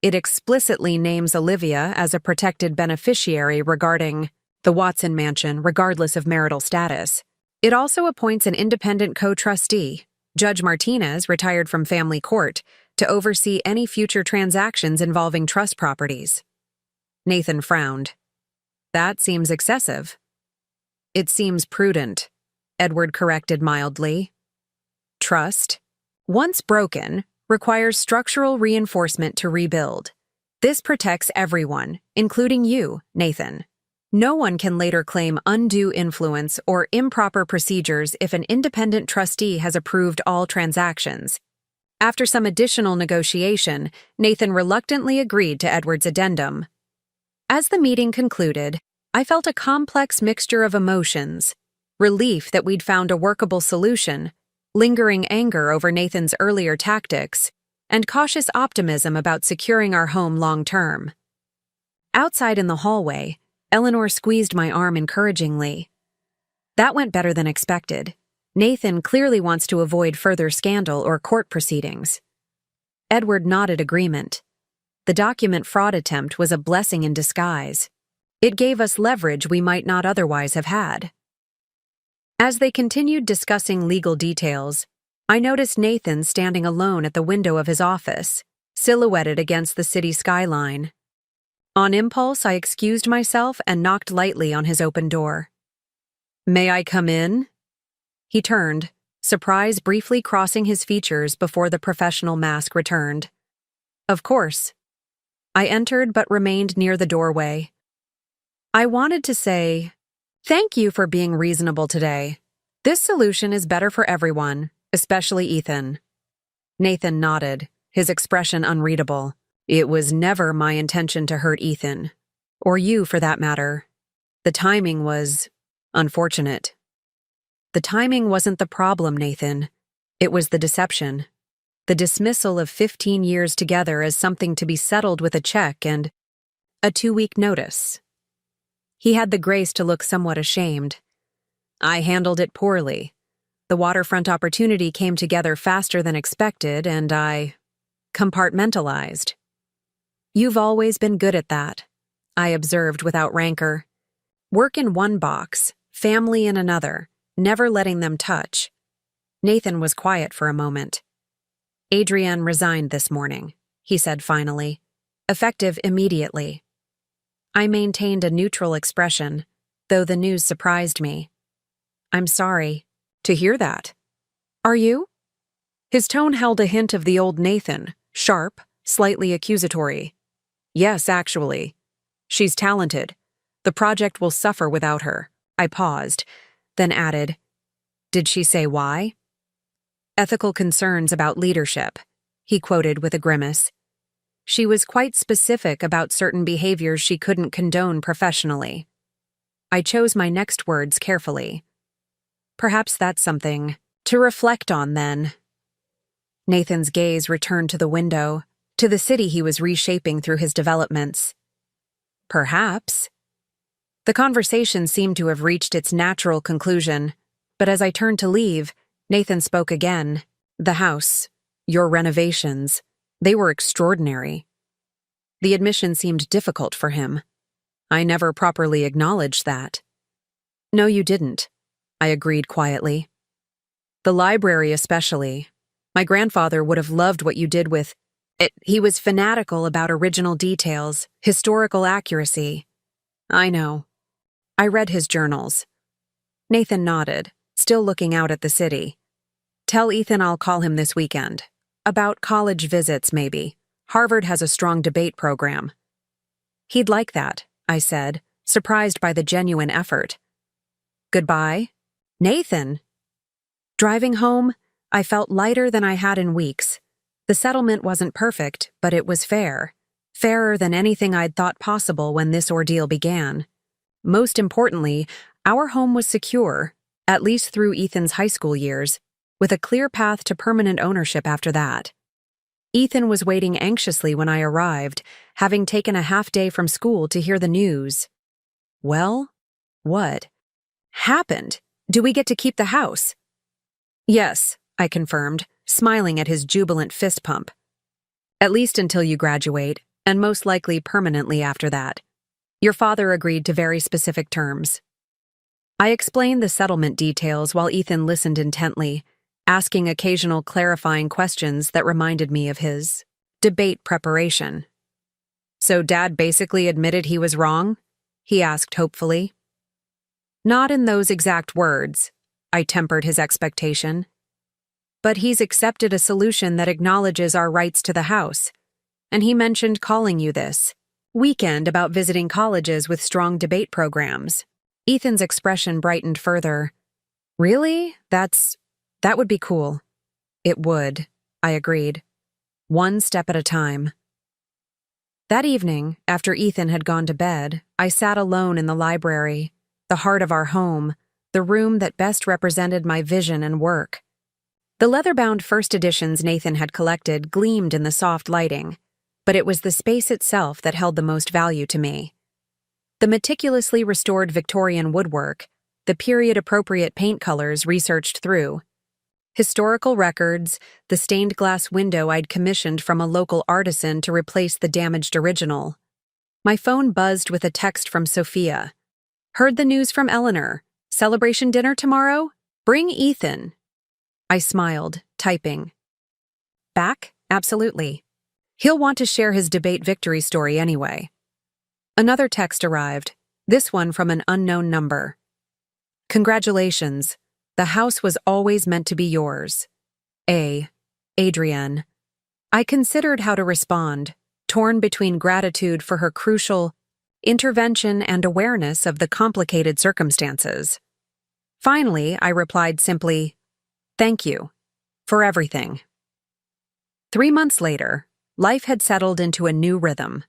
It explicitly names Olivia as a protected beneficiary regarding the Watson mansion, regardless of marital status. It also appoints an independent co-trustee, Judge Martinez, retired from family court, to oversee any future transactions involving trust properties. Nathan frowned. That seems excessive. It seems prudent, Edward corrected mildly. Trust, once broken, requires structural reinforcement to rebuild. This protects everyone, including you, Nathan. No one can later claim undue influence or improper procedures if an independent trustee has approved all transactions. After some additional negotiation, Nathan reluctantly agreed to Edward's addendum. As the meeting concluded, I felt a complex mixture of emotions: relief that we'd found a workable solution, lingering anger over Nathan's earlier tactics, and cautious optimism about securing our home long-term. Outside in the hallway, Eleanor squeezed my arm encouragingly. That went better than expected. Nathan clearly wants to avoid further scandal or court proceedings. Edward nodded agreement. The document fraud attempt was a blessing in disguise. It gave us leverage we might not otherwise have had. As they continued discussing legal details, I noticed Nathan standing alone at the window of his office, silhouetted against the city skyline. On impulse, I excused myself and knocked lightly on his open door. "May I come in?" He turned, surprise briefly crossing his features before the professional mask returned. "Of course." I entered but remained near the doorway. "I wanted to say, thank you for being reasonable today. This solution is better for everyone, especially Ethan." Nathan nodded, his expression unreadable. "It was never my intention to hurt Ethan. Or you, for that matter. The timing was unfortunate." "The timing wasn't the problem, Nathan. It was the deception. The dismissal of 15 years together as something to be settled with a check and a 2-week notice." He had the grace to look somewhat ashamed. "I handled it poorly. The waterfront opportunity came together faster than expected, and I compartmentalized." "You've always been good at that," I observed without rancor. "Work in one box, family in another, never letting them touch." Nathan was quiet for a moment. "Adrienne resigned this morning," he said finally, "effective immediately." I maintained a neutral expression, though the news surprised me. "I'm sorry to hear that." "Are you?" His tone held a hint of the old Nathan, sharp, slightly accusatory. "Yes, actually. She's talented. The project will suffer without her." I paused, then added, "Did she say why?" "Ethical concerns about leadership," he quoted with a grimace. "She was quite specific about certain behaviors she couldn't condone professionally." I chose my next words carefully. "Perhaps that's something to reflect on then." Nathan's gaze returned to the window, to the city he was reshaping through his developments. "Perhaps." The conversation seemed to have reached its natural conclusion, but as I turned to leave, Nathan spoke again. "The house, your renovations, they were extraordinary." The admission seemed difficult for him. I never properly acknowledged that. "No, you didn't," I agreed quietly. "The library especially. My grandfather would have loved what you did with it. He was fanatical about original details, historical accuracy." "I know." I read his journals. Nathan nodded, still looking out at the city. "Tell Ethan I'll call him this weekend. About college visits, maybe. Harvard has a strong debate program." "He'd like that," I said, surprised by the genuine effort. "Goodbye, Nathan." Driving home, I felt lighter than I had in weeks. The settlement wasn't perfect, but it was fair. Fairer than anything I'd thought possible when this ordeal began. Most importantly, our home was secure, at least through Ethan's high school years, with a clear path to permanent ownership after that. Ethan was waiting anxiously when I arrived, having taken a half-day from school to hear the news. "Well, what happened? Do we get to keep the house?" "Yes," I confirmed, smiling at his jubilant fist pump. "At least until you graduate, and most likely permanently after that. Your father agreed to very specific terms." I explained the settlement details while Ethan listened intently, asking occasional clarifying questions that reminded me of his debate preparation. "So Dad basically admitted he was wrong?" he asked hopefully. "Not in those exact words," I tempered his expectation. "But he's accepted a solution that acknowledges our rights to the house, and he mentioned calling you this. weekend about visiting colleges with strong debate programs. Ethan's expression brightened further. Really? That would be cool. It would, I agreed. One step at a time. That evening, after Ethan had gone to bed, I sat alone in the library, the heart of our home, the room that best represented my vision and work. The leather-bound first editions Nathan had collected gleamed in the soft lighting, but it was the space itself that held the most value to me. The meticulously restored Victorian woodwork, the period-appropriate paint colors researched through, historical records, the stained glass window I'd commissioned from a local artisan to replace the damaged original. My phone buzzed with a text from Sophia. Heard the news from Eleanor. Celebration dinner tomorrow? Bring Ethan. I smiled, typing. Back? Absolutely. He'll want to share his debate victory story anyway. Another text arrived, this one from an unknown number. Congratulations. The house was always meant to be yours. Adrienne. I considered how to respond, torn between gratitude for her crucial intervention and awareness of the complicated circumstances. Finally, I replied simply, thank you. For everything. 3 months later, life had settled into a new rhythm.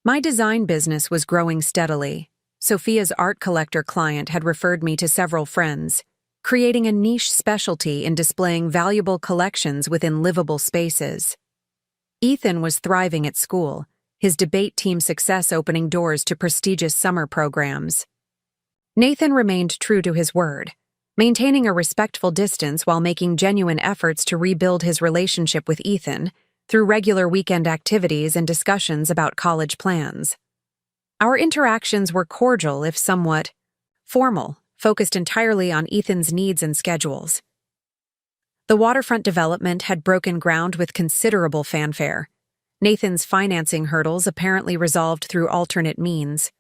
My design business was growing steadily. Sophia's art collector client had referred me to several friends, creating a niche specialty in displaying valuable collections within livable spaces. Ethan was thriving at school, his debate team success opening doors to prestigious summer programs. Nathan remained true to his word, maintaining a respectful distance while making genuine efforts to rebuild his relationship with Ethan through regular weekend activities and discussions about college plans. Our interactions were cordial, if somewhat formal, focused entirely on Ethan's needs and schedules. The waterfront development had broken ground with considerable fanfare, Nathan's financing hurdles apparently resolved through alternate means.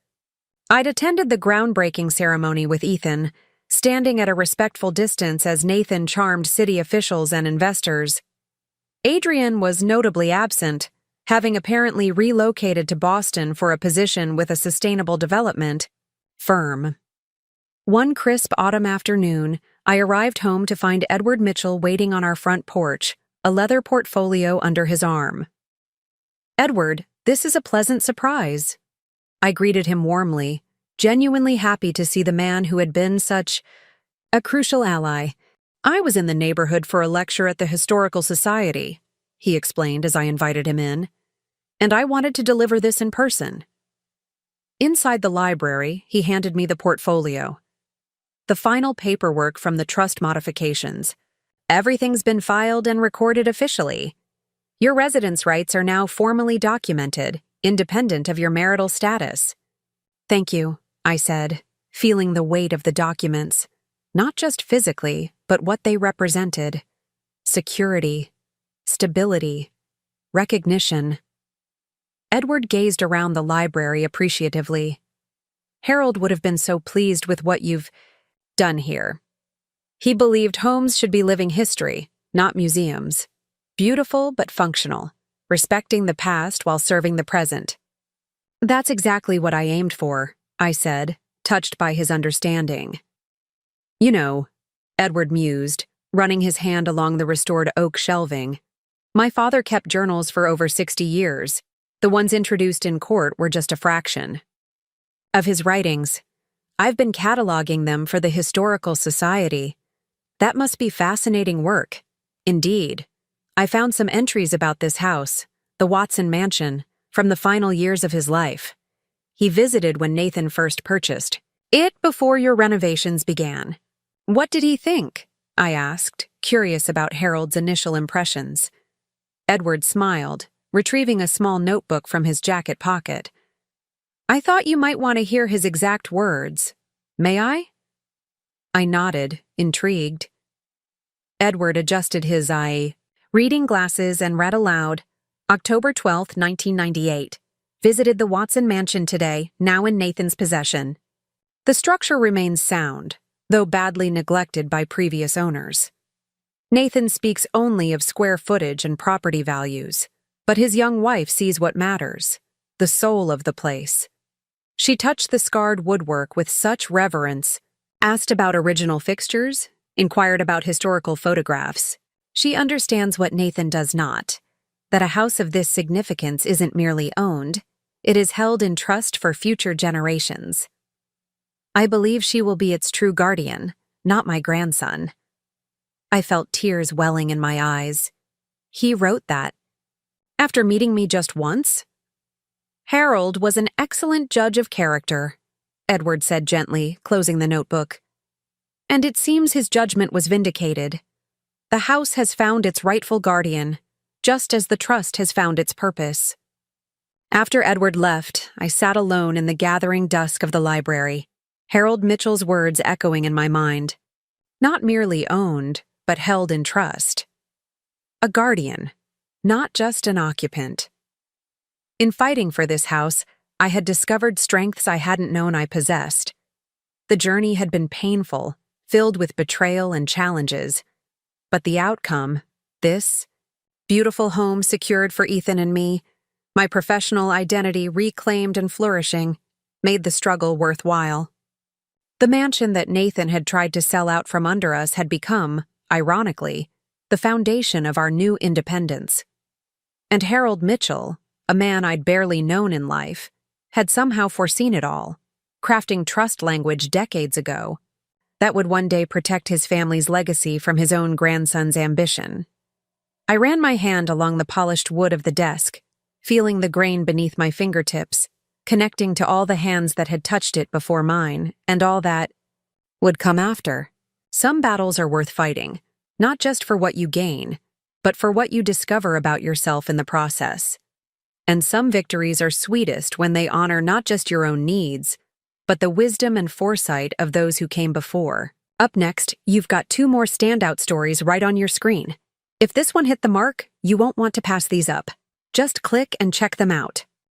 I'd attended the groundbreaking ceremony with Ethan, standing at a respectful distance as Nathan charmed city officials and investors. Adrienne was notably absent, having apparently relocated to Boston for a position with a sustainable development firm. One crisp autumn afternoon, I arrived home to find Edward Mitchell waiting on our front porch, a leather portfolio under his arm. Edward, this is a pleasant surprise. I greeted him warmly, genuinely happy to see the man who had been such a crucial ally. I was in the neighborhood for a lecture at the Historical Society, he explained as I invited him in, and I wanted to deliver this in person. Inside the library, he handed me the portfolio. The final paperwork from the trust modifications. Everything's been filed and recorded officially. Your residence rights are now formally documented, independent of your marital status. Thank you, I said, feeling the weight of the documents, not just physically, but what they represented. Security, stability, recognition. Edward gazed around the library appreciatively. Harold would have been so pleased with what you've done here. He believed homes should be living history, not museums. Beautiful but functional, respecting the past while serving the present. That's exactly what I aimed for, I said, touched by his understanding. You know, Edward mused, running his hand along the restored oak shelving. My father kept journals for over 60 years. The ones introduced in court were just a fraction of his writings. I've been cataloging them for the Historical Society. That must be fascinating work. Indeed. I found some entries about this house, the Watson Mansion, from the final years of his life. He visited when Nathan first purchased it before your renovations began. What did he think? I asked, curious about Harold's initial impressions. Edward smiled, retrieving a small notebook from his jacket pocket. I thought you might want to hear his exact words. May I? I nodded, intrigued. Edward adjusted his reading glasses and read aloud. October 12, 1998. Visited the Watson Mansion today, now in Nathan's possession. The structure remains sound, though badly neglected by previous owners. Nathan speaks only of square footage and property values, but his young wife sees what matters: the soul of the place. She touched the scarred woodwork with such reverence, asked about original fixtures, inquired about historical photographs. She understands what Nathan does not, that a house of this significance isn't merely owned, it is held in trust for future generations. I believe she will be its true guardian, not my grandson. I felt tears welling in my eyes. He wrote that. After meeting me just once? Harold was an excellent judge of character, Edward said gently, closing the notebook. And it seems his judgment was vindicated. The house has found its rightful guardian, just as the trust has found its purpose. After Edward left, I sat alone in the gathering dusk of the library, Harold Mitchell's words echoing in my mind. Not merely owned, but held in trust. A guardian, not just an occupant. In fighting for this house, I had discovered strengths I hadn't known I possessed. The journey had been painful, filled with betrayal and challenges. But the outcome, this beautiful home secured for Ethan and me, my professional identity reclaimed and flourishing, made the struggle worthwhile. The mansion that Nathan had tried to sell out from under us had become, ironically, the foundation of our new independence. And Harold Mitchell, a man I'd barely known in life, had somehow foreseen it all, crafting trust language decades ago that would one day protect his family's legacy from his own grandson's ambition. I ran my hand along the polished wood of the desk, feeling the grain beneath my fingertips, connecting to all the hands that had touched it before mine, and all that would come after. Some battles are worth fighting, not just for what you gain, but for what you discover about yourself in the process. And some victories are sweetest when they honor not just your own needs, but the wisdom and foresight of those who came before. Up next, you've got 2 more standout stories right on your screen. If this one hit the mark, you won't want to pass these up. Just click and check them out.